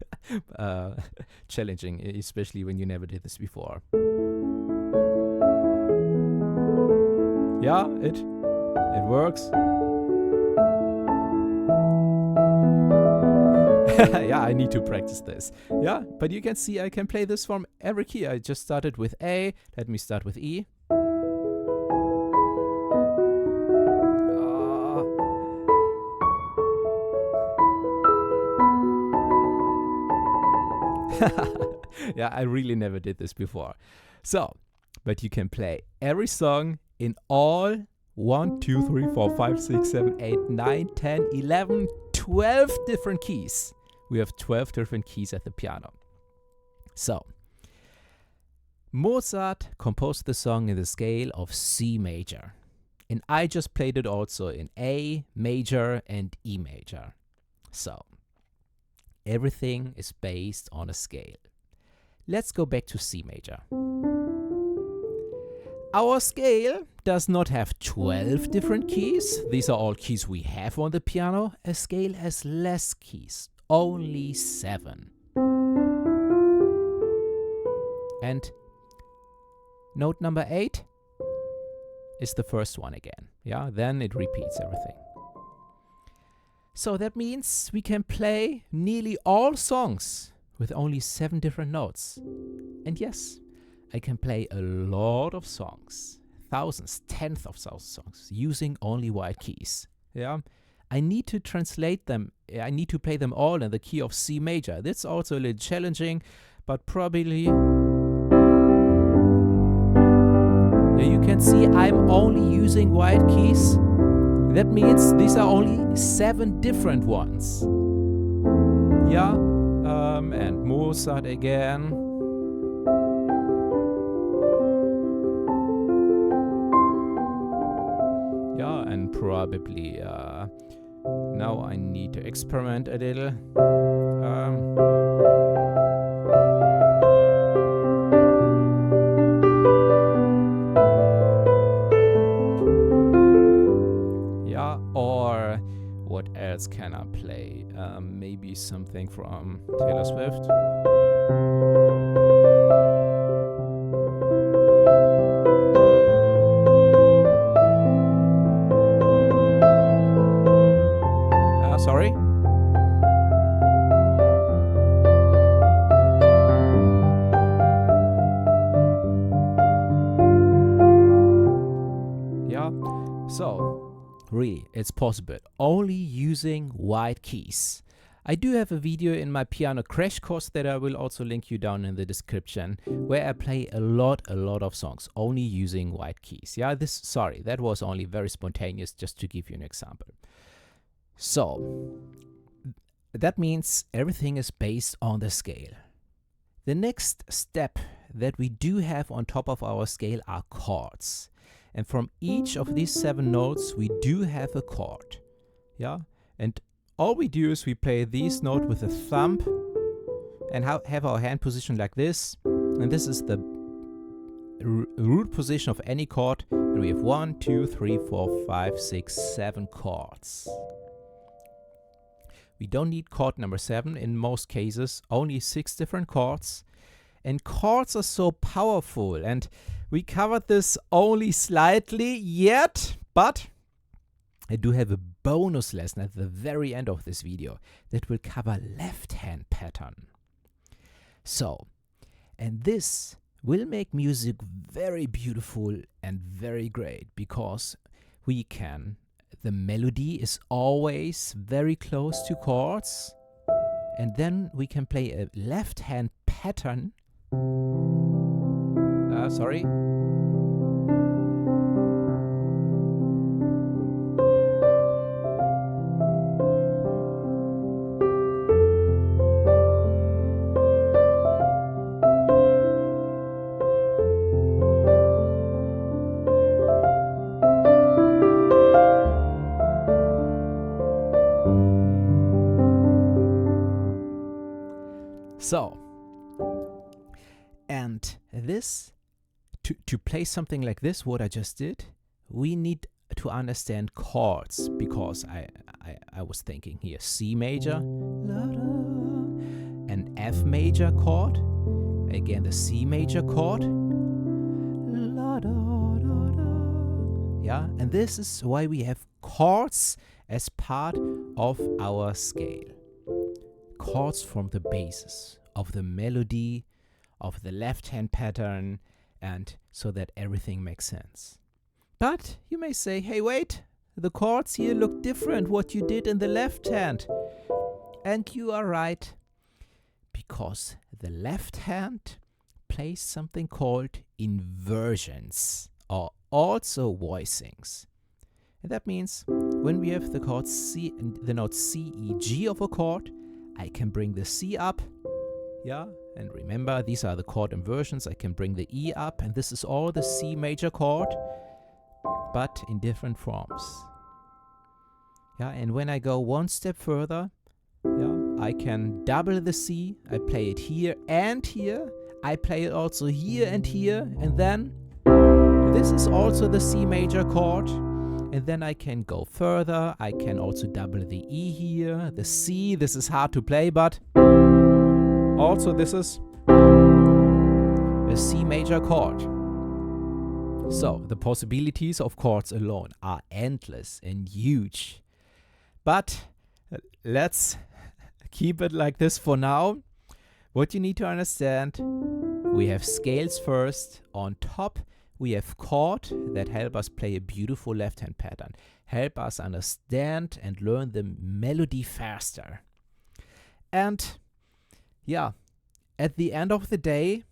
[SPEAKER 1] challenging, especially when you never did this before. Yeah, it works. Yeah, I need to practice this. Yeah, but you can see I can play this from every key. I just started with A. Let me start with E. Yeah, I really never did this before. So, but you can play every song in all 1, 2, 3, 4, 5, 6, 7, 8, 9, 10, 11, 12 different keys. We have 12 different keys at the piano. So, Mozart composed the song in the scale of C major. And I just played it also in A major and E major. So, everything is based on a scale. Let's go back to C major. Our scale does not have 12 different keys. These are all keys we have on the piano. A scale has less keys, only 7. And note number 8 is the first one again. Yeah, then it repeats everything. So that means we can play nearly all songs with only 7 different notes. And yes, I can play a lot of songs, thousands, tens of thousands songs, using only white keys. Yeah, I need to translate them. I need to play them all in the key of C major. That's also a little challenging, but probably you can see I'm only using white keys. That means these are only 7 different ones. Yeah, and Mozart again. Yeah, and probably now I need to experiment a little. Or what else can I play? Maybe something from Taylor Swift. So, really, it's possible only using white keys. I do have a video in my piano crash course that I will also link you down in the description, where I play a lot of songs only using white keys. Yeah, sorry, that was only very spontaneous, just to give you an example. So, that means everything is based on the scale. The next step that we do have on top of our scale are chords. And from each of these 7 notes, we do have a chord. Yeah, and all we do is we play this note with a thumb and have our hand positioned like this. And this is the root position of any chord. And we have 1, 2, 3, 4, 5, 6, 7 chords. We don't need chord number 7 in most cases, only 6 different chords. And chords are so powerful, and we covered this only slightly yet, but I do have a bonus lesson at the very end of this video that will cover left hand pattern. So, and this will make music very beautiful and very great, because the melody is always very close to chords, and then we can play a left hand pattern. Sorry. So, and this, to play something like this, what I just did, we need to understand chords, because I was thinking here C major, an F major chord, again the C major chord, yeah, and this is why we have chords as part of our scale. Chords form the basis of the melody, of the left hand pattern, and so that everything makes sense. But you may say, hey, wait, the chords here look different what you did in the left hand. And you are right, because the left hand plays something called inversions, or also voicings. And that means when we have the chord C, the note C, E, G of a chord, I can bring the C up, yeah, and remember, these are the chord inversions. I can bring the E up, and this is all the C major chord, but in different forms. Yeah, and when I go one step further, yeah, I can double the C. I play it here and here. I play it also here, and then this is also the C major chord. And then I can go further. I can also double the E here, the C. This is hard to play, but also this is a C major chord. So the possibilities of chords alone are endless and huge. But let's keep it like this for now. What you need to understand, we have scales first. On top, we have chord that help us play a beautiful left-hand pattern, help us understand and learn the melody faster. And yeah, at the end of the day,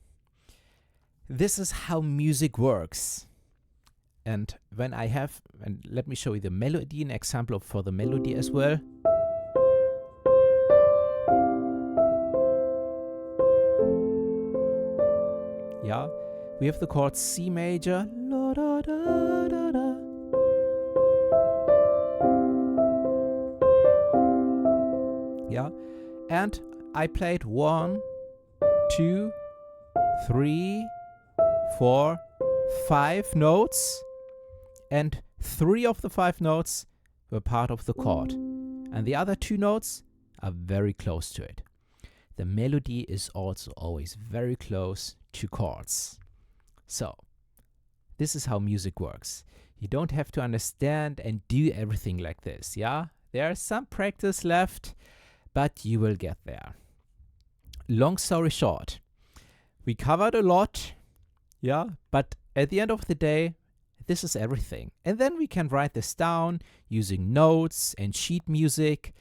[SPEAKER 1] this is how music works. And when I have, and let me show you the melody, an example for the melody as well. Yeah, we have the chord C major, la, da, da, da, da. Yeah, and I played 1, 2, 3, 4, 5 notes, and 3 of the 5 notes were part of the chord, and the other 2 notes are very close to it. The melody is also always very close to chords. So, this is how music works. You don't have to understand and do everything like this, yeah? There's some practice left, but you will get there. Long story short, we covered a lot, yeah? But at the end of the day, this is everything. And then we can write this down using notes and sheet music.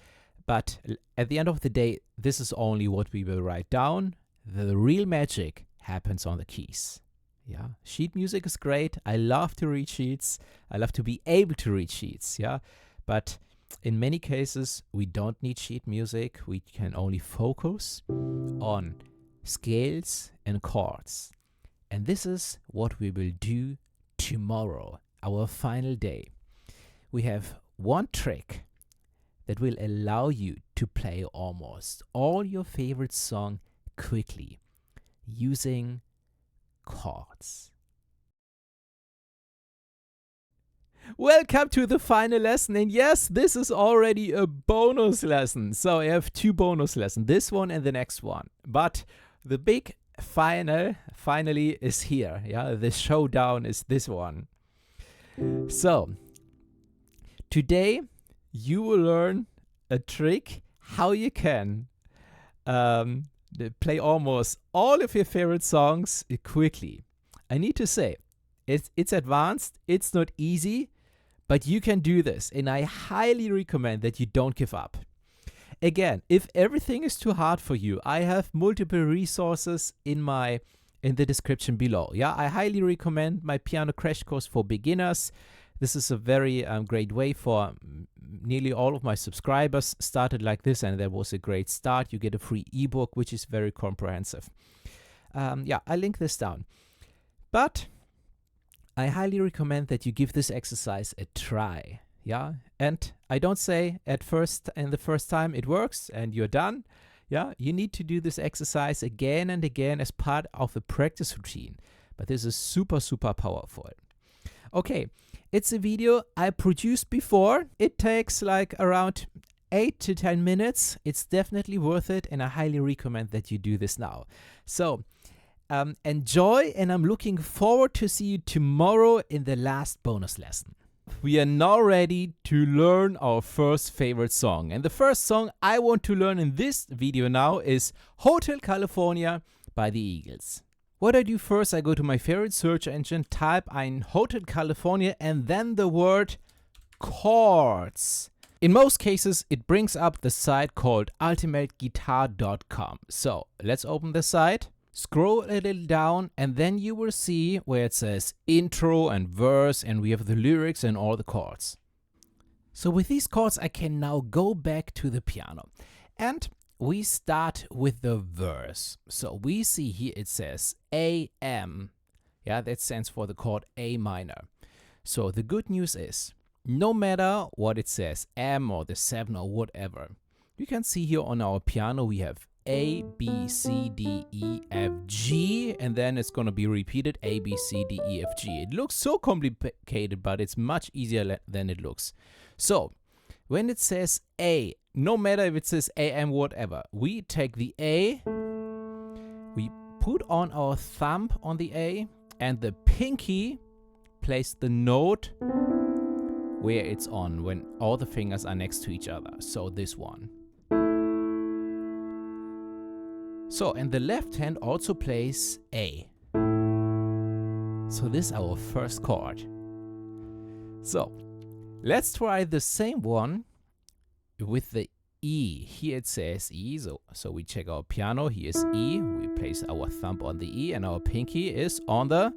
[SPEAKER 1] But at the end of the day, this is only what we will write down. The real magic happens on the keys. Yeah, sheet music is great. I love to read sheets. I love to be able to read sheets. Yeah, but in many cases, we don't need sheet music. We can only focus on scales and chords. And this is what we will do tomorrow, our final day. We have one trick that will allow you to play almost all your favorite song quickly using chords. Welcome to the final lesson, and yes, this is already a bonus lesson. So I have 2 bonus lessons, this one and the next one. But the big finally is here. Yeah, the showdown is this one. So today you will learn a trick how you can play almost all of your favorite songs quickly. I need to say, it's advanced, it's not easy, but you can do this, and I highly recommend that you don't give up. Again, if everything is too hard for you, I have multiple resources in the description below. Yeah, I highly recommend my piano crash course for beginners. This is a very great way for nearly all of my subscribers started like this, and there was a great start. You get a free ebook, which is very comprehensive. Yeah, I link this down. But I highly recommend that you give this exercise a try. Yeah, and I don't say in the first time it works and you're done. Yeah, you need to do this exercise again and again as part of a practice routine. But this is super, super powerful. Okay, it's a video I produced before. It takes like around 8 to 10 minutes. It's definitely worth it, and I highly recommend that you do this now. So enjoy, and I'm looking forward to see you tomorrow in the last bonus lesson. We are now ready to learn our first favorite song. And the first song I want to learn in this video now is Hotel California by the Eagles. What I do first, I go to my favorite search engine, type in Hotel California, and then the word chords. In most cases, it brings up the site called ultimateguitar.com. So let's open the site. Scroll a little down, and then you will see where it says intro and verse, and we have the lyrics and all the chords. So with these chords, I can now go back to the piano. And we start with the verse. So we see here it says AM. Yeah, that stands for the chord A minor. So the good news is, no matter what it says, M or the 7 or whatever, you can see here on our piano we have A, B, C, D, E, F, G, and then it's going to be repeated A, B, C, D, E, F, G. It looks so complicated, but it's much easier than it looks. So when it says A, no matter if it says AM, whatever, we take the A, we put on our thumb on the A, and the pinky plays the note where it's on when all the fingers are next to each other. So this one. So, and the left hand also plays A. So this is our first chord. So, let's try the same one with the E. Here it says E, so we check our piano. Here is E. We place our thumb on the E, and our pinky is on the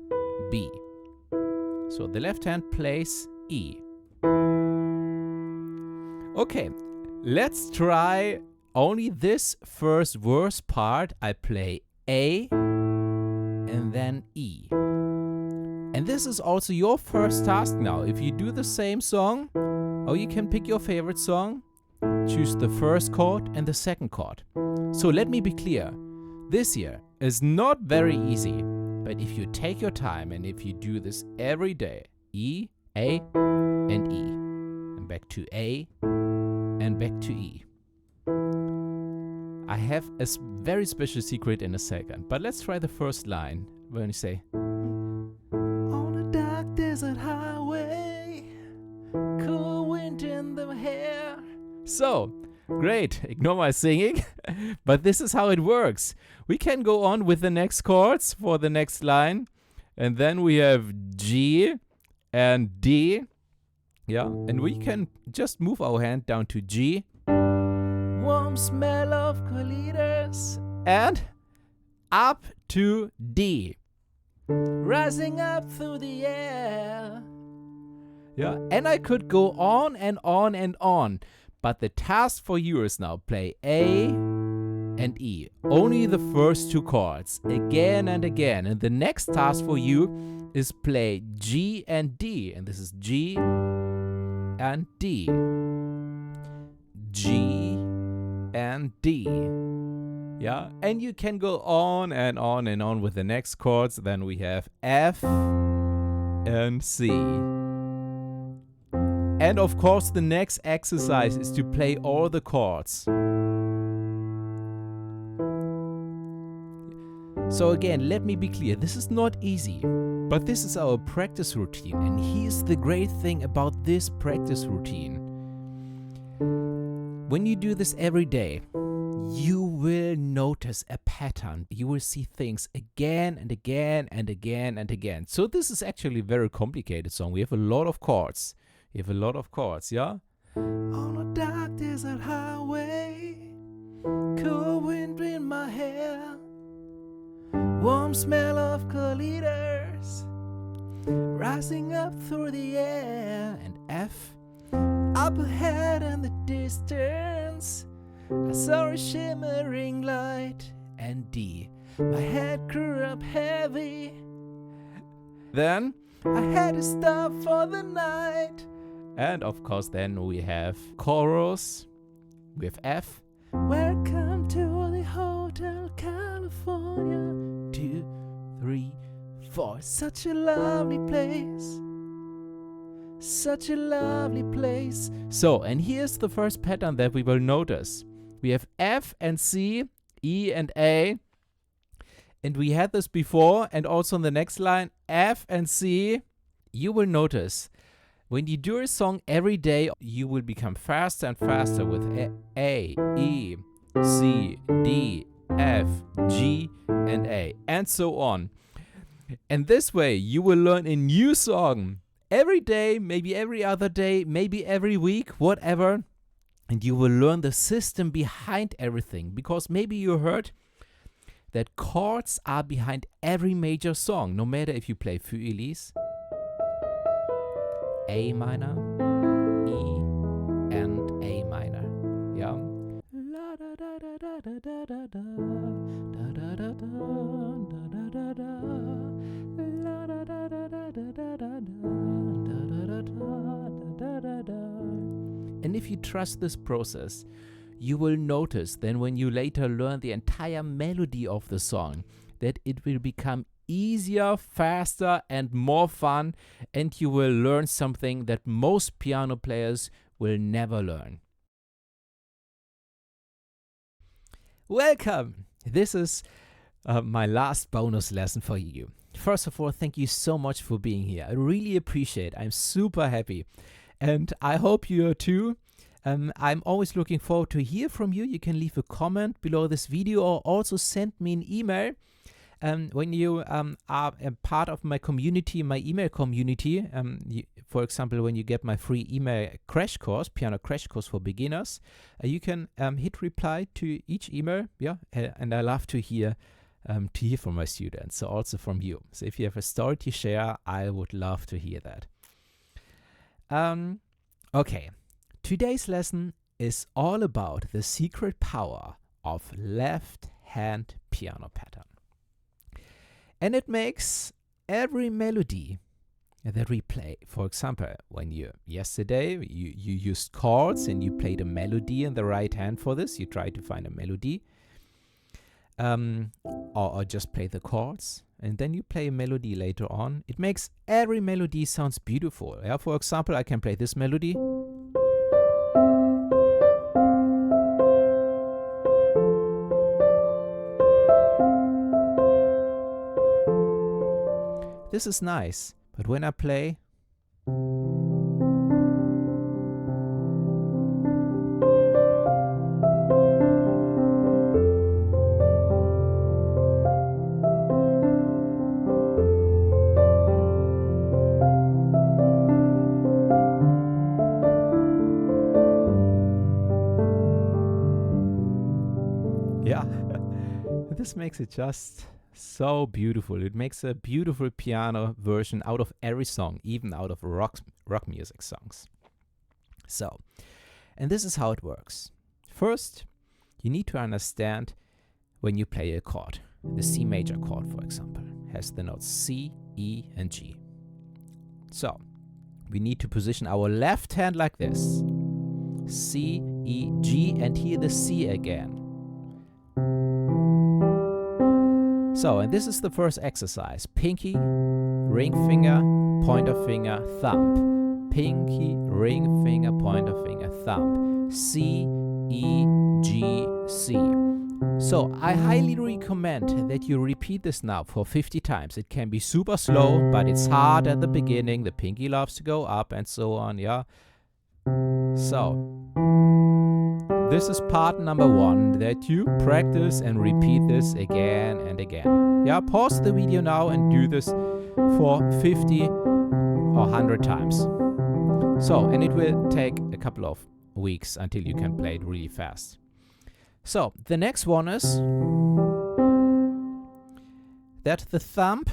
[SPEAKER 1] B. So the left hand plays E. Okay, let's try only this first verse part. I play A and then E. And this is also your first task now. If you do the same song, or you can pick your favorite song, choose the first chord and the second chord. So let me be clear. This here is not very easy, but if you take your time and if you do this every day, E, A, and E, and back to A, and back to E. I have a very special secret in a second, but let's try the first line when you say, on a dark desert highway, cool wind in the hair. So, great, ignore my singing, but this is how it works. We can go on with the next chords for the next line, and then we have G, and D. Yeah, and we can just move our hand down to G. Warm smell of collados. And up to D. Rising up through the air. Yeah, and I could go on and on and on. But the task for you is now play A and E. Only the first two chords. Again and again. And the next task for you is play G and D. And this is G and D. G and D. Yeah, and you can go on and on and on with the next chords. Then we have F and C. And of course, the next exercise is to play all the chords. So again, let me be clear, this is not easy, but this is our practice routine. And here's the great thing about this practice routine. When you do this every day, you will notice a pattern. You will see things again and again and again and again. So this is actually a very complicated song. We have a lot of chords. We have a lot of chords, yeah? On a dark desert highway, cool wind in my hair, warm smell of collados, rising up through the air, and F, up ahead in the distance, I saw a shimmering light, and D, my head grew up heavy. Then I had to stop for the night. And of course then we have chorus with F. Welcome to the Hotel California. 2, 3, 4. Such a lovely place. Such a lovely place. So, and here's the first pattern that we will notice. We have F and C, E and A. And we had this before, and also on the next line, F and C. You will notice, when you do a song every day, you will become faster and faster with A, E, C, D, F, G, and A, and so on. And this way, you will learn a new song every day, maybe every other day, maybe every week, whatever. And you will learn the system behind everything. Because maybe you heard that chords are behind every major song, no matter if you play Für Elise, A minor, E, and A minor. Yeah. And if you trust this process, you will notice then when you later learn the entire melody of the song that it will become easier, faster, and more fun, and you will learn something that most piano players will never learn. Welcome! This is my last bonus lesson for you. First of all, thank you so much for being here. I really appreciate it. I'm super happy. And I hope you are too. I'm always looking forward to hear from you. You can leave a comment below this video or also send me an email. When you are a part of my community, my email community, for example, when you get my free email crash course, piano crash course for beginners, you can hit reply to each email. Yeah, and I love to hear from my students, so also from you. So if you have a story to share, I would love to hear that. Okay, today's lesson is all about the secret power of left hand piano pattern. And it makes every melody that we play. For example, when yesterday you used chords and you played a melody in the right hand for this, you try to find a melody, or just play the chords, and then you play a melody later on. It makes every melody sounds beautiful. Yeah, for example, I can play this melody. This is nice, but when I play, this makes it just so beautiful. It makes a beautiful piano version out of every song, even out of rock music songs. So, and this is how it works. First, you need to understand when you play a chord. The C major chord, for example, has the notes C, E, and G. So, we need to position our left hand like this. C, E, G, and here the C again. So, and this is the first exercise. Pinky, ring finger, pointer finger, thumb. Pinky, ring finger, pointer finger, thumb. C, E, G, C. So, I highly recommend that you repeat this now for 50 times. It can be super slow, but it's hard at the beginning. The pinky loves to go up and so on, yeah? So, this is part number 1, that you practice and repeat this again and again. Yeah, pause the video now and do this for 50 or 100 times. So, and it will take a couple of weeks until you can play it really fast. So, the next one is that the thumb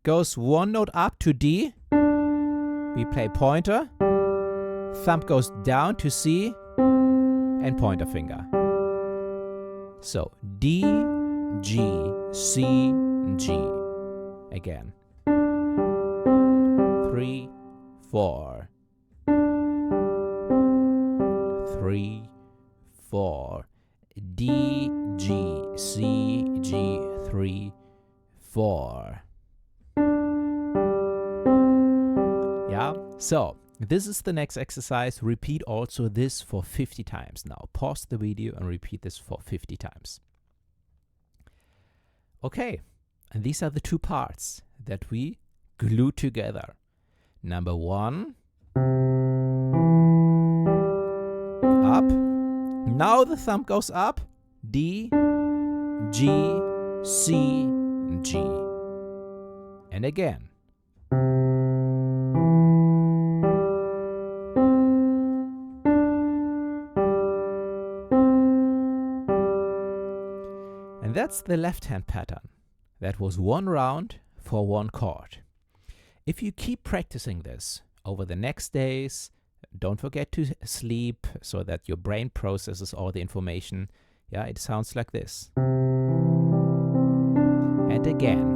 [SPEAKER 1] goes one note up to D. We play pointer. Thumb goes down to C and pointer finger. So, D, G, C, G. Again. 3, 4. 3, 4. D, G, C, G, 3, 4. Yeah, so this is the next exercise. Repeat also this for 50 times. Now pause the video and repeat this for 50 times. Okay, and these are the 2 parts that we glue together. Number 1, up. Now the thumb goes up, D, G, C, G. And again. And that's the left hand pattern. That was 1 round for 1 chord. If you keep practicing this over the next days, don't forget to sleep so that your brain processes all the information. Yeah, it sounds like this. And again.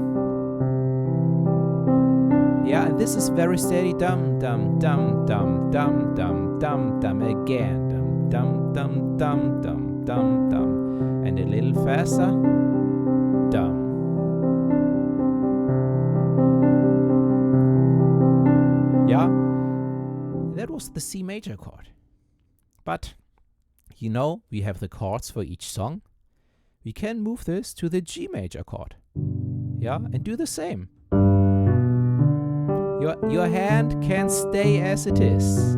[SPEAKER 1] Yeah, and this is very steady. Dum, dum, dum, dum, dum, dum, dum, dum. Again. Dum, dum, dum, dum, dum, dum. And a little faster. Dum. Yeah. That was the C major chord. But, you know, we have the chords for each song. We can move this to the G major chord. Yeah, and do the same. Your hand can stay as it is.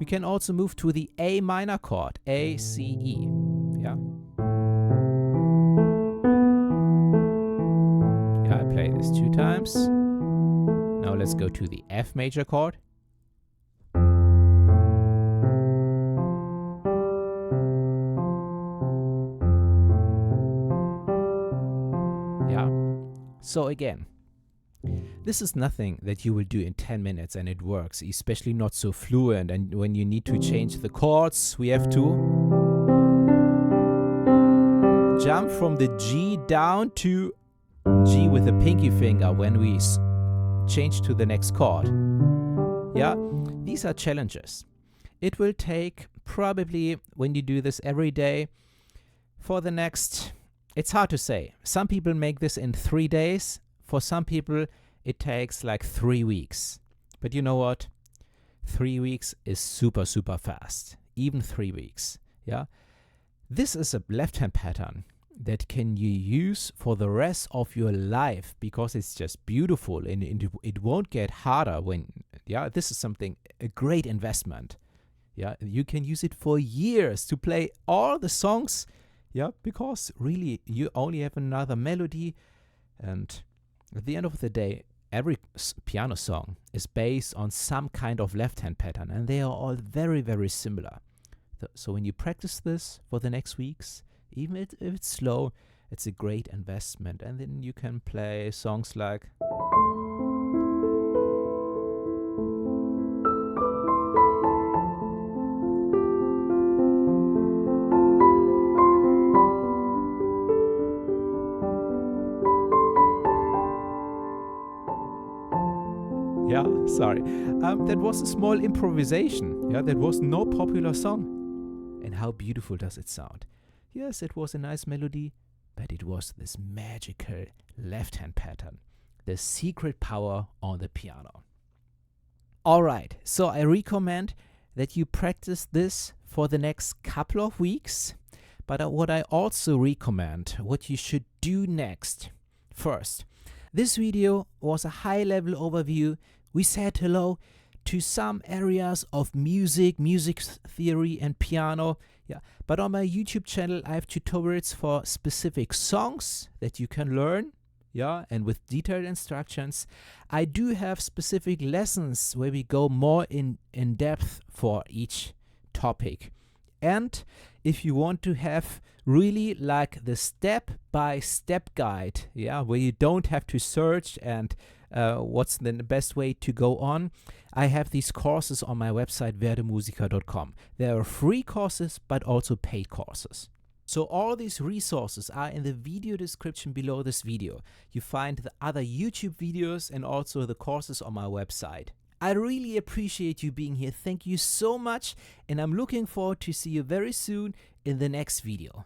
[SPEAKER 1] We can also move to the A minor chord, A, C, E. Yeah. Yeah, I play this 2 times. Now let's go to the F major chord. Yeah. So again, this is nothing that you will do in 10 minutes and it works, especially not so fluent. And when you need to change the chords, we have to jump from the G down to G with the pinky finger when we change to the next chord. Yeah, these are challenges. It will take probably, when you do this every day, for the next, it's hard to say. Some people make this in 3 days. For some people, it takes like 3 weeks. But you know what? 3 weeks is super, super fast. Even 3 weeks. Yeah. This is a left-hand pattern that can you use for the rest of your life because it's just beautiful and it won't get harder when, yeah, this is something, a great investment. Yeah, you can use it for years to play all the songs, yeah, because really you only have another melody, and at the end of the day, every piano song is based on some kind of left-hand pattern, and they are all very, very similar. So when you practice this for the next weeks, even if it's slow, it's a great investment. And then you can play songs like yeah, sorry. That was a small improvisation. Yeah, that was no popular song. And how beautiful does it sound? Yes, it was a nice melody, but it was this magical left-hand pattern, the secret power on the piano. Alright, so I recommend that you practice this for the next couple of weeks. But what I also recommend, what you should do next. First, this video was a high-level overview. We said hello to some areas of music theory and piano. Yeah, but on my YouTube channel I have tutorials for specific songs that you can learn. Yeah, and with detailed instructions. I do have specific lessons where we go more in depth for each topic. And if you want to have really like the step-by-step guide, yeah, where you don't have to search and what's the best way to go on, I have these courses on my website werdemusiker.com. There are free courses but also paid courses. So all these resources are in the video description below this video. You find the other YouTube videos and also the courses on my website. I really appreciate you being here. Thank you so much, and I'm looking forward to see you very soon in the next video.